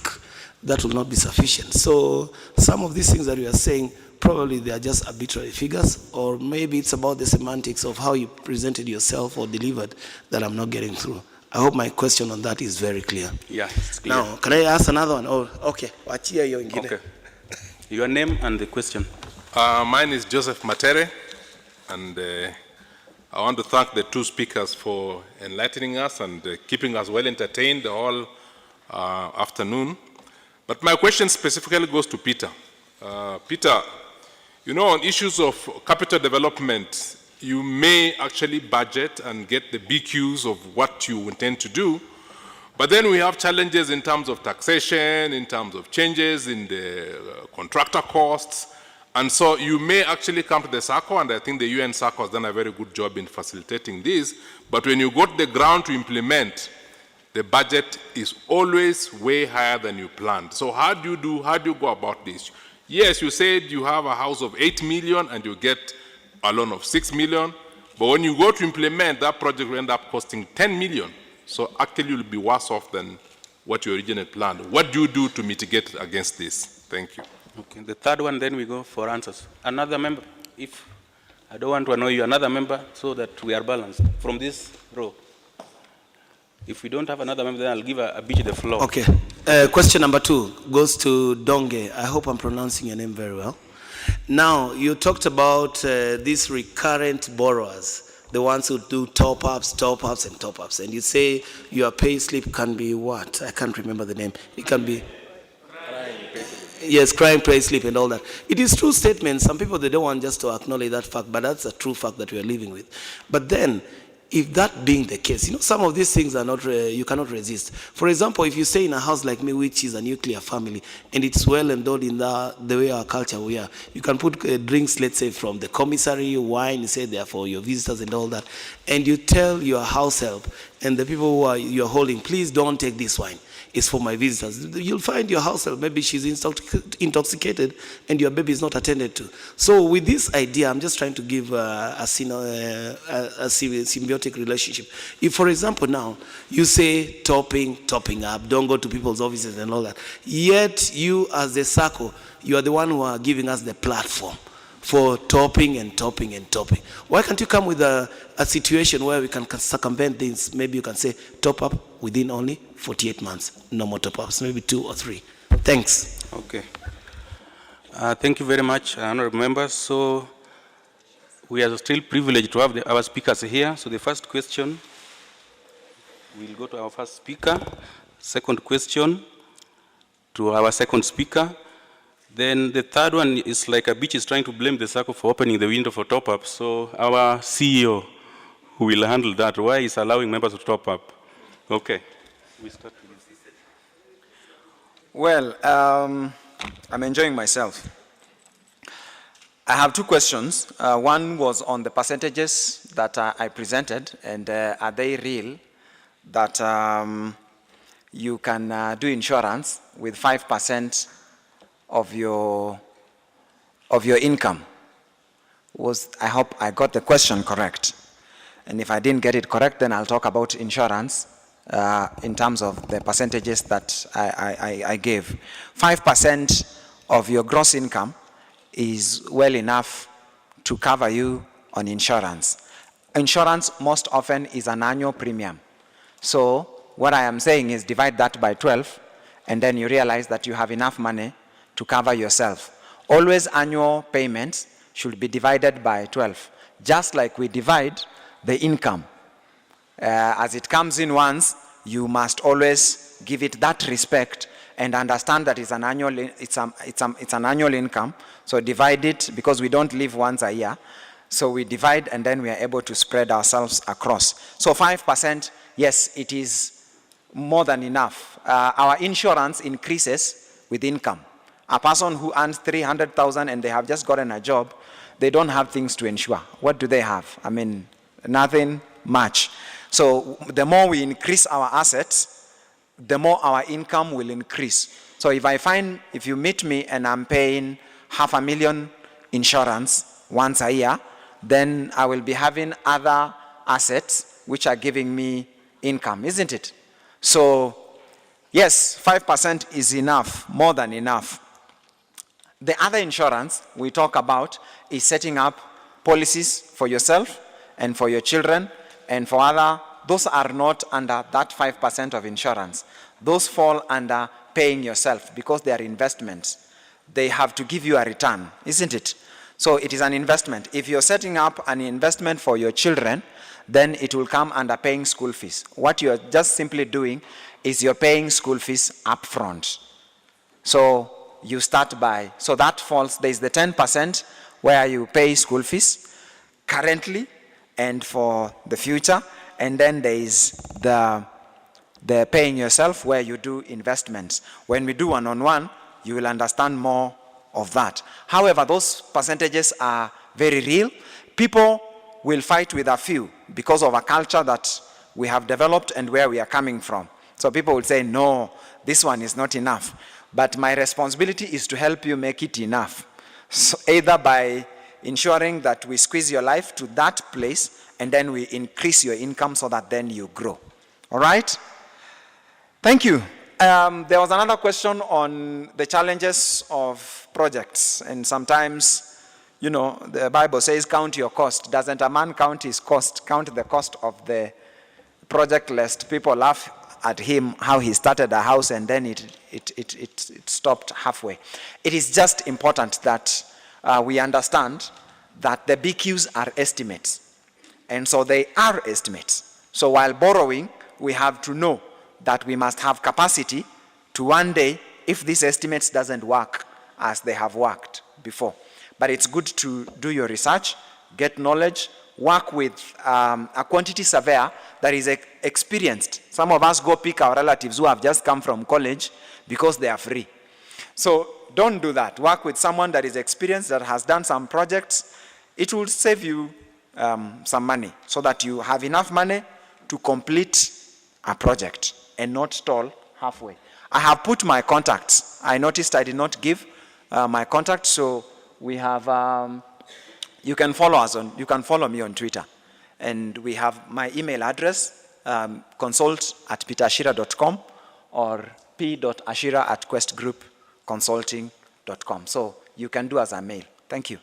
Speaker 6: that will not be sufficient. So some of these things that you are saying, probably they are just arbitrary figures, or maybe it's about the semantics of how you presented yourself or delivered that I'm not getting through. I hope my question on that is very clear.
Speaker 5: Yeah, it's clear.
Speaker 6: Now, can I ask another one? Oh, okay. Okay.
Speaker 5: Your name and the question.
Speaker 7: Mine is Joseph Matere, and I want to thank the two speakers for enlightening us and keeping us well entertained the whole afternoon. But my question specifically goes to Peter. Peter, you know, on issues of capital development, you may actually budget and get the BQs of what you intend to do, but then we have challenges in terms of taxation, in terms of changes in the contractor costs. And so you may actually come to the SACCO, and I think the UNSACCO has done a very good job in facilitating this. But when you got the ground to implement, the budget is always way higher than you planned. So how do you go about this? Yes, you said you have a house of 8 million and you get a loan of 6 million. But when you go to implement, that project will end up costing 10 million. So actually you'll be worse off than what you originally planned. What do you do to mitigate against this? Thank you.
Speaker 5: Okay, the third one, then we go for answers. Another member, if I don't want to annoy you, another member, so that we are balanced from this row. If we don't have another member, then I'll give a bitch the floor.
Speaker 6: Okay. Question number 2 goes to Donge. I hope I'm pronouncing your name very well. Now, you talked about these recurrent borrowers, the ones who do top-ups, and top-ups. And you say your pay slip can be what? I can't remember the name. It can be... Yes, crime, pay slip and all that. It is true statement. Some people, they don't want just to acknowledge that fact, but that's a true fact that we are living with. But then, if that being the case, you know, some of these things are not, you cannot resist. For example, if you stay in a house like me, which is a nuclear family, and it's well endowed in the way our culture we are, you can put drinks, let's say, from the commissary, wine, you say they're for your visitors and all that, and you tell your house help and the people who you're holding, please don't take this wine. It's for my visitors. You'll find your house help, maybe she's intoxicated and your baby is not attended to. So with this idea, I'm just trying to give a symbiotic relationship. If, for example, now you say topping up, don't go to people's offices and all that, yet you as the SACCO, you are the one who are giving us the platform for topping. Why can't you come with a situation where we can circumvent things? Maybe you can say top up within only 48 months. No more top ups, maybe 2 or 3. Thanks.
Speaker 5: Okay. Thank you very much, honorable members. So we are still privileged to have our speakers here. So the first question, we'll go to our first speaker. Second question to our second speaker. Then the third one is like a bitch is trying to blame the SACCO for opening the window for top-up. So our CEO who will handle that, why is allowing members to top up? Okay. We start with this.
Speaker 3: Well, I'm enjoying myself. I have 2 questions. One was on the percentages that I presented, and are they real that you can do insurance with 5% of your income? I hope I got the question correct. And if I didn't get it correct, then I'll talk about insurance in terms of the percentages that I gave. 5% of your gross income is well enough to cover you on insurance. Insurance most often is an annual premium. So what I am saying is divide that by 12, and then you realize that you have enough money to cover yourself. Always annual payments should be divided by 12, just like we divide the income. As it comes in once, you must always give it that respect and understand that it's an annual income. So divide it, because we don't live once a year. So we divide, and then we are able to spread ourselves across. So 5%, yes, it is more than enough. Our insurance increases with income. A person who earns 300,000 and they have just gotten a job, they don't have things to insure. What do they have? I mean, nothing much. So the more we increase our assets, the more our income will increase. So if you meet me and I'm paying $500,000 insurance once a year, then I will be having other assets which are giving me income, isn't it? So yes, 5% is enough, more than enough. The other insurance we talk about is setting up policies for yourself and for your children and for other. Those are not under that 5% of insurance. Those fall under paying yourself because they are investments. They have to give you a return, isn't it? So it is an investment. If you're setting up an investment for your children, then it will come under paying school fees. What you're just simply doing is you're paying school fees upfront. So you start by, so that falls, there's the 10% where you pay school fees currently and for the future, and then there is the paying yourself where you do investments. When we do one-on-one, you will understand more of that. However, those percentages are very real. People will fight with a few because of a culture that we have developed and where we are coming from. So people will say, no, this one is not enough. But my responsibility is to help you make it enough. So either by ensuring that we squeeze your life to that place and then we increase your income so that then you grow. All right? Thank you. There was another question on the challenges of projects. And sometimes, you know, the Bible says, count your cost. Doesn't a man count his cost? Count the cost of the project, lest people laugh at him how he started a house and then it stopped halfway. It is just important that we understand that the BQs are estimates. And so they are estimates. So while borrowing, we have to know that we must have capacity to one day, if these estimates doesn't work as they have worked before. But it's good to do your research, get knowledge, work with a quantity surveyor that is experienced. Some of us go pick our relatives who have just come from college because they are free. So don't do that. Work with someone that is experienced, that has done some projects. It will save you some money so that you have enough money to complete a project and not stall halfway. I have put my contacts. I noticed I did not give my contacts, so we have, you can follow me on Twitter. And we have my email address, consult@peterashira.com or p.ashira@questgroupconsulting.com. So you can do as a mail. Thank you.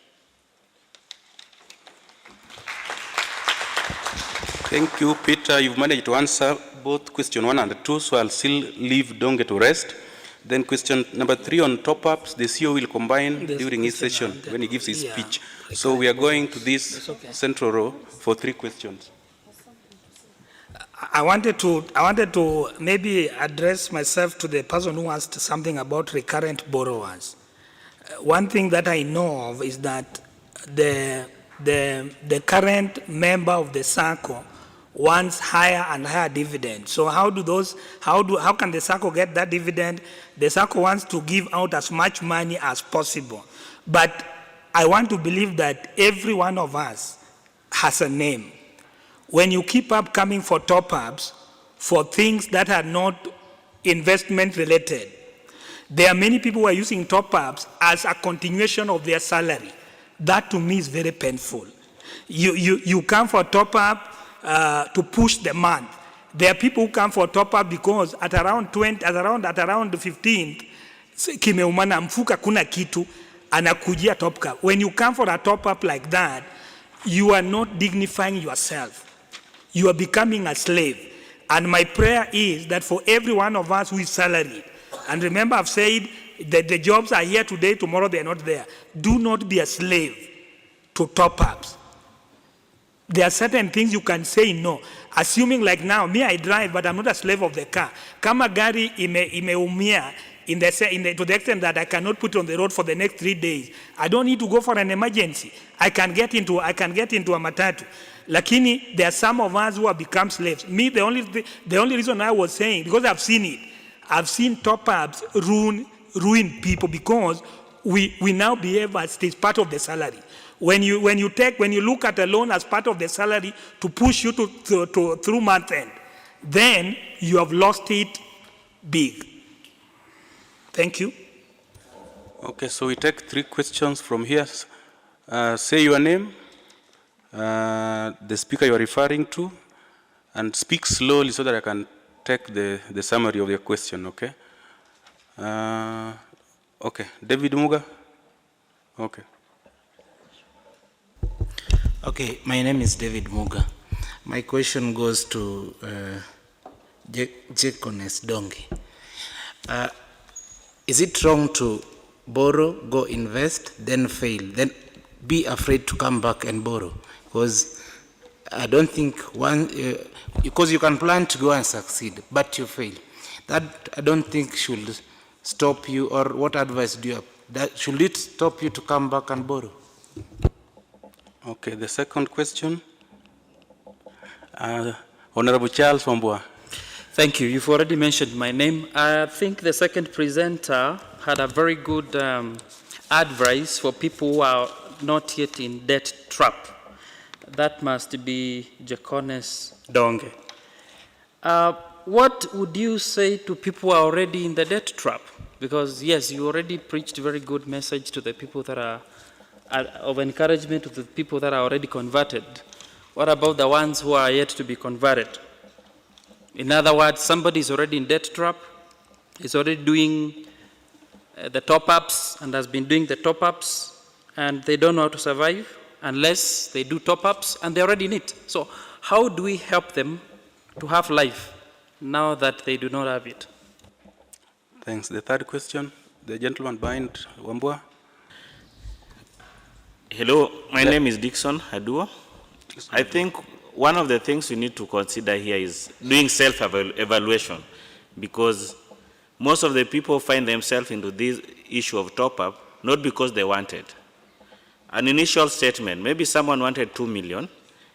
Speaker 5: Thank you, Peter. You've managed to answer both question 1 and 2, so I'll still leave Donge to rest. Then question number 3 on top-ups, the CEO will combine during his session when he gives his speech. So we are going to this central row for 3 questions.
Speaker 4: I wanted to maybe address myself to the person who asked something about recurrent borrowers. One thing that I know of is that the current member of the SACCO wants higher and higher dividend. So how can the SACCO get that dividend? The SACCO wants to give out as much money as possible. But I want to believe that every one of us has a name. When you keep up coming for top-ups for things that are not investment related, there are many people who are using top-ups as a continuation of their salary. That to me is very painful. You come for top-up to push the month, There are people who come for top-up because at around 15th, kimeumana mfuka kuna kitu, anakujia top-up. When you come for a top-up like that, you are not dignifying yourself. You are becoming a slave. And my prayer is that for every one of us who is salaried, and remember I've said that the jobs are here today, tomorrow they are not there. Do not be a slave to top-ups. There are certain things you can say no. Assuming like now, me I drive, but I'm not a slave of the car. Kama gari imeumia to the extent that I cannot put it on the road for the next 3 days, I don't need to go for an emergency. I can get into a matatu. Lakini there are some of us who have become slaves. Me, the only reason I was saying, because I've seen it, I've seen top-ups ruin people because we now behave as it is part of the salary. When you look at a loan as part of the salary to push you through month end, then you have lost it big. Thank you.
Speaker 5: Okay, so we take 3 questions from here. Say your name, the speaker you are referring to, and speak slowly so that I can take the summary of your question, okay? Okay, David Muga. Okay.
Speaker 8: Okay, my name is David Muga. My question goes to Jekones Dongi. Is it wrong to borrow, go invest, then fail, then be afraid to come back and borrow? Because I don't think because you can plan to go and succeed, but you fail. That I don't think should stop you, or what advice do you have? Should it stop you to come back and borrow?
Speaker 5: Okay, the second question. Honorable Charles Wambua.
Speaker 9: Thank you. You've already mentioned my name. I think the second presenter had a very good advice for people who are not yet in debt trap. That must be Jekones Donge. What would you say to people who are already in the debt trap? Because yes, you already preached a very good message to the people that are of encouragement to the people that are already converted. What about the ones who are yet to be converted? In other words, somebody is already in debt trap, is already doing the top-ups and has been doing the top-ups, and they don't know how to survive unless they do top-ups, and they're already in it. So how do we help them to have life now that they do not have it?
Speaker 5: Thanks. The third question, the gentleman behind Wambua.
Speaker 10: Hello, my name is Dixon Hadua. I think one of the things we need to consider here is doing self-evaluation, because most of the people find themselves into this issue of top-up not because they wanted. An initial statement, maybe someone wanted 2 million,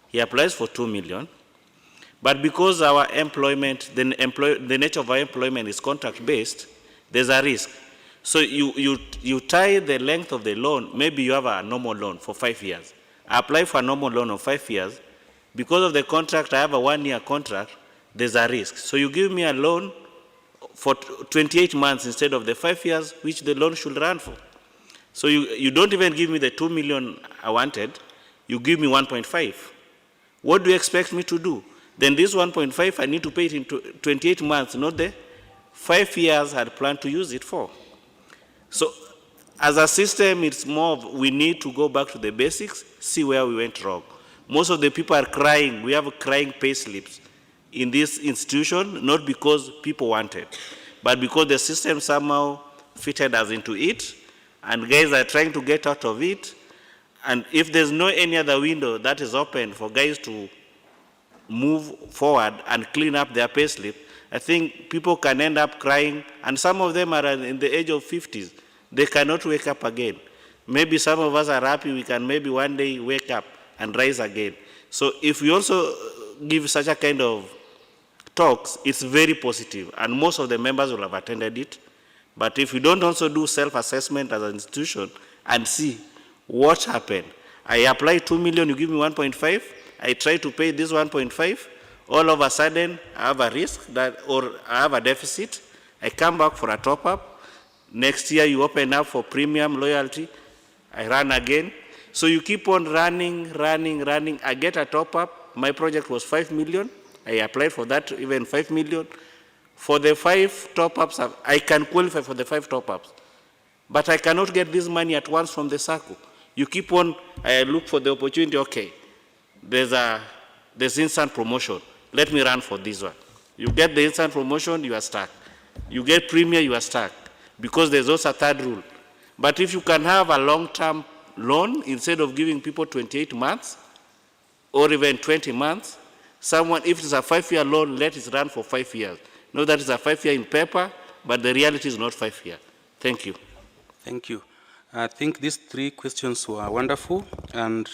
Speaker 10: he applies for 2 million, but because our employment, the nature of our employment is contract-based, there's a risk. So you tie the length of the loan. Maybe you have a normal loan for 5 years. I apply for a normal loan of 5 years. Because of the contract, I have a 1-year contract, there's a risk. So you give me a loan for 28 months instead of the 5 years, which the loan should run for. So you don't even give me the 2 million I wanted, you give me 1.5. What do you expect me to do? Then this 1.5, I need to pay it in 28 months, not the 5 years I had planned to use it for. So as a system, it's more of we need to go back to the basics, see where we went wrong. Most of the people are crying. We have crying pay slips in this institution, not because people wanted, but because the system somehow fitted us into it, and guys are trying to get out of it. And if there's no any other window that is open for guys to move forward and clean up their pay slip, I think people can end up crying, and some of them are in the age of 50s. They cannot wake up again. Maybe some of us are happy we can maybe one day wake up and rise again. So if we also give such a kind of talks, it's very positive, and most of the members will have attended it. But if we don't also do self-assessment as an institution and see what happened, I apply 2 million, you give me 1.5, I try to pay this 1.5, all of a sudden I have a risk or I have a deficit, I come back for a top-up. Next year you open up for premium loyalty, I run again. So you keep on running. I get a top-up. My project was 5 million. I applied for that, even 5 million. For the 5 top-ups, I can qualify for the 5 top-ups. But I cannot get this money at once from the SACCO. You keep on, I look for the opportunity, okay, there's instant promotion. Let me run for this one. You get the instant promotion, you are stuck. You get premier, you are stuck. Because there's also a third rule. But if you can have a long-term loan, instead of giving people 28 months, or even 20 months, someone, if it's a 5-year loan, let it run for 5 years. No, that is a 5-year in paper, but the reality is not 5 years. Thank you.
Speaker 5: Thank you. I think these 3 questions were wonderful, and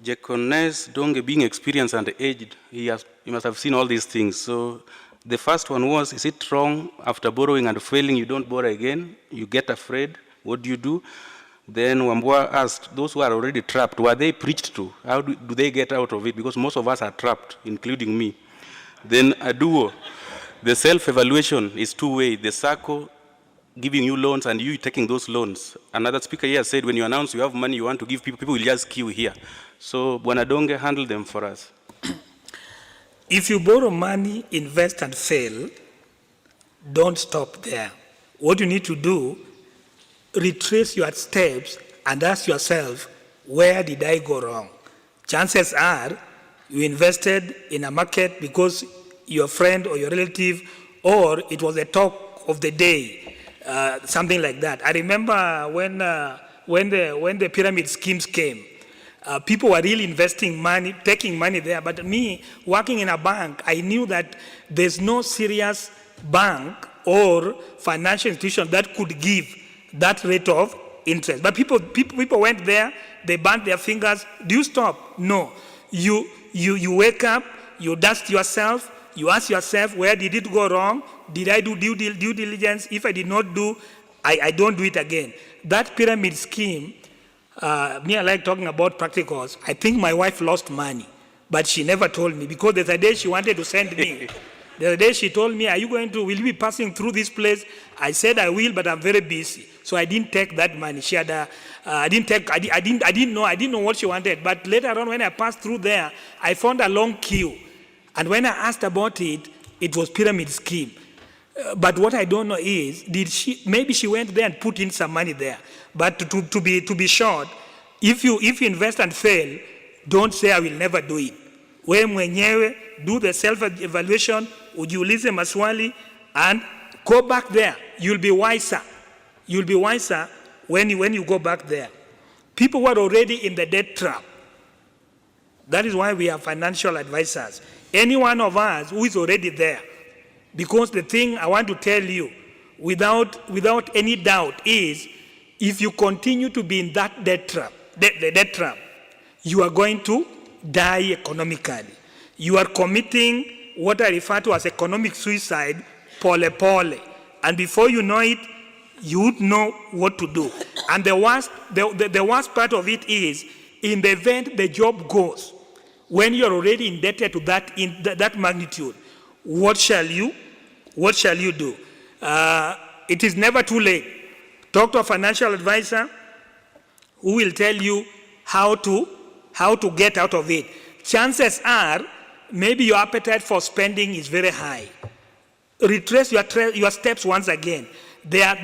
Speaker 5: Jekones Donge, being experienced and aged, he must have seen all these things. So the first one was, is it wrong after borrowing and failing, you don't borrow again? You get afraid, what do you do? Then Wambua asked, those who are already trapped, were they preached to? How do they get out of it? Because most of us are trapped, including me. Then Aduo, the self-evaluation is 2-way. The SACCO giving you loans and you taking those loans. Another speaker here said, when you announce you have money you want to give people, people will just queue here. So Bwana Donge, handle them for us.
Speaker 4: If you borrow money, invest and fail, don't stop there. What you need to do, retrace your steps and ask yourself, where did I go wrong? Chances are you invested in a market because your friend or your relative, or it was a talk of the day, something like that. I remember when the pyramid schemes came, people were really investing money, taking money there. But me, working in a bank, I knew that there's no serious bank or financial institution that could give that rate of interest. But people went there, they burnt their fingers. Do you stop? No. You wake up, you dust yourself, you ask yourself, where did it go wrong? Did I do due diligence? If I did not do, I don't do it again. That pyramid scheme, me, I like talking about practicals. I think my wife lost money, but she never told me, because there's a day she wanted to send me. The other day she told me, will you be passing through this place? I said I will, but I'm very busy. So I didn't take that money. She had I didn't know what she wanted. But later on, when I passed through there, I found a long queue. And when I asked about it, it was pyramid scheme. But what I don't know is, maybe she went there and put in some money there. But to be short, if you invest and fail, don't say I will never do it. Wewe mwenyewe, do the self-evaluation, ujiulize maswali, and go back there. You'll be wiser. You'll be wiser when you go back there. People who are already in the debt trap. That is why we have financial advisors. Any one of us who is already there. Because the thing I want to tell you, without any doubt, is if you continue to be in that debt trap, the debt trap, you are going to die economically. You are committing what I refer to as economic suicide, pole pole. And before you know it, you would know what to do. And the worst part of it is, in the event the job goes, when you're already indebted to that magnitude, what shall you do? It is never too late. Talk to a financial advisor who will tell you how to get out of it. Chances are, maybe your appetite for spending is very high. Retrace your steps once again.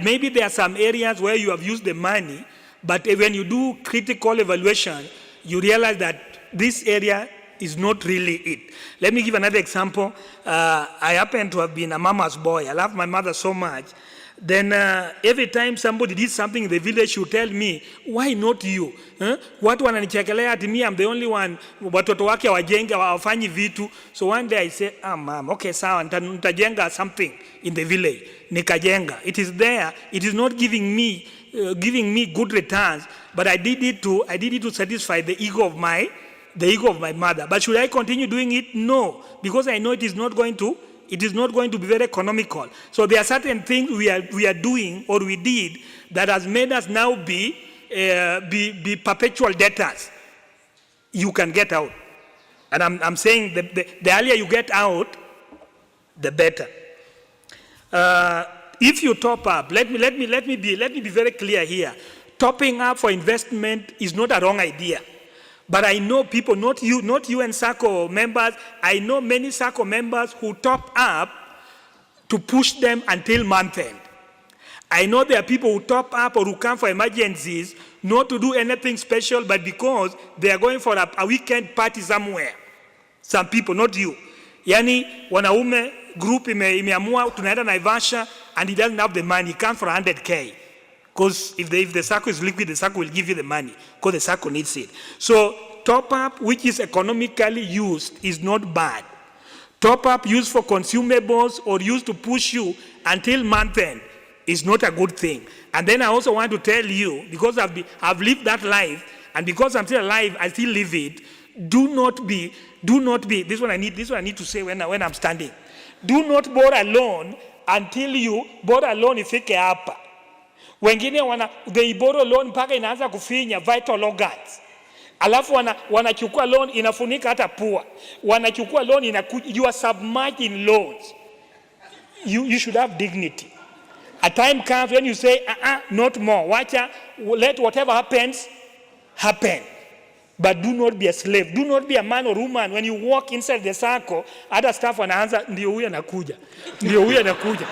Speaker 4: Maybe there are some areas where you have used the money, but when you do critical evaluation, you realize that this area is not really it. Let me give another example. I happen to have been a mama's boy. I love my mother so much. Then every time somebody did something in the village, she would tell me, why not you? Watu wananichekelea ati me, I'm the only one. Watoto wake wajenge, wafanyi vitu. So one day I say, mom, okay, sawa, nitajenga something in the village. Nikajenga. It is there. It is not giving me good returns, but I did it to satisfy the ego of my mother. But should I continue doing it? No, because I know it is not going to be very economical. So there are certain things we are doing or we did that has made us now be perpetual debtors. You can get out, and I'm saying the earlier you get out, the better. If you top up, let me be very clear here. Topping up for investment is not a wrong idea. But I know people, not you UNSACCO members, I know many SACCO members who top up to push them until month end. I know there are people who top up or who come for emergencies, not to do anything special, but because they are going for a weekend party somewhere. Some people, not you. Yani, wanaume group imeamua tunaenda Naivasha and he doesn't have the money, he comes for 100K. Because if the SACCO is liquid, the SACCO will give you the money, because the SACCO needs it. So top up which is economically used is not bad. Top up used for consumables or used to push you until month end is not a good thing. And then I also want to tell you, because I've lived that life, and because I'm still alive, I still live it. Do not be, this one I need to say when I'm standing. Do not borrow a loan until you borrow a loan ifike hapa. Wengine they borrow loan mpaka inaanza kufinya vital organs. Alafu wanachukua loan inafunika hata pua. Wanachukua loan you are submerged in loans. You should have dignity. A time comes when you say, not more. Wacha, let whatever happens, happen. But do not be a slave. Do not be a man or woman. When you walk inside the SACCO, other staff wanaanza, ndio huyu anakuja. Ndio huyu anakuja.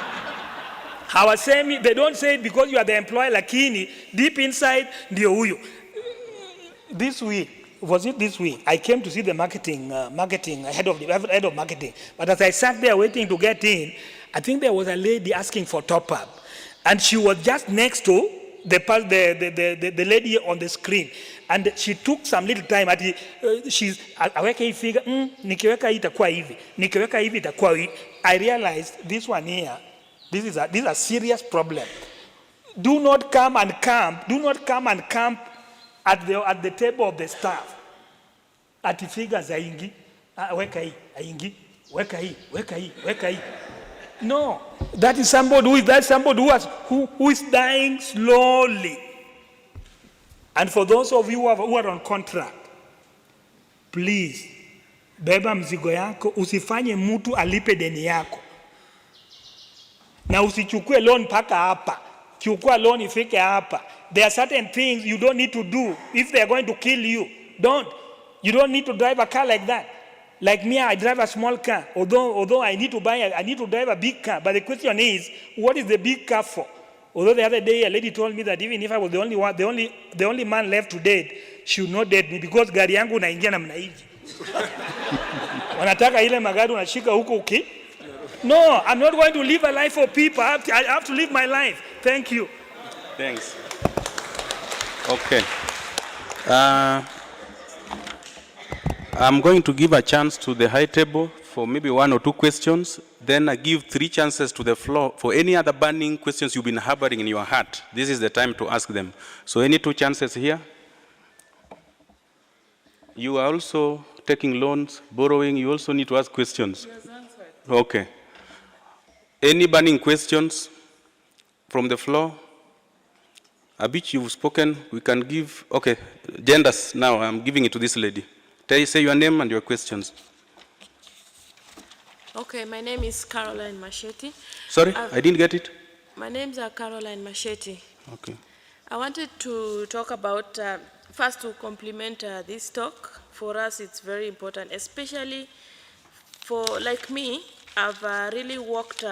Speaker 4: Hawasemi, they don't say it because you are the employer, lakini, deep inside, ndio huyu. This week, was it this week? I came to see the marketing head of marketing. But as I sat there waiting to get in, I think there was a lady asking for top up, and she was just next to the lady on the screen, and she took some little time. She's aweka hii figure, nikiweka hii itakuwa hivi, nikiweka hivi itakuwa hivi. I realized this one here, this is a serious problem. Do not come and camp. Do not come and camp at the table of the staff. Ati figures aingi, weka hii, aingi, weka hii, weka hii, weka hii. No, that is somebody who is dying slowly. And for those of you who are on contract, please, beba mzigo yako, usifanye mtu alipe deni yako. Na usichukue loan mpaka hapa. Chukua loan ifike hapa. There are certain things you don't need to do if they are going to kill you. Don't. You don't need to drive a car like that. Like me, I drive a small car. Although I need to drive a big car. But the question is, what is the big car for? Although the other day a lady told me that even if I was the only one, the only man left to date, she would not date me because gari yangu naingia namna hivi. Wanataka ile magari unashika huko uki? No, I'm not going to live a life for people. I have to live my life. Thank you.
Speaker 5: Thanks. Okay. I'm going to give a chance to the high table for maybe 1 or 2 questions. Then I give 3 chances to the floor for any other burning questions you've been harboring in your heart. This is the time to ask them. So any 2 chances here? You are also taking loans, borrowing. You also need to ask questions.
Speaker 1: Yes, answered.
Speaker 5: Okay. Any burning questions from the floor? Abich, you've spoken. We can give, okay, genders now. I'm giving it to this lady. Say your name and your questions.
Speaker 11: Okay, my name is Caroline Machete.
Speaker 5: Sorry, I didn't get it.
Speaker 11: My name's Caroline Machete.
Speaker 5: Okay.
Speaker 11: I wanted to talk about, first to compliment this talk. For us, it's very important, especially for, like me, I've really worked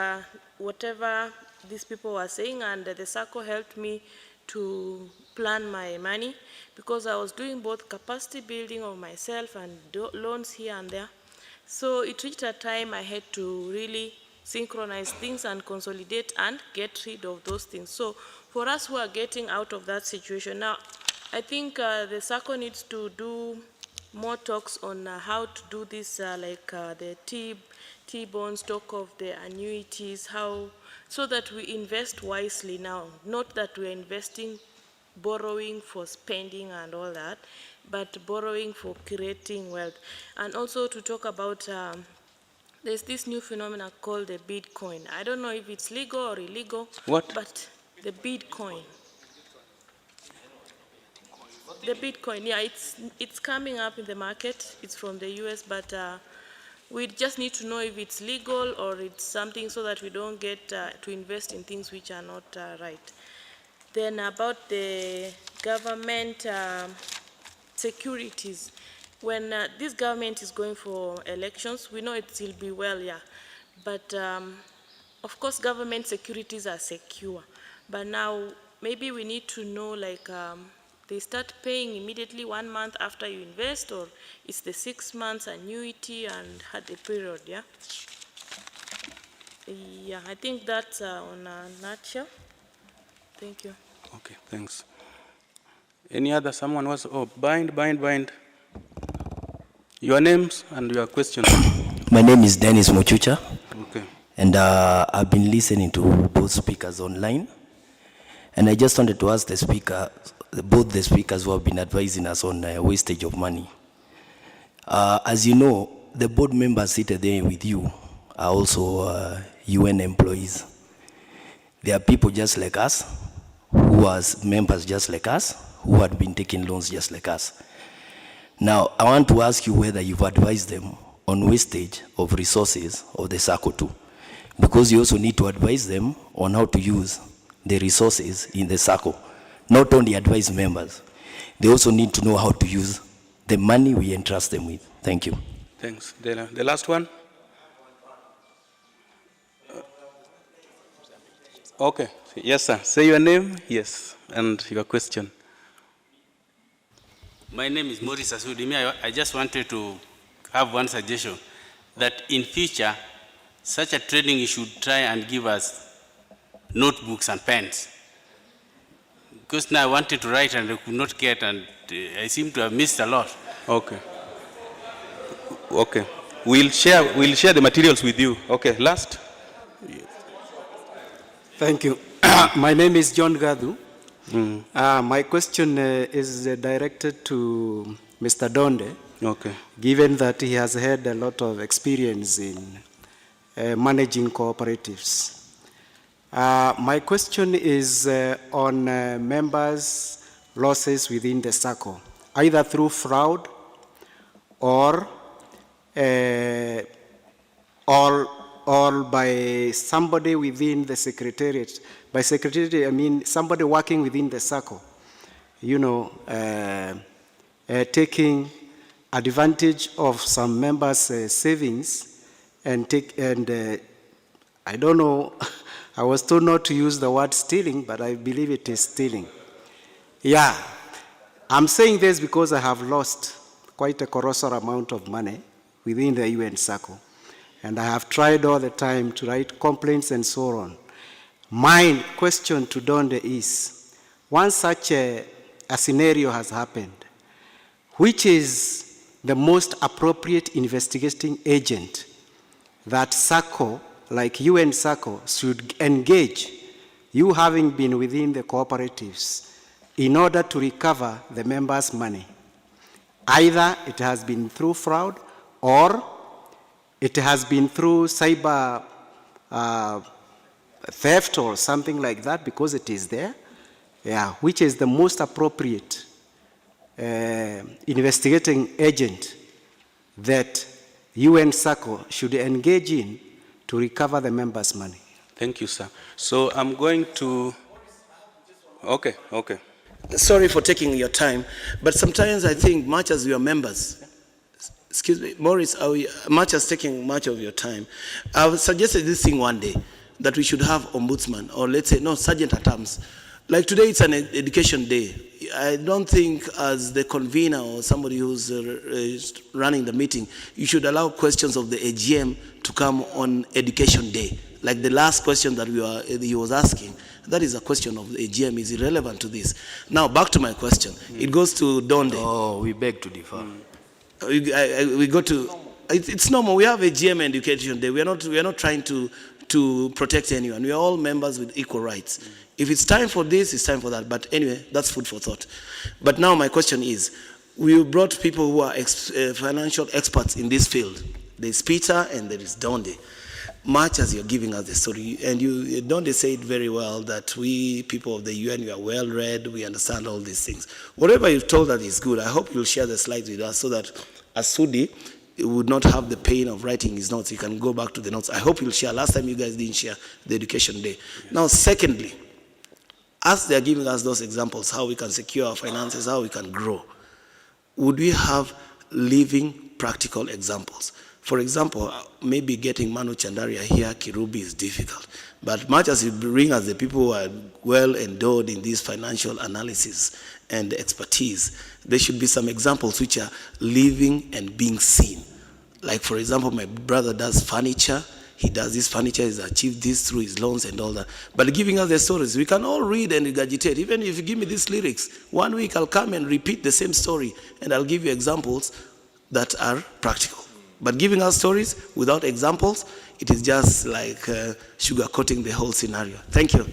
Speaker 11: whatever these people were saying, and the SACCO helped me to plan my money because I was doing both capacity building of myself and loans here and there. So it reached a time I had to really synchronize things and consolidate and get rid of those things. So for us who are getting out of that situation now, I think the SACCO needs to do more talks on how to do this, like the T-bonds, talk of the annuities, how, so that we invest wisely now, not that we're investing, borrowing for spending and all that, but borrowing for creating wealth. And also to talk about, there's this new phenomenon called the Bitcoin. I don't know if it's legal or illegal.
Speaker 5: What?
Speaker 11: But the Bitcoin. The Bitcoin, yeah, it's coming up in the market. It's from the US, but we just need to know if it's legal or it's something so that we don't get to invest in things which are not right. Then about the government securities. When this government is going for elections, we know it will be well, yeah. But of course, government securities are secure. But now, maybe we need to know, like, they start paying immediately 1 month after you invest, or it's the 6 months annuity and had a period, yeah? Yeah, I think that's on a nutshell. Thank you.
Speaker 5: Okay, thanks. Any other, someone was, oh, bind. Your names and your questions.
Speaker 12: My name is Dennis Mochucha.
Speaker 5: Okay.
Speaker 12: And I've been listening to both speakers online. And I just wanted to ask the speaker, both the speakers who have been advising us on wastage of money. As you know, the board members seated there with you are also UN employees. There are people just like us, who are members just like us, who had been taking loans just like us. Now, I want to ask you whether you've advised them on wastage of resources of the SACCO too, because you also need to advise them on how to use the resources in the SACCO. Not only advise members, they also need to know how to use the money we entrust them with. Thank you.
Speaker 5: Thanks. The last one? Okay. Yes, sir. Say your name, yes, and your question.
Speaker 13: My name is Maurice Asudimi. I just wanted to have one suggestion, that in future, such a training you should try and give us notebooks and pens. Because now I wanted to write and I could not get, and I seem to have missed a lot.
Speaker 5: Okay. Okay. We'll share the materials with you. Okay, last.
Speaker 14: Thank you. My name is John Gadu. My question is directed to Mr. Donde.
Speaker 5: Okay.
Speaker 14: Given that he has had a lot of experience in managing cooperatives. My question is on members' losses within the SACCO, either through fraud or by somebody within the secretariat. By secretariat, I mean somebody working within the SACCO, you know, taking advantage of some members' savings and I don't know, I was told not to use the word stealing, but I believe it is stealing. Yeah, I'm saying this because I have lost quite a colossal amount of money within the UNSACCO. And I have tried all the time to write complaints and so on. My question to Donde is, once such a scenario has happened, which is the most appropriate investigating agent that SACCO, like UNSACCO, should engage, you having been within the cooperatives, in order to recover the members' money? Either it has been through fraud or it has been through cyber theft or something like that, because it is there. Yeah, which is the most appropriate investigating agent that UNSACCO should engage in to recover the members' money?
Speaker 5: Thank you, sir. So I'm going to... Okay.
Speaker 6: Sorry for taking your time, but sometimes I think much as your members, excuse me, Maurice, much as taking much of your time, I've suggested this thing one day, that we should have ombudsman, or let's say, no, sergeant at arms. Like today, it's an education day. I don't think as the convener or somebody who's running the meeting, you should allow questions of the AGM to come on education day. Like the last question that he was asking, that is a question of the AGM, is irrelevant to this. Now, back to my question. It goes to Donde.
Speaker 12: Oh, we beg to differ.
Speaker 6: We go to, it's normal. We have AGM and education day. We are not trying to protect anyone. We are all members with equal rights. If it's time for this, it's time for that. But anyway, that's food for thought. But now my question is, we brought people who are financial experts in this field. There's Peter and there is Donde. Much as you're giving us the story, and Donde said very well that we, people of the UN, we are well read, we understand all these things. Whatever you've told us is good. I hope you'll share the slides with us so that Asudi would not have the pain of writing his notes. He can go back to the notes. I hope you'll share. Last time you guys didn't share the education day. Yes. Now, secondly, as they're giving us those examples, how we can secure our finances, how we can grow, would we have living practical examples? For example, maybe getting Manu Chandaria here, Kirubi, is difficult. But much as you bring us the people who are well endowed in this financial analysis and expertise, there should be some examples which are living and being seen. Like, for example, my brother does furniture. He does this furniture, he's achieved this through his loans and all that. But giving us the stories, we can all read and regurgitate. Even if you give me these lyrics, one week I'll come and repeat the same story, and I'll give you examples that are practical. But giving us stories without examples, it is just like sugarcoating the whole scenario. Thank you.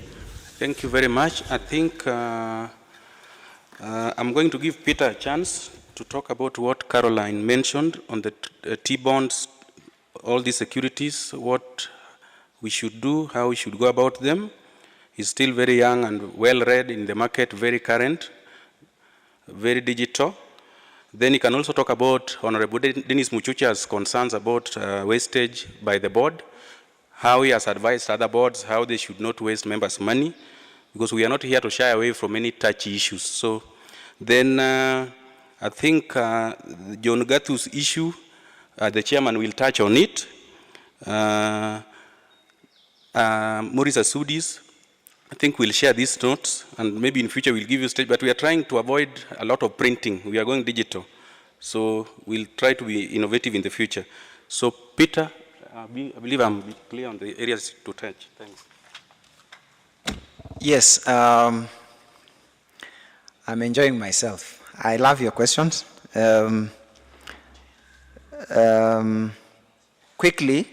Speaker 5: Thank you very much. I think I'm going to give Peter a chance to talk about what Caroline mentioned on the T-bonds, all these securities, what we should do, how we should go about them. He's still very young and well-read in the market, very current, very digital. Then he can also talk about Honorable Dennis Muchucha's concerns about wastage by the board, how he has advised other boards how they should not waste members' money, because we are not here to shy away from any touchy issues. So then I think John Gathu's issue, the chairman will touch on it. Maurice Asudis, I think we'll share these notes, and maybe in future we'll give you stage, but we are trying to avoid a lot of printing. We are going digital. So we'll try to be innovative in the future. So Peter, I believe I'm clear on the areas to touch. Thanks.
Speaker 3: Yes, I'm enjoying myself. I love your questions. Quickly,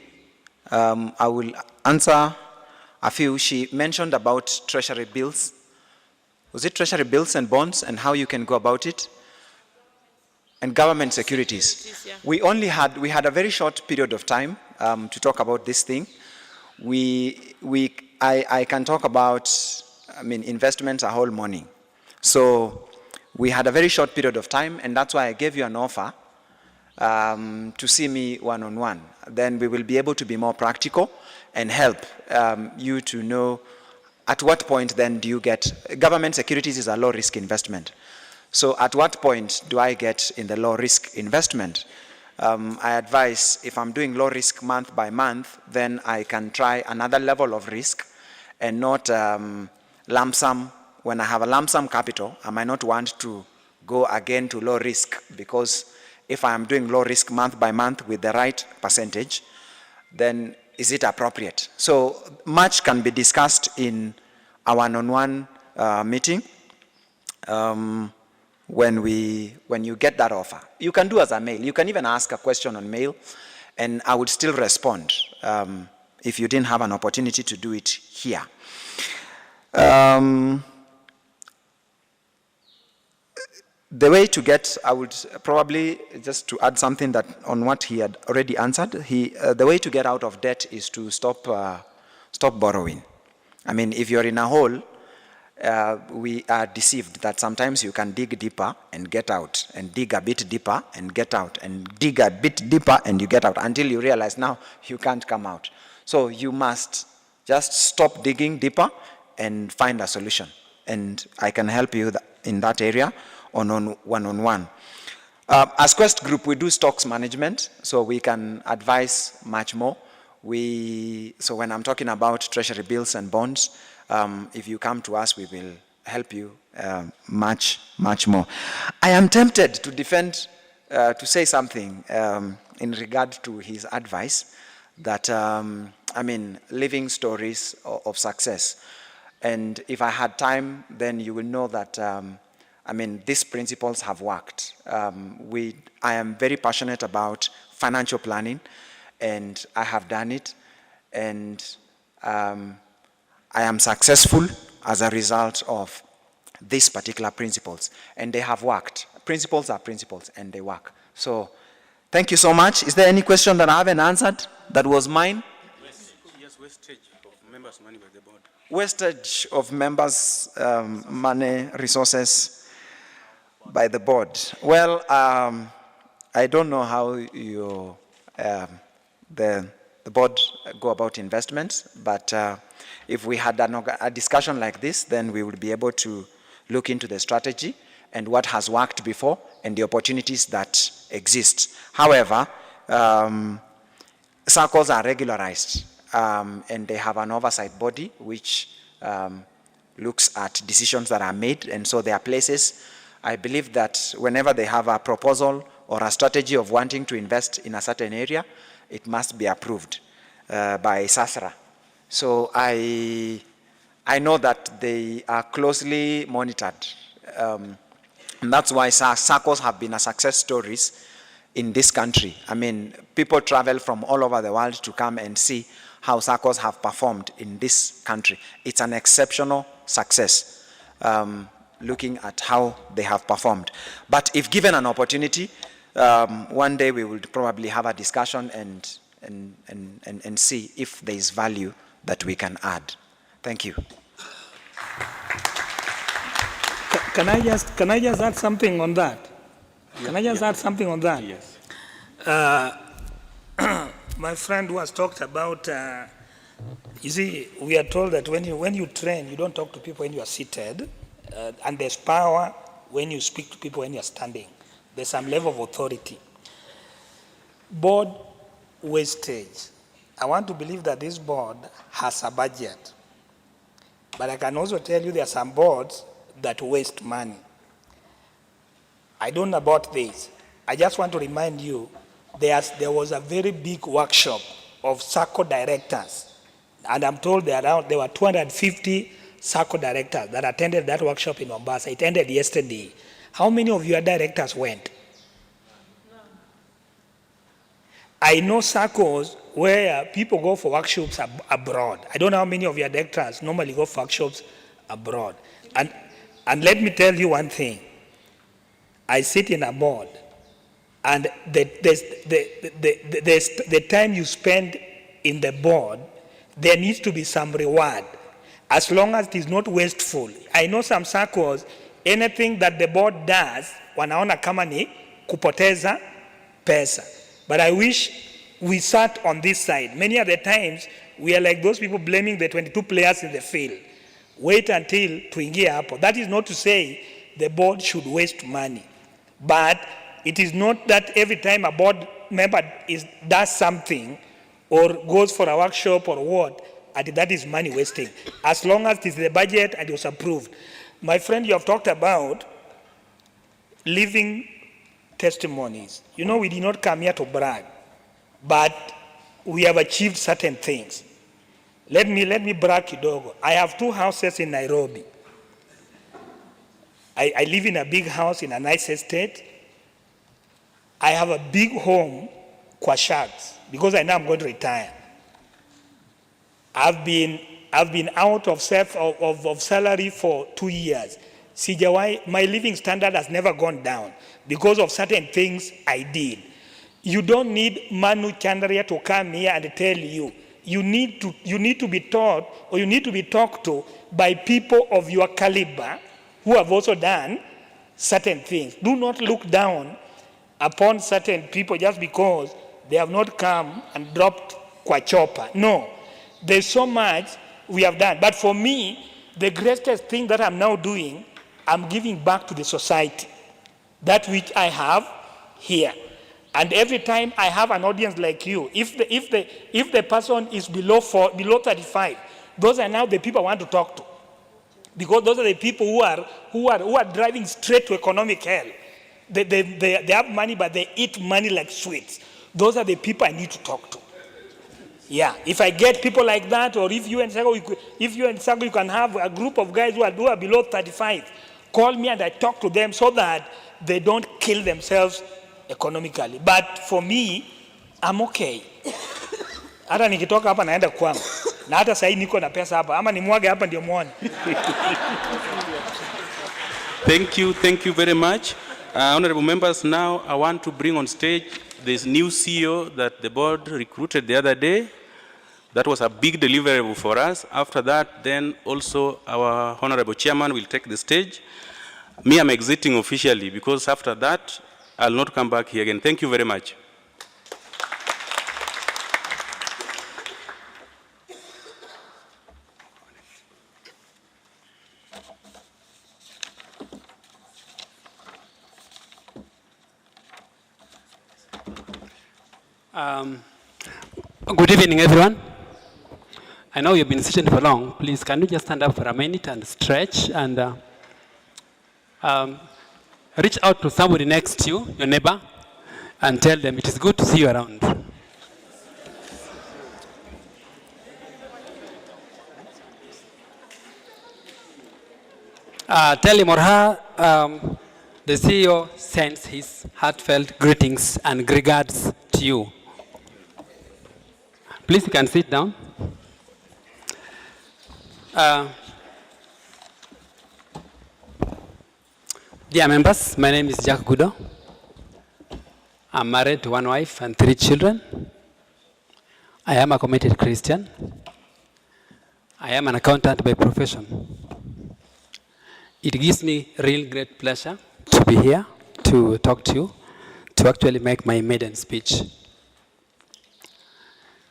Speaker 3: I will answer a few. She mentioned about treasury bills. Was it treasury bills and bonds and how you can go about it? And government securities. Yeah. We had a very short period of time to talk about this thing. I can talk about, investments a whole morning. So we had a very short period of time, and that's why I gave you an offer to see me one-on-one. Then we will be able to be more practical and help you to know at what point then do you get, government securities is a low-risk investment. So at what point do I get in the low-risk investment? I advise if I'm doing low-risk month by month, then I can try another level of risk and not lump sum. When I have a lump sum capital, I might not want to go again to low risk, because if I am doing low risk month by month with the right percentage, then is it appropriate? So much can be discussed in a one-on-one meeting when you get that offer. You can do as a mail. You can even ask a question on mail, and I would still respond if you didn't have an opportunity to do it here. The way to get, I would probably, just to add something that on what he had already answered, the way to get out of debt is to stop borrowing. If you're in a hole, we are deceived that sometimes you can dig deeper and get out, and dig a bit deeper and get out, and dig a bit deeper and you get out, until you realize now you can't come out. So you must just stop digging deeper and find a solution. And I can help you in that area on one-on-one. As Quest Group, we do stocks management, so we can advise much more. So when I'm talking about treasury bills and bonds, if you come to us, we will help you much more. I am tempted to defend, to say something in regard to his advice, that, living stories of success. And if I had time, then you will know that, these principles have worked. I am very passionate about financial planning, and I have done it, and I am successful as a result of these particular principles, and they have worked. Principles are principles, and they work. So, thank you so much. Is there any question that I haven't answered that was mine?
Speaker 5: Yes, wastage of members' money by the board.
Speaker 3: Wastage of members' money, resources by the board. Well, I don't know how the board go about investments, but if we had a discussion like this, then we would be able to look into the strategy and what has worked before and the opportunities that exist. However, SACCOs are regularized, and they have an oversight body which looks at decisions that are made, and so there are places, I believe that whenever they have a proposal or a strategy of wanting to invest in a certain area, it must be approved by SASRA. So I know that they are closely monitored. And that's why SACCOs have been a success stories in this country. I mean, people travel from all over the world to come and see how SACCOs have performed in this country. It's an exceptional success, looking at how they have performed. But if given an opportunity, one day we will probably have a discussion and see if there is value that we can add. Thank you.
Speaker 4: Can I just add something on that? Can I just add something on that?
Speaker 5: Yes.
Speaker 4: My friend who has talked about, you see, we are told that when you train, you don't talk to people when you are seated, and there's power when you speak to people when you are standing. There's some level of authority. Board wastage. I want to believe that this board has a budget. But I can also tell you there are some boards that waste money. I don't know about this. I just want to remind you, there was a very big workshop of SACCO directors. And I'm told there were 250 SACCO directors that attended that workshop in Mombasa. It ended yesterday. How many of your directors went? I know SACCOs where people go for workshops abroad. I don't know how many of your directors normally go for workshops abroad. And let me tell you one thing. I sit in a board, and the time you spend in the board, there needs to be some reward, as long as it is not wasteful. I know some SACCOs, anything that the board does, wanaona kama ni kupoteza pesa. But I wish we sat on this side. Many of the times, we are like those people blaming the 22 players in the field. Wait until tuingie hapo. That is not to say the board should waste money. But it is not that every time a board member does something or goes for a workshop or what, and that is money wasting. As long as it is the budget and it was approved. My friend, you have talked about living testimonies. You know, we did not come here to brag, but we have achieved certain things. Let me brag kidogo. I have 2 houses in Nairobi. I live in a big house in a nice estate. I have a big home, kwa Shags, because I know I'm going to retire. I've been out of salary for 2 years. My living standard has never gone down because of certain things I did. You don't need Manu Chandria to come here and tell you. You need to be taught, or you need to be talked to by people of your caliber who have also done certain things. Do not look down upon certain people just because they have not come and dropped kwa chopper. No, there's so much we have done. But for me, the greatest thing that I'm now doing, I'm giving back to the society, that which I have here. And every time I have an audience like you, if the person is below 35, those are now the people I want to talk to, because those are the people who are driving straight to economic hell. They have money, but they eat money like sweets. Those are the people I need to talk to. Yeah, if I get people like that, or if you and UNSACCO, you can have a group of guys who are below 35, call me and I talk to them so that they don't kill themselves economically. But for me, I'm okay. Hata nikitoka hapa naenda kwangu. Na hata sasa niko na pesa hapa. Ama nimwage hapa ndio muone.
Speaker 5: Thank you very much. Honorable members, now I want to bring on stage this new CEO that the board recruited the other day. That was a big deliverable for us. After that, then also our honorable chairman will take the stage. Me, I'm exiting officially, because after that, I'll not come back here again. Thank you very much.
Speaker 15: Good evening, everyone. I know you've been sitting for long. Please, can you just stand up for a minute and stretch and reach out to somebody next to you, your neighbor, and tell them it is good to see you around. Tell him or her the CEO sends his heartfelt greetings and regards to you. Please, you can sit down. Dear members, my name is Jack Gudo. I'm married to one wife and 3 children. I am a committed Christian. I am an accountant by profession. It gives me real great pleasure to be here, to talk to you, to actually make my maiden speech.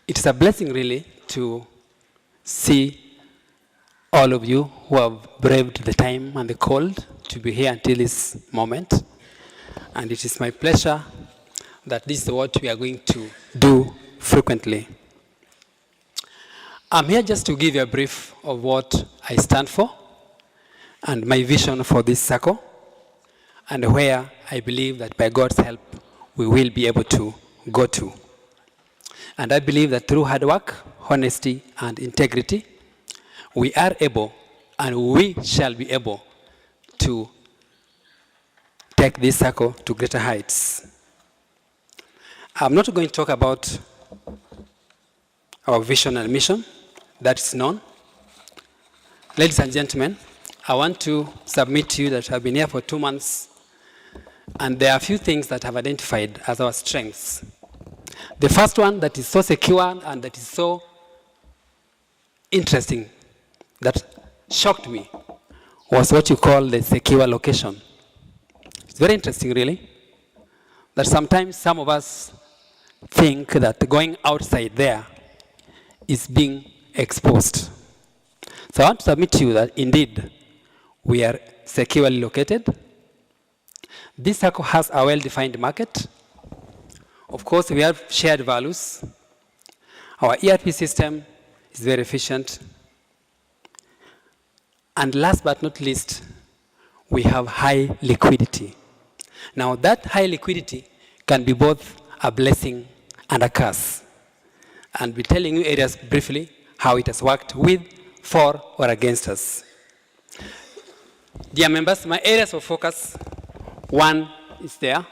Speaker 15: It is a blessing really to see all of you who have braved the time and the cold to be here until this moment. And it is my pleasure that this is what we are going to do frequently. I'm here just to give you a brief of what I stand for and my vision for this SACCO, and where I believe that by God's help, we will be able to go to. And I believe that through hard work, honesty, and integrity, we are able, and we shall be able, to take this SACCO to greater heights. I'm not going to talk about our vision and mission. That is known. Ladies and gentlemen, I want to submit to you that I've been here for 2 months, and there are a few things that I've identified as our strengths. The first one that is so secure and that is so interesting, that shocked me, was what you call the secure location. It's very interesting, really, that sometimes some of us think that going outside there is being exposed. So I want to submit to you that indeed we are securely located. This SACCO has a well-defined market. Of course, we have shared values. Our ERP system is very efficient. And last but not least, we have high liquidity. Now, that high liquidity can be both a blessing and a curse. And be telling you areas briefly how it has worked with, for, or against us. Dear members, my areas of focus, one is there.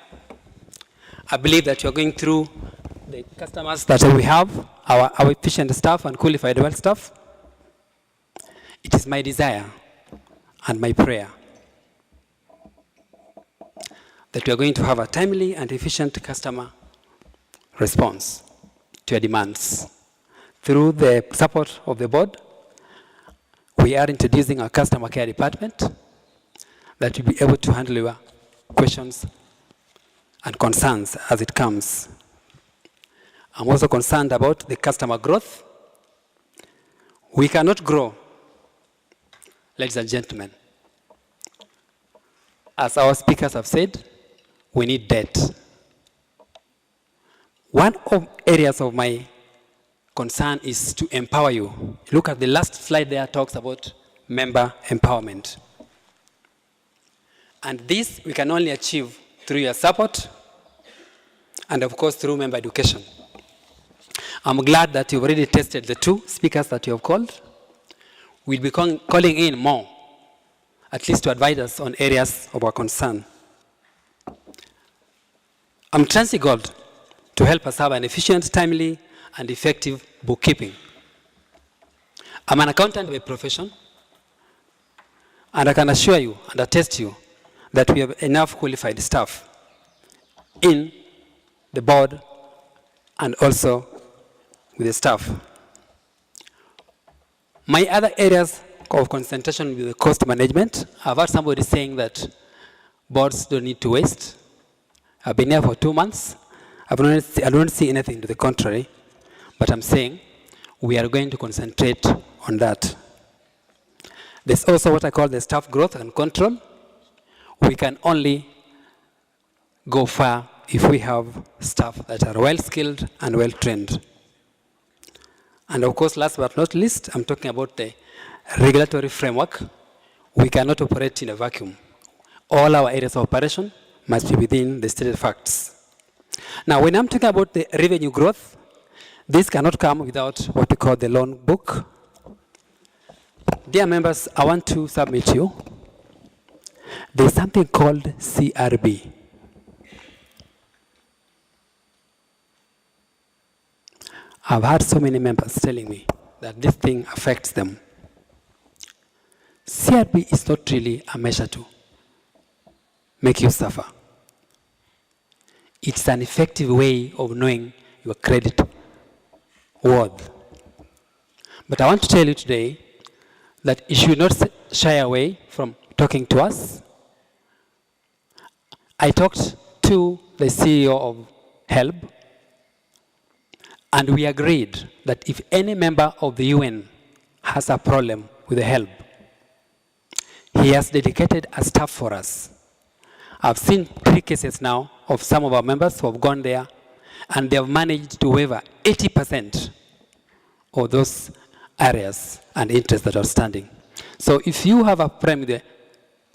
Speaker 15: I believe that you're going through the customers that we have, our efficient staff and qualified well staff. It is my desire and my prayer that we are going to have a timely and efficient customer response to your demands. Through the support of the board, we are introducing our customer care department that will be able to handle your questions and concerns as it comes. I'm also concerned about the customer growth. We cannot grow, ladies and gentlemen. As our speakers have said, we need debt. One of areas of my concern is to empower you. Look at the last slide there, talks about member empowerment. And this we can only achieve through your support and of course through member education. I'm glad that you've already tested the 2 speakers that you have called. We'll be calling in more, at least to advise us on areas of our concern. I'm trusting God to help us have an efficient, timely, and effective bookkeeping. I'm an accountant by profession, and I can assure you and attest you that we have enough qualified staff in the board and also with the staff. My other areas of concentration will be the cost management. I've heard somebody saying that boards don't need to waste. I've been here for 2 months. I don't see anything to the contrary, but I'm saying we are going to concentrate on that. There's also what I call the staff growth and control. We can only go far if we have staff that are well-skilled and well-trained. And of course, last but not least, I'm talking about the regulatory framework. We cannot operate in a vacuum. All our areas of operation must be within the stated facts. Now, when I'm talking about the revenue growth, this cannot come without what we call the loan book. Dear members, I want to submit to you, there's something called CRB. I've had so many members telling me that this thing affects them. CRB is not really a measure to make you suffer. It's an effective way of knowing your credit worth. But I want to tell you today that you should not shy away from talking to us. I talked to the CEO of HELB, and we agreed that if any member of the UN has a problem with the HELB, he has dedicated a staff for us. I've seen 3 cases now of some of our members who have gone there, and they have managed to waiver 80% of those areas and interests that are standing. So if you have a problem with the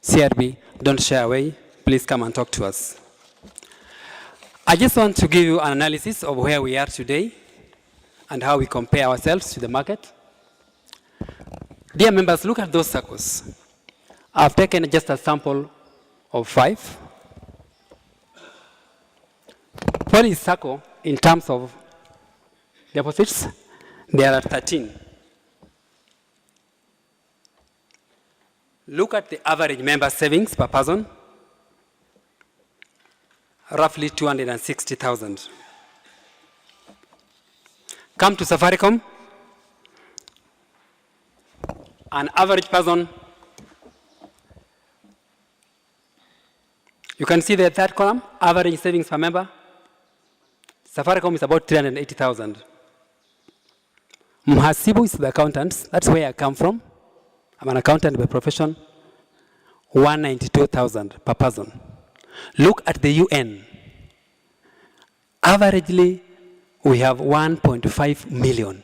Speaker 15: CRB, don't shy away. Please come and talk to us. I just want to give you an analysis of where we are today and how we compare ourselves to the market. Dear members, look at those circles. I've taken just a sample of 5. What is SACCO in terms of deposits? There are 13. Look at the average member savings per person, roughly 260,000. Come to Safaricom, an average person, you can see the third column, average savings per member. Safaricom is about 380,000. Mhasibu is the accountants. That's where I come from. I'm an accountant by profession. 192,000 per person. Look at the UN. Averagely, we have 1.5 million,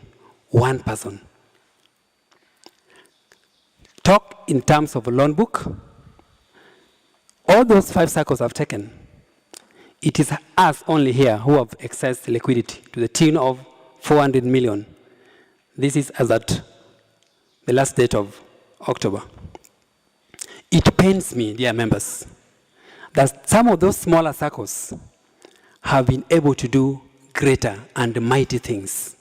Speaker 15: one person. Talk in terms of a loan book. All those 5 circles I've taken, it is us only here who have excess liquidity to the tune of 400 million. This is as at the last date of October. It pains me, dear members, that some of those smaller circles have been able to do greater and mighty things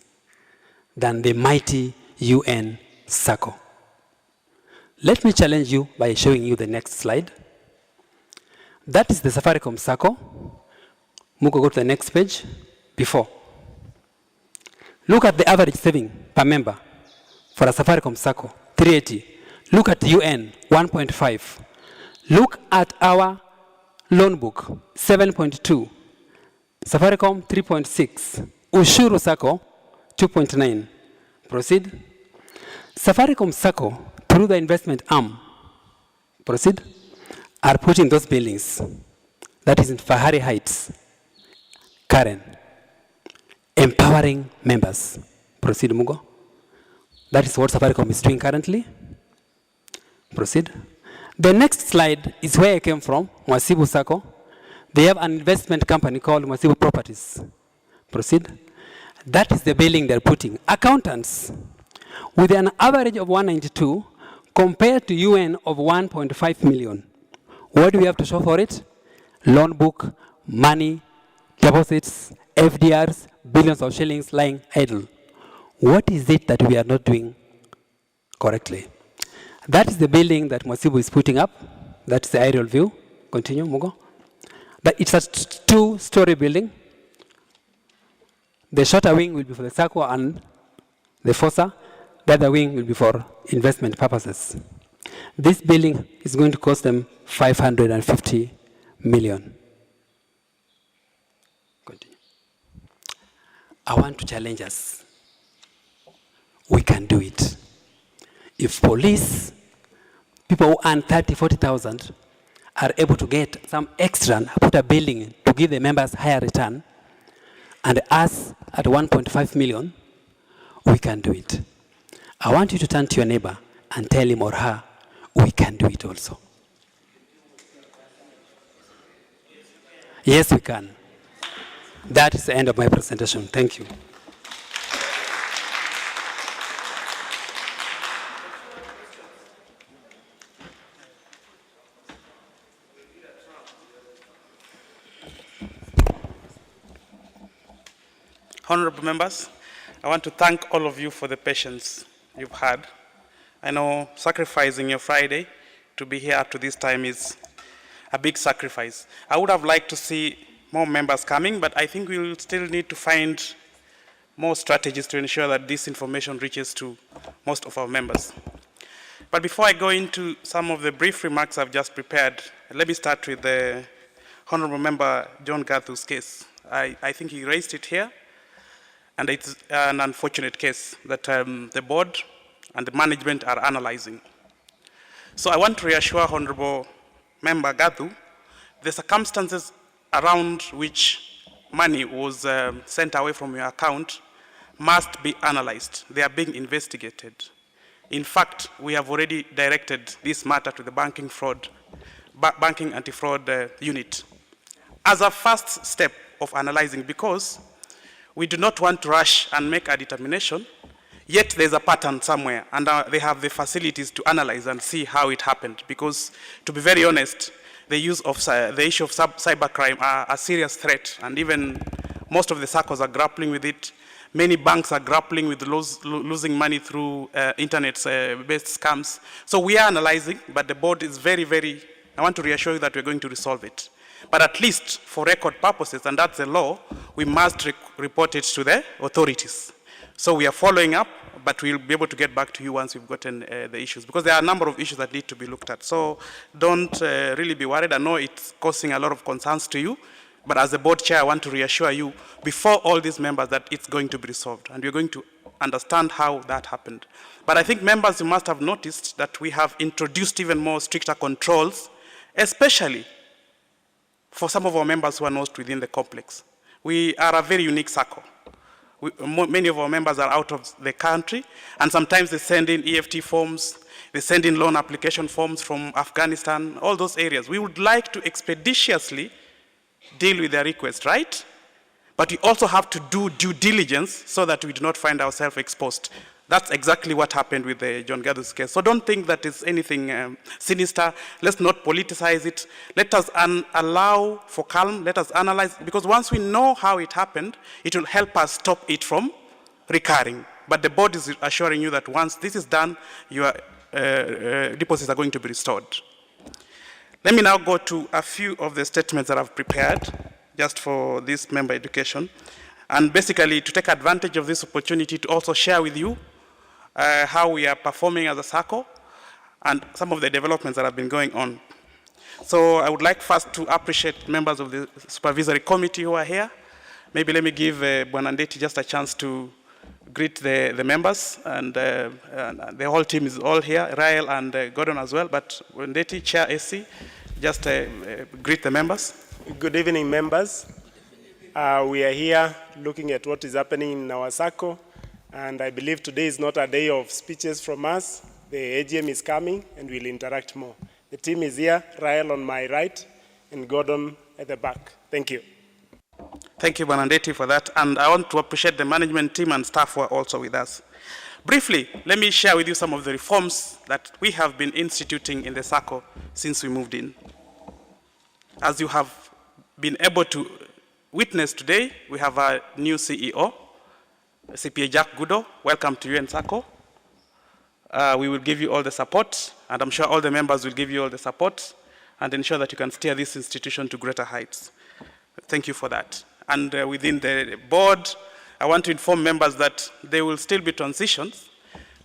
Speaker 15: than the mighty UN SACCO. Let me challenge you by showing you the next slide. That is the Safaricom SACCO. Muko, go to the next page. Before. Look at the average saving per member for a Safaricom SACCO, 380. Look at UN, 1.5. Look at our loan book, 7.2. Safaricom, 3.6. Ushuru SACCO, 2.9. Proceed. Safaricom SACCO, through the investment arm, proceed, are putting those buildings. That is in Fahari Heights, Karen, empowering members. Proceed, Mugo. That is what Safaricom is doing currently. Proceed. The next slide is where I came from, Mwasibu SACCO. They have an investment company called Mwasibu Properties. Proceed. That is the building they're putting. Accountants, with an average of 192 compared to UN of 1.5 million. What do we have to show for it? Loan book, money, deposits, FDRs, billions of shillings lying idle. What is it that we are not doing correctly? That is the building that Mwasibu is putting up. That's the aerial view. Continue, Mugo. It's a 2-story building. The shorter wing will be for the SACCO and the fossa. The other wing will be for investment purposes. This building is going to cost them 550 million. Continue. I want to challenge us. We can do it. If police, people who earn 30,000, 40,000, are able to get some extra and put a building to give the members higher return, and us at 1.5 million, we can do it. I want you to turn to your neighbor and tell him or her, we can do it also. Yes, we can. That is the end of my presentation. Thank you.
Speaker 16: Honorable members, I want to thank all of you for the patience you've had. I know sacrificing your Friday to be here up to this time is a big sacrifice. I would have liked to see more members coming, but I think we will still need to find more strategies to ensure that this information reaches to most of our members. But before I go into some of the brief remarks I've just prepared, let me start with the Honorable Member John Gathu's case. I think he raised it here. And it's an unfortunate case that the board and the management are analyzing. So I want to reassure Honorable Member Gathu, the circumstances around which money was sent away from your account must be analyzed. They are being investigated. In fact, we have already directed this matter to the banking anti-fraud unit as a first step of analyzing, because we do not want to rush and make a determination, yet there's a pattern somewhere, and they have the facilities to analyze and see how it happened. Because, to be very honest, the issue of cybercrime are a serious threat, and even most of the SACCOs are grappling with it. Many banks are grappling with losing money through internet-based scams. So we are analyzing, but the board is I want to reassure you that we're going to resolve it. But at least for record purposes, and that's the law, we must report it to the authorities. So we are following up, but we'll be able to get back to you once we've gotten the issues, because there are a number of issues that need to be looked at. So don't really be worried. I know it's causing a lot of concerns to you, but as the board chair, I want to reassure you before all these members that it's going to be resolved, and we're going to understand how that happened. But I think members, you must have noticed that we have introduced even more stricter controls, especially for some of our members who are not within the complex. We are a very unique SACCO. Many of our members are out of the country, and sometimes they send in EFT forms, they send in loan application forms from Afghanistan, all those areas. We would like to expeditiously deal with their request, right? But we also have to do due diligence so that we do not find ourselves exposed. That's exactly what happened with the John Gathu's case. So don't think that it's anything sinister. Let's not politicize it. Let us allow for calm. Let us analyze, because once we know how it happened, it will help us stop it from recurring. But the board is assuring you that once this is done, your deposits are going to be restored. Let me now go to a few of the statements that I've prepared just for this member education, and basically to take advantage of this opportunity to also share with you how we are performing as a SACCO and some of the developments that have been going on. So I would like first to appreciate members of the supervisory committee who are here. Maybe let me give Bwanandeti just a chance to greet the members, and the whole team is all here, Rael and Gordon as well, but Bwanandeti, Chair AC, just greet the members.
Speaker 17: Good evening, members. We are here looking at what is happening in our SACCO, and I believe today is not a day of speeches from us. The AGM is coming and we'll interact more. The team is here, Rael on my right and Gordon at the back. Thank you.
Speaker 16: Thank you, Bwanandeti, for that. And I want to appreciate the management team and staff who are also with us. Briefly, let me share with you some of the reforms that we have been instituting in the SACCO since we moved in. As you have been able to witness today, we have a new CEO, CPA Jack Gudo. Welcome to UNSACCO. We will give you all the support, and I'm sure all the members will give you all the support and ensure that you can steer this institution to greater heights. Thank you for that. And within the board, I want to inform members that there will still be transitions.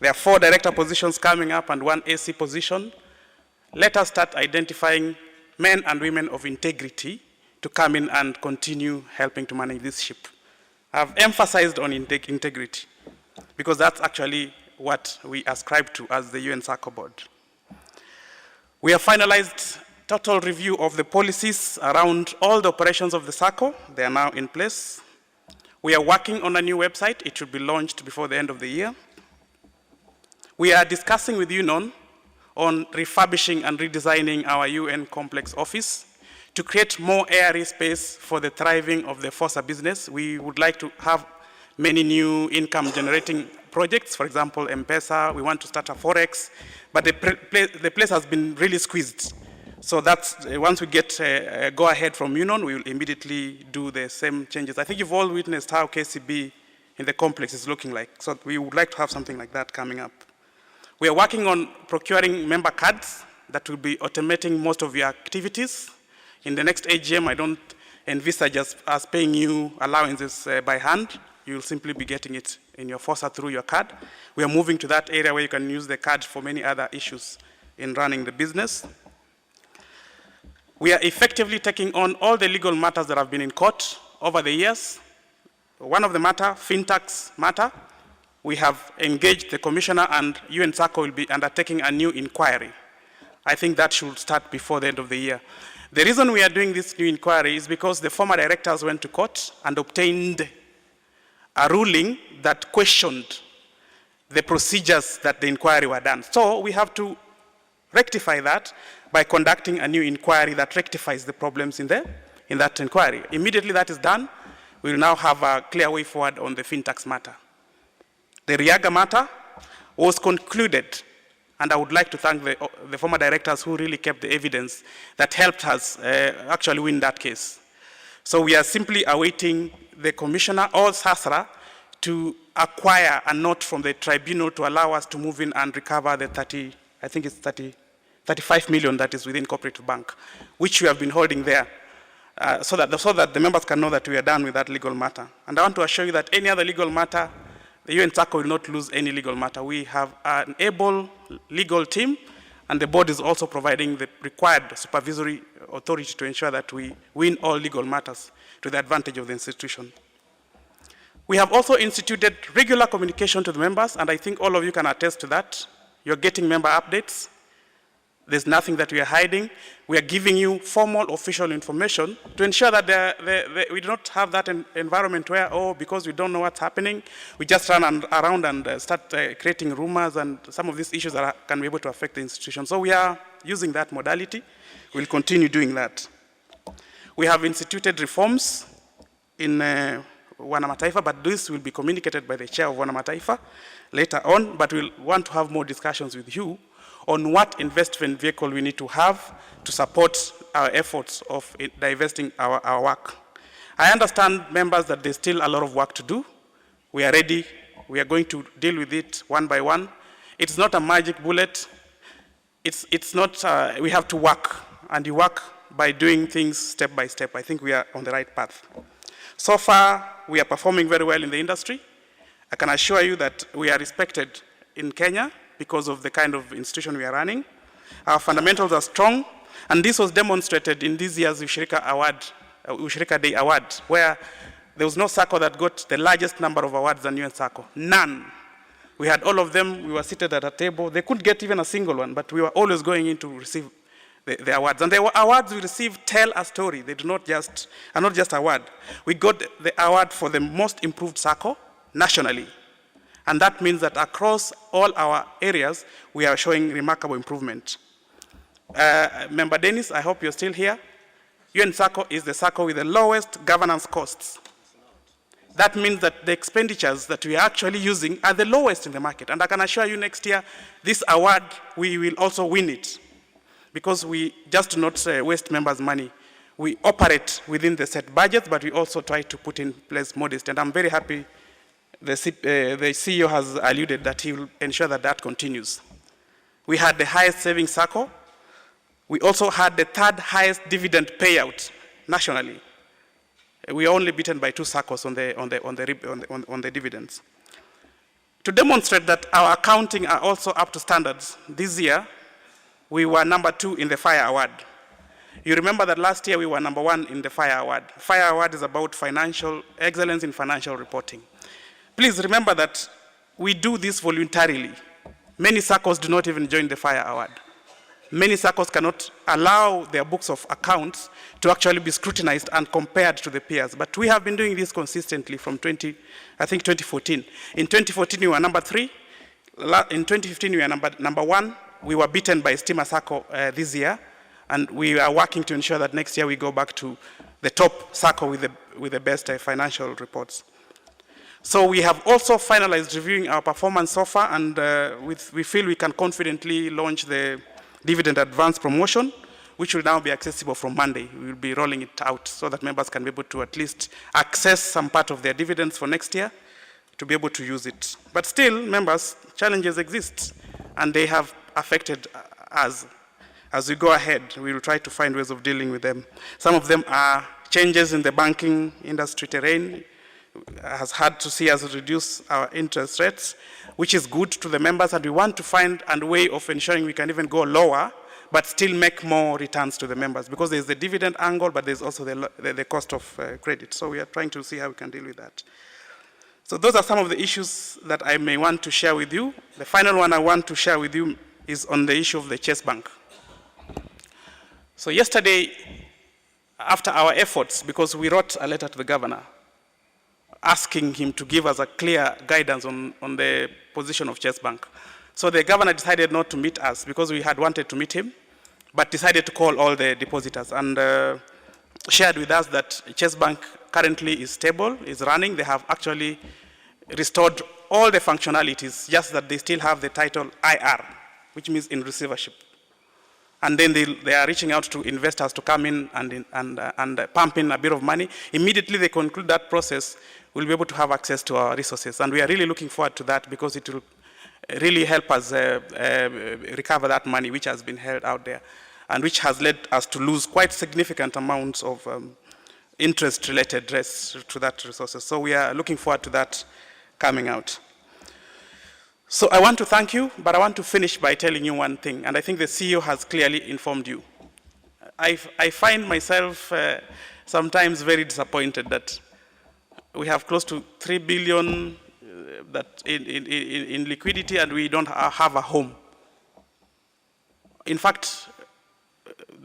Speaker 16: There are 4 director positions coming up and 1 AC position. Let us start identifying men and women of integrity to come in and continue helping to manage this ship. I've emphasized on integrity because that's actually what we ascribe to as the UNSACCO board. We have finalized total review of the policies around all the operations of the SACCO. They are now in place. We are working on a new website. It should be launched before the end of the year. We are discussing with UNON on refurbishing and redesigning our UN complex office to create more airy space for the thriving of the FOSA business. We would like to have many new income generating projects, for example, M-Pesa, we want to start a Forex, but the place has been really squeezed. So that's, once we get a go-ahead from UNON, we will immediately do the same changes. I think you've all witnessed how KCB in the complex is looking like. So we would like to have something like that coming up. We are working on procuring member cards that will be automating most of your activities. In the next AGM, I don't envisage us paying you allowances by hand. You will simply be getting it in your FOSA through your card. We are moving to that area where you can use the card for many other issues in running the business. We are effectively taking on all the legal matters that have been in court over the years. One of the matter, FinTax matter, we have engaged the commissioner and UNSACCO will be undertaking a new inquiry. I think that should start before the end of the year. The reason we are doing this new inquiry is because the former directors went to court and obtained a ruling that questioned the procedures that the inquiry were done. So we have to rectify that by conducting a new inquiry that rectifies the problems in that inquiry. Immediately that is done, we will now have a clear way forward on the FinTax matter. The Riaga matter was concluded, and I would like to thank the former directors who really kept the evidence that helped us actually win that case. So we are simply awaiting the commissioner or SASRA to acquire a note from the tribunal to allow us to move in and recover the 35 million that is within Cooperative Bank, which we have been holding there, so that the members can know that we are done with that legal matter. And I want to assure you that any other legal matter, the UNSACCO will not lose any legal matter. We have an able legal team, and the board is also providing the required supervisory authority to ensure that we win all legal matters to the advantage of the institution. We have also instituted regular communication to the members, and I think all of you can attest to that. You're getting member updates. There's nothing that we are hiding. We are giving you formal official information to ensure that we do not have that environment where, oh, because we don't know what's happening, we just run around and start creating rumors and some of these issues that can be able to affect the institution. So we are using that modality. We'll continue doing that. We have instituted reforms in Wanama Taifa, but this will be communicated by the chair of Wanama Taifa later on, but we'll want to have more discussions with you on what investment vehicle we need to have to support our efforts of divesting our work. I understand, members, that there's still a lot of work to do. We are ready. We are going to deal with it one by one. It's not a magic bullet. It's not, we have to work, and you work by doing things step by step. I think we are on the right path. So far, we are performing very well in the industry. I can assure you that we are respected in Kenya because of the kind of institution we are running. Our fundamentals are strong, and this was demonstrated in this year's Ushirika Day Award, where there was no SACCO that got the largest number of awards than UNSACCO. None. We had all of them. We were seated at a table. They couldn't get even a single one, but we were always going in to receive the awards. And the awards we received tell a story. They are not just award. We got the award for the most improved SACCO nationally. And that means that across all our areas, we are showing remarkable improvement. Member Dennis, I hope you're still here. UNSACCO is the SACCO with the lowest governance costs. That means that the expenditures that we are actually using are the lowest in the market. And I can assure you next year, this award, we will also win it. Because we just do not waste members' money. We operate within the set budgets, but we also try to put in place modest. And I'm very happy the CEO has alluded that he will ensure that that continues. We had the highest savings SACCO. We also had the third highest dividend payout nationally. We are only beaten by 2 SACCOs on the dividends. To demonstrate that our accounting are also up to standards, this year we were number 2 in the Fire Award. You remember that last year we were number 1 in the Fire Award. Fire Award is about financial excellence in financial reporting. Please remember that we do this voluntarily. Many SACCOs do not even join the Fire Award. many SACCOs cannot allow their books of accounts to actually be scrutinized and compared to the peers. But we have been doing this consistently from 2014. In 2014, we were number 3. In 2015, we were number 1. We were beaten by Stima SACCO this year, and we are working to ensure that next year we go back to the top SACCO with the best financial reports. So we have also finalized reviewing our performance so far, and we feel we can confidently launch the dividend advance promotion, which will now be accessible from Monday. We will be rolling it out so that members can be able to at least access some part of their dividends for next year to be able to use it. But still, members, challenges exist, and they have affected us. As we go ahead, we will try to find ways of dealing with them. Some of them are changes in the banking industry terrain, has had to see us reduce our interest rates, which is good to the members, and we want to find a way of ensuring we can even go lower, but still make more returns to the members, because there's the dividend angle, but there's also the cost of credit. So we are trying to see how we can deal with that. So those are some of the issues that I may want to share with you. The final one I want to share with you is on the issue of the Chase Bank. So yesterday, after our efforts, because we wrote a letter to the governor, asking him to give us a clear guidance on the position of Chase Bank. So the governor decided not to meet us because we had wanted to meet him, but decided to call all the depositors and shared with us that Chase Bank currently is stable, is running. They have actually restored all the functionalities, just that they still have the title IR, which means in receivership. And then they are reaching out to investors to come in and pump in a bit of money. Immediately they conclude that process, we'll be able to have access to our resources. And we are really looking forward to that, because it will really help us recover that money which has been held out there, and which has led us to lose quite significant amounts of interest-related risks to that resources. So we are looking forward to that coming out. So I want to thank you, but I want to finish by telling you one thing, and I think the CEO has clearly informed you. I find myself sometimes very disappointed that we have close to 3 billion that in liquidity, and we don't have a home. In fact,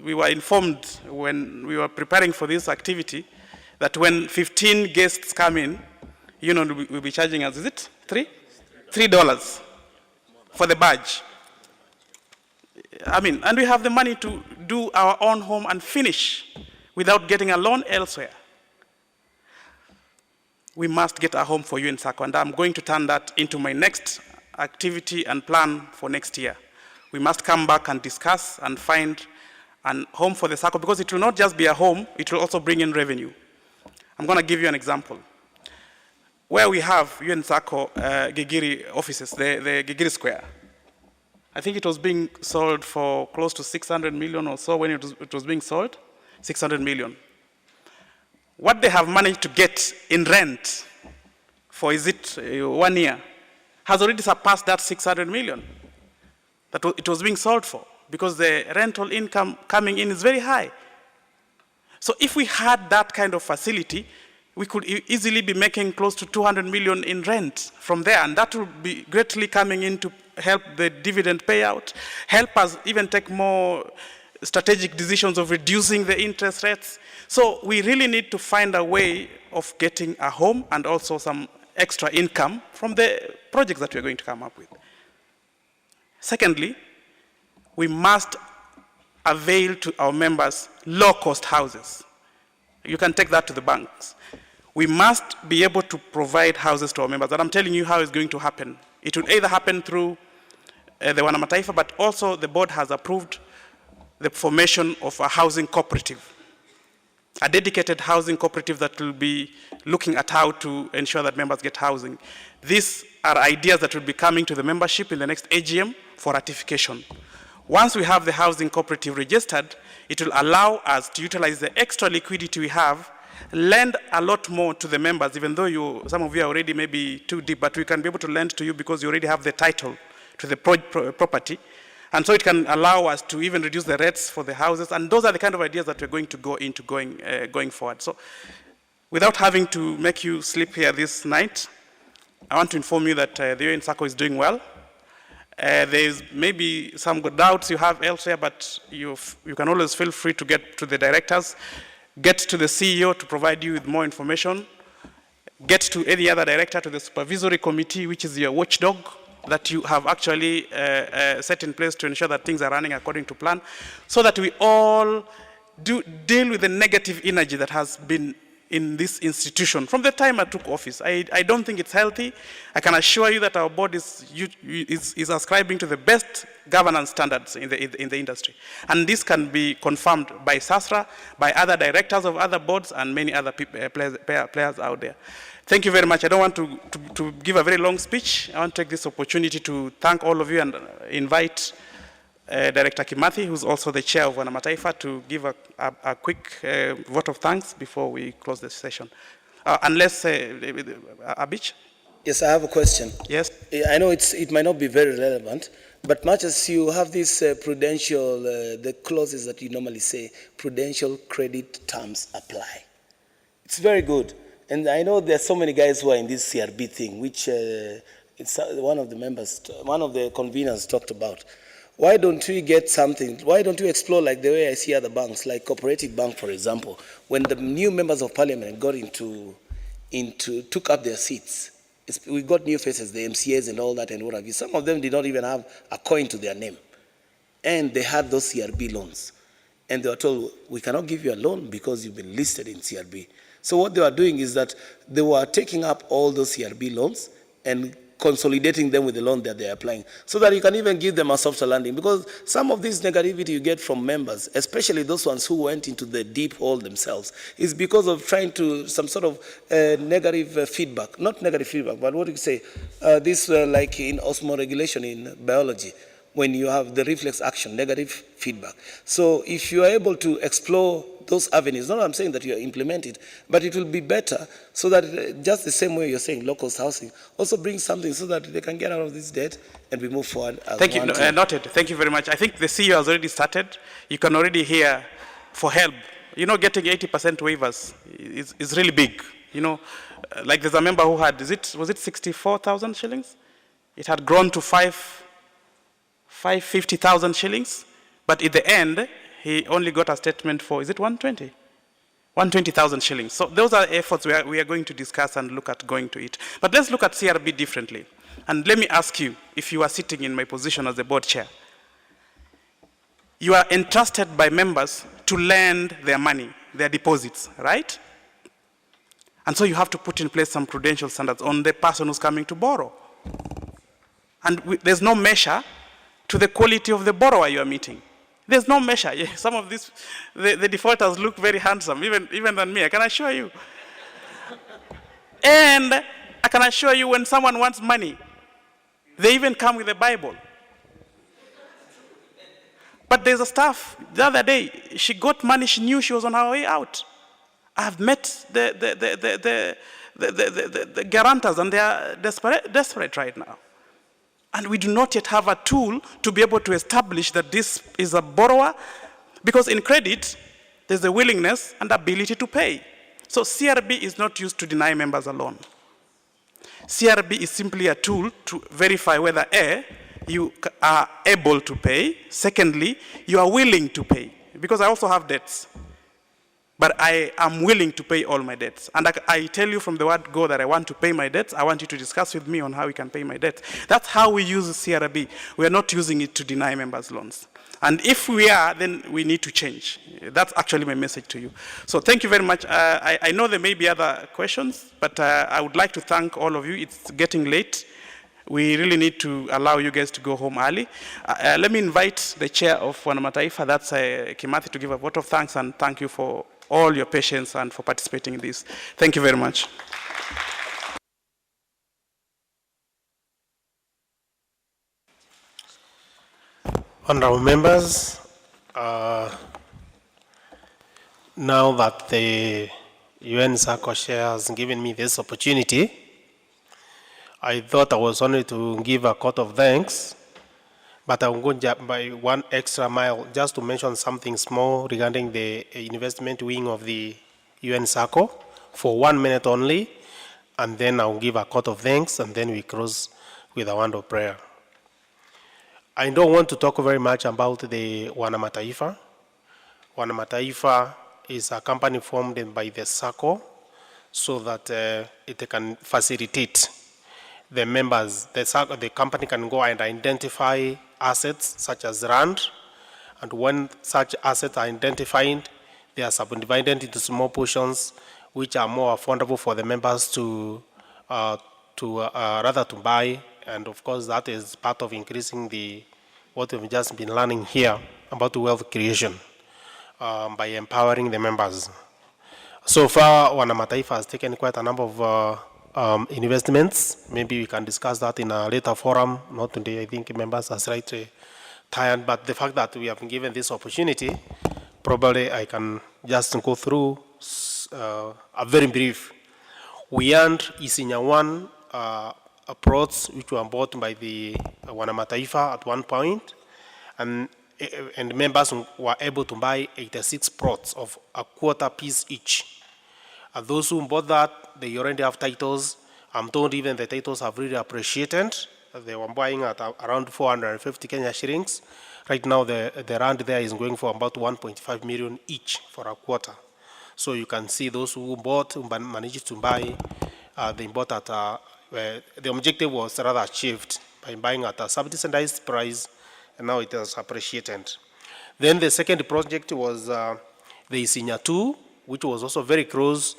Speaker 16: we were informed when we were preparing for this activity that when 15 guests come in, we'll be charging us, is it $3 for the badge. And we have the money to do our own home and finish without getting a loan elsewhere. We must get a home for UNSACCO, and I'm going to turn that into my next activity and plan for next year. We must come back and discuss and find a home for the SACCO, because it will not just be a home, it will also bring in revenue. I'm going to give you an example. Where we have UNSACCO Gigiri offices, the Gigiri Square, I think it was being sold for close to 600 million or so when it was being sold, 600 million. What they have managed to get in rent for, 1 year, has already surpassed that 600 million that it was being sold for, because the rental income coming in is very high. So if we had that kind of facility, we could easily be making close to 200 million in rent from there, and that will be greatly coming in to help the dividend payout, help us even take more strategic decisions of reducing the interest rates. So we really need to find a way of getting a home and also some extra income from the projects that we're going to come up with. Secondly, we must avail to our members low-cost houses. You can take that to the banks. We must be able to provide houses to our members, and I'm telling you how it's going to happen. It will either happen through the Wanamataifa, but also the board has approved the formation of a housing cooperative, a dedicated housing cooperative that will be looking at how to ensure that members get housing. These are ideas that will be coming to the membership in the next AGM for ratification. Once we have the housing cooperative registered, it will allow us to utilize the extra liquidity we have, lend a lot more to the members, even though some of you are already maybe too deep, but we can be able to lend to you because you already have the title to the property. And so it can allow us to even reduce the rates for the houses. And those are the kind of ideas that we're going to go into going forward. So without having to make you sleep here this night, I want to inform you that the UNSACCO is doing well. There's maybe some doubts you have elsewhere, but you can always feel free to get to the directors, get to the CEO to provide you with more information, get to any other director, to the supervisory committee, which is your watchdog that you have actually set in place to ensure that things are running according to plan, so that we all deal with the negative energy that has been in this institution from the time I took office. I don't think it's healthy. I can assure you that our board is ascribing to the best governance standards in the industry. And this can be confirmed by SASRA, by other directors of other boards, and many other players out there. Thank you very much. I don't want to give a very long speech. I want to take this opportunity to thank all of you and invite Director Kimathi, who's also the chair of Wanamataifa, to give a quick vote of thanks before we close the session. Unless, Abich?
Speaker 6: Yes, I have a question.
Speaker 16: Yes?
Speaker 6: I know it might not be very relevant, but much as you have this prudential, the clauses that you normally say, prudential credit terms apply. It's very good. And I know there are so many guys who are in this CRB thing, which it's one of the members, one of the conveners talked about. Why don't we get something? Why don't we explore like the way I see other banks, like Cooperative Bank, for example, when the new members of parliament got took up their seats, we got new faces, the MCAs and all that and what have you. Some of them did not even have a coin to their name. And they had those CRB loans. And they were told, we cannot give you a loan because you've been listed in CRB. So what they were doing is that they were taking up all those CRB loans and consolidating them with the loan that they're applying, so that you can even give them a softer landing. Because some of this negativity you get from members, especially those ones who went into the deep hole themselves, is because of trying to, some sort of negative feedback. Not negative feedback, but what do you say? This like in osmoregulation in biology, when you have the reflex action, negative feedback. So if you are able to explore those avenues, not I'm saying that you implement it, but it will be better so that just the same way you're saying low-cost housing, also bring something so that they can get out of this debt and we move forward.
Speaker 16: Thank you. Noted. Thank you very much. I think the CEO has already started. You can already hear for help. You know, getting 80% waivers is really big. You know, like there's a member who had, was it 64,000 shillings? It had grown to 550,000 shillings, but at the end, he only got a statement for, is it 120? 120,000 shillings. So those are efforts we are going to discuss and look at going to it. But let's look at CRB differently. And let me ask you, if you are sitting in my position as the board chair, you are entrusted by members to lend their money, their deposits, right? And so you have to put in place some prudential standards on the person who's coming to borrow. And there's no measure to the quality of the borrower you are meeting. There's no measure. Some of these, the defaulters look very handsome, even than me, I can assure you. And I can assure you, when someone wants money, they even come with a Bible. But there's a staff, the other day, she got money, she knew she was on her way out. I've met the guarantors, and they are desperate right now. And we do not yet have a tool to be able to establish that this is a borrower, because in credit, there's a willingness and ability to pay. So CRB is not used to deny members a loan. CRB is simply a tool to verify whether A, you are able to pay, secondly, you are willing to pay. Because I also have debts. But I am willing to pay all my debts. And I tell you from the word go that I want to pay my debts. I want you to discuss with me on how we can pay my debts. That's how we use CRB. We are not using it to deny members loans. And if we are, then we need to change. That's actually my message to you. So thank you very much. I know there may be other questions, but I would like to thank all of you. It's getting late. We really need to allow you guys to go home early. Let me invite the chair of Wanamataifa, that's Kimathi, to give a vote of thanks, and thank you for all your patience and for participating in this. Thank you very much.
Speaker 18: Honorable members, now that the UNSACCO chair has given me this opportunity, I thought I was only to give a quote of thanks, but I'm going to jump by one extra mile just to mention something small regarding the investment wing of the UNSACCO for 1 minute only, and then I'll give a quote of thanks, and then we close with a word of prayer. I don't want to talk very much about the Wanamataifa. Wanamataifa is a company formed by the SACCO so that it can facilitate the members. The company can go and identify assets such as land, and when such assets are identified, they are subdivided into small portions which are more affordable for the members to rather to buy. And of course, that is part of increasing what we've just been learning here about wealth creation by empowering the members. So far, Wanamataifa has taken quite a number of investments. Maybe we can discuss that in a later forum. Not today, I think members are slightly tired, but the fact that we have been given this opportunity, probably I can just go through a very brief. We earned Isinya 1 plots which were bought by the Wanamataifa at one point, and members were able to buy 86 plots of a quarter piece each. And those who bought that, they already have titles. I'm told even the titles have really appreciated. They were buying at around 450 Kenya shillings. Right now, the rand there is going for about 1.5 million each for a quarter. So you can see those who bought, who managed to buy, they bought at the objective was rather achieved by buying at a subsidized price, and now it is appreciated. Then the second project was the Isinya 2, which was also very close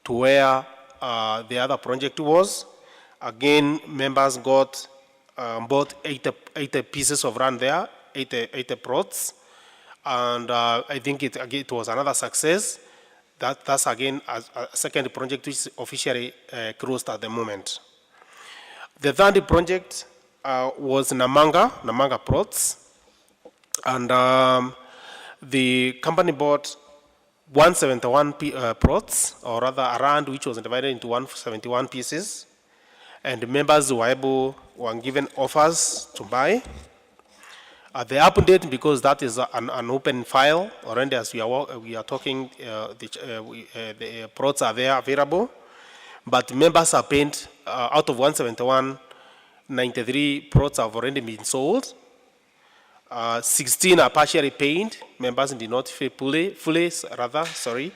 Speaker 18: to where the other project was. Again, members bought 80 pieces of land there, 80 plots, and I think it was another success. That's again a second project which is officially closed at the moment. The third project was Namanga plots, and the company bought 171 plots, or rather a land which was divided into 171 pieces, and the members were given offers to buy. The update, because that is an open file already, as we are talking, the plots are there available, but members are paid out of 171, 93 plots have already been sold. 16 are partially paid. Members did not pay fully, sorry.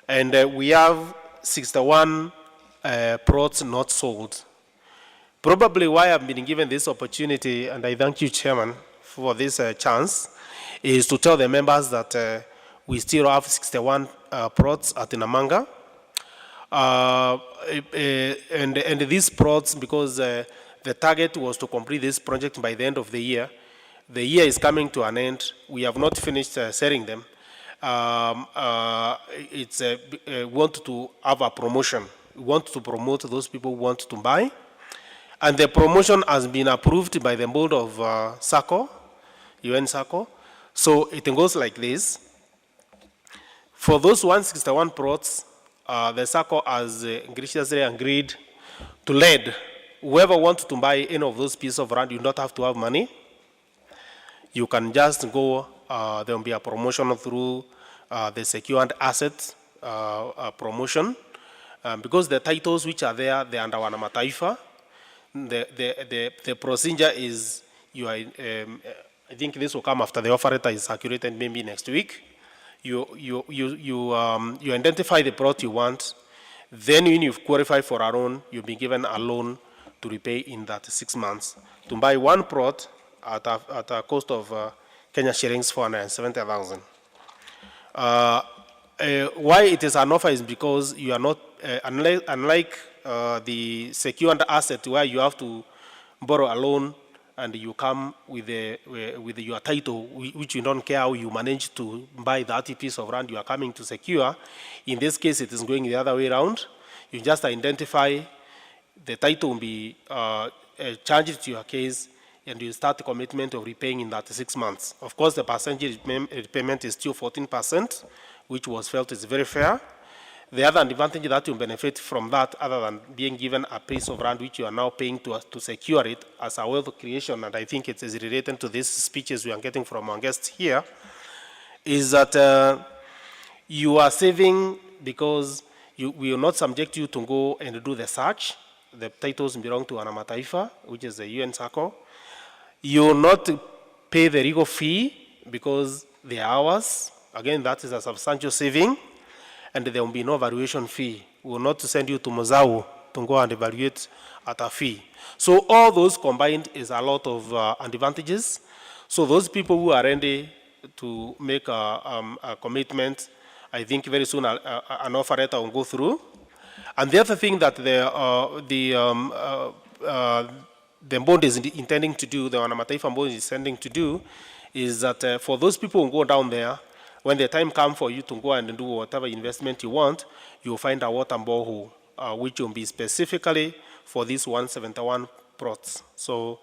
Speaker 18: And we have 61 plots not sold. Probably why I've been given this opportunity, and I thank you, Chairman, for this chance, is to tell the members that we still have 61 plots at Namanga. And these plots, because the target was to complete this project by the end of the year. The year is coming to an end. We have not finished selling them. We want to have a promotion. We want to promote those people who want to buy. And the promotion has been approved by the board of SACCO, UNSACCO. So it goes like this. For those 161 plots, the SACCO has graciously agreed to lend. Whoever wants to buy any of those pieces of land, you don't have to have money. You can just go, there will be a promotion through the secured assets promotion. Because the titles which are there, they're under Wanamataifa. The procedure is, I think this will come after the offer letter is circulated maybe next week. You identify the plot you want. Then when you've qualified for a loan, you'll be given a loan to repay in that 6 months. To buy one plot at a cost of Kenya shillings 470,000. Why it is an offer is because you are not, unlike the secured asset where you have to borrow a loan and you come with your title, which you don't care how you manage to buy that piece of land you are coming to secure. In this case, it is going the other way around. You just identify the title will be charged to your case, and you start the commitment of repaying in that 6 months. Of course, the percentage repayment is still 14%, which was felt is very fair. The other advantage that you benefit from that, other than being given a piece of land which you are now paying to secure it as a wealth creation, and I think it is related to these speeches we are getting from our guests here, is that you are saving because we will not subject you to go and do the search. The titles belong to Wanamataifa, which is the UNSACCO. You will not pay the legal fee because the hours, again, that is a substantial saving, and there will be no valuation fee. We will not send you to Mozau to go and evaluate at a fee. So all those combined is a lot of advantages. So those people who are ready to make a commitment, I think very soon an offer letter will go through. And the other thing that the board is intending to do, the Wanamataifa board is intending to do, is that for those people who go down there, when the time comes for you to go and do whatever investment you want, you'll find a water borehole, which will be specifically for these 171 plots. So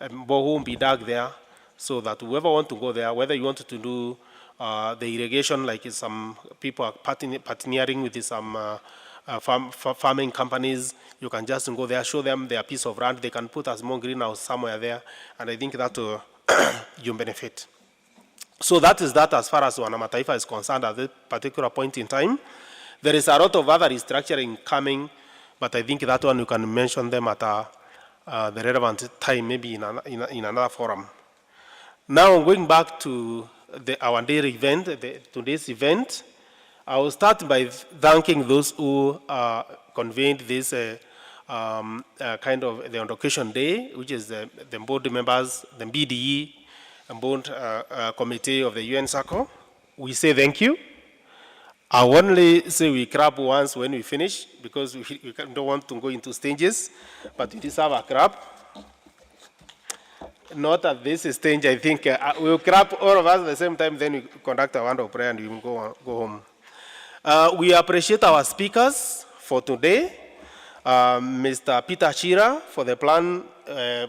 Speaker 18: borehole will be dug there, so that whoever wants to go there, whether you want to do the irrigation, like some people are partnering with some farming companies, you can just go there, show them their piece of land, they can put a small greenhouse somewhere there, and I think that will you benefit. So that is that as far as Wanamataifa is concerned at this particular point in time. There is a lot of other restructuring coming, but I think that one you can mention them at the relevant time, maybe in another forum. Now going back to our daily event, today's event, I will start by thanking those who convened this kind of the occasion day, which is the board members, the BDE, and board committee of the UNSACCO. We say thank you. I only say we clap once when we finish, because we don't want to go into stages, but we deserve a clap. Not at this stage, I think we'll clap all of us at the same time, then we conduct a round of prayer and we will go home. We appreciate our speakers for today. Mr. Peter Shira for the plan,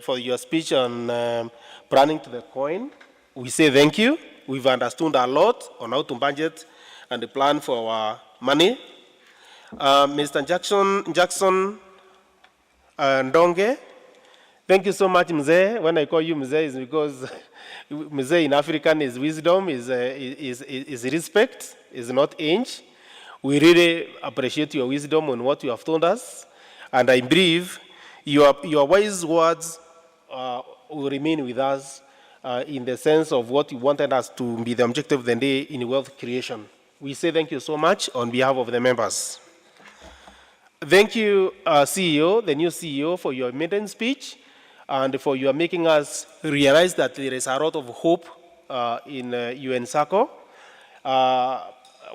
Speaker 18: for your speech on planning to the coin. We say thank you. We've understood a lot on how to budget and the plan for our money. Mr. Jackson Ndonge, thank you so much, Mzee. When I call you Mzee, is because Mzee in African is wisdom, is respect, is not age. We really appreciate your wisdom on what you have told us. And I believe your wise words will remain with us in the sense of what you wanted us to be the objective of the day in wealth creation. We say thank you so much on behalf of the members. Thank you, CEO, the new CEO, for your maiden speech and for your making us realize that there is a lot of hope in UNSACCO.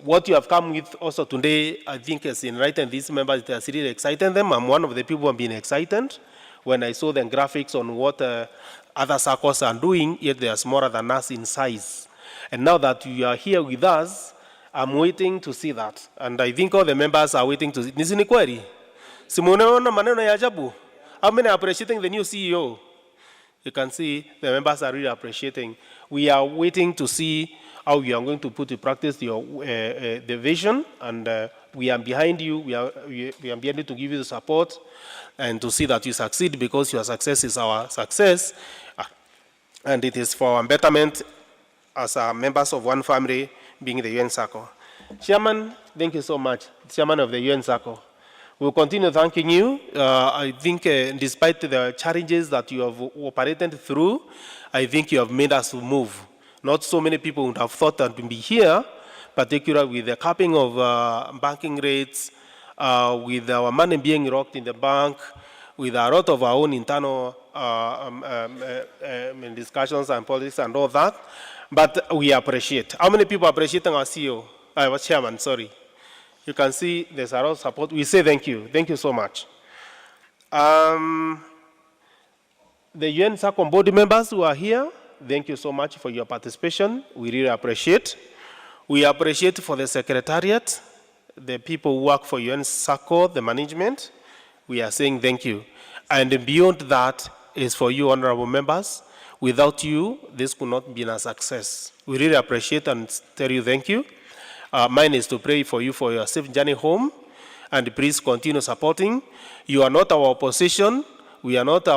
Speaker 18: What you have come with also today, I think, has enlightened these members. It has really excited them. I'm one of the people who have been excited when I saw the graphics on what other SACCOs are doing, yet they are smaller than us in size. And now that you are here with us, I'm waiting to see that. And I think all the members are waiting to see. Nisini kweli? Simunaona maneno ya ajabu? How many are appreciating the new CEO? You can see the members are really appreciating. We are waiting to see how you are going to put to practice your the vision, and we are behind you. We are behind you to give you the support and to see that you succeed, because your success is our success, and it is for our betterment as members of one family, being the UNSACCO. Chairman, thank you so much. Chairman of the UNSACCO. We'll continue thanking you. I think despite the challenges that you have operated through, I think you have made us move. Not so many people would have thought that to be here, particularly with the capping of banking rates, with our money being locked in the bank, with a lot of our own internal discussions and politics and all that. But we appreciate. How many people are appreciating our CEO? Our chairman, sorry. You can see there's a lot of support. We say thank you. Thank you so much. The UNSACCO board members who are here, thank you so much for your participation. We really appreciate. We appreciate for the secretariat, the people who work for UNSACCO, the management. We are saying thank you. And beyond that is for you, honorable members. Without you, this could not be a success. We really appreciate and tell you thank you. Mine is to pray for you for your safe journey home, and please continue supporting. You are not our opposition. We are not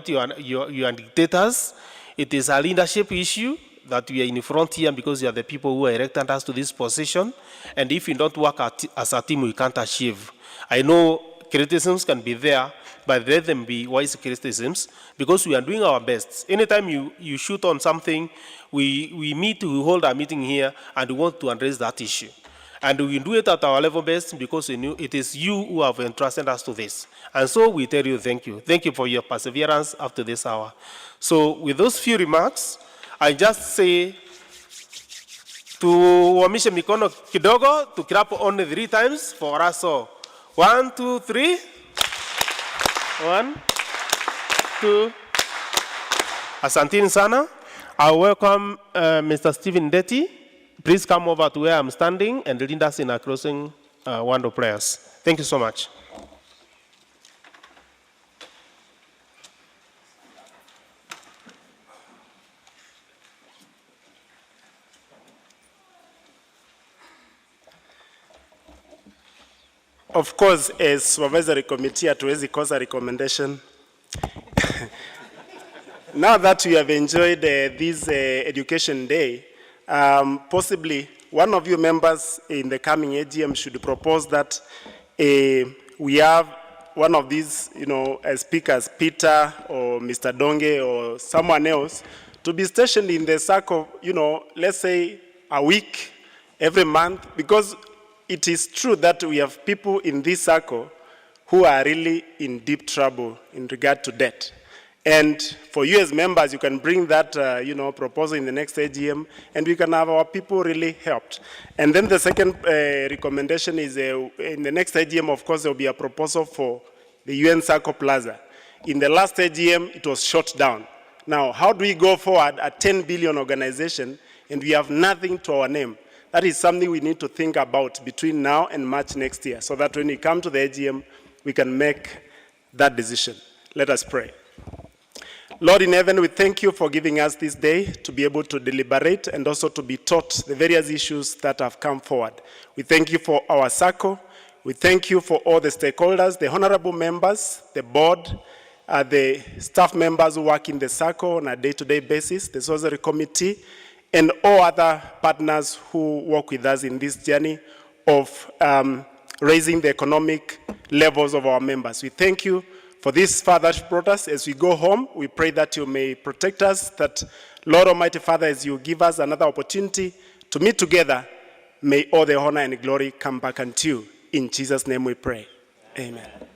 Speaker 18: your dictators. It is a leadership issue that we are in front here because you are the people who elected us to this position. And if we don't work as a team, we can't achieve. I know criticisms can be there, but let them be wise criticisms, because we are doing our best. Anytime you shoot on something, we hold our meeting here, and we want to address that issue. And we do it at our level best, because it is you who have entrusted us to this. And so we tell you thank you. Thank you for your perseverance up to this hour. So with those few remarks, I just say tuwamishe mikono kidogo, to clap only 3 times for us all. 1, 2, 3. 1, 2. Asanteni sana. I welcome Mr. Stephen Detty. Please come over to where I'm standing and lead us in a closing word of prayers. Thank you so much.
Speaker 17: Of course, as supervisory committee, hatuwezi kosa recommendation. Now that we have enjoyed this education day, possibly one of you members in the coming AGM should propose that we have one of these, speakers, Peter or Mr. Donge or someone else, to be stationed in the circle, let's say a week, every month, because it is true that we have people in this circle who are really in deep trouble in regard to debt. And for you as members, you can bring that, proposal in the next AGM, and we can have our people really helped. And then the second recommendation is in the next AGM, of course, there will be a proposal for the UNSACCO Plaza. In the last AGM, it was shut down. Now, how do we go forward, a 10 billion organization, and we have nothing to our name? That is something we need to think about between now and March next year, so that when we come to the AGM, we can make that decision. Let us pray. Lord in heaven, we thank you for giving us this day to be able to deliberate and also to be taught the various issues that have come forward. We thank you for our circle. We thank you for all the stakeholders, the honorable members, the board, the staff members who work in the circle on a day-to-day basis, the supervisory committee, and all other partners who work with us in this journey of raising the economic levels of our members. We thank you for this far that you brought us. As we go home, we pray that you may protect us, that, Lord Almighty Father, as you give us another opportunity to meet together, may all the honor and glory come back unto you. In Jesus' name we pray. Amen.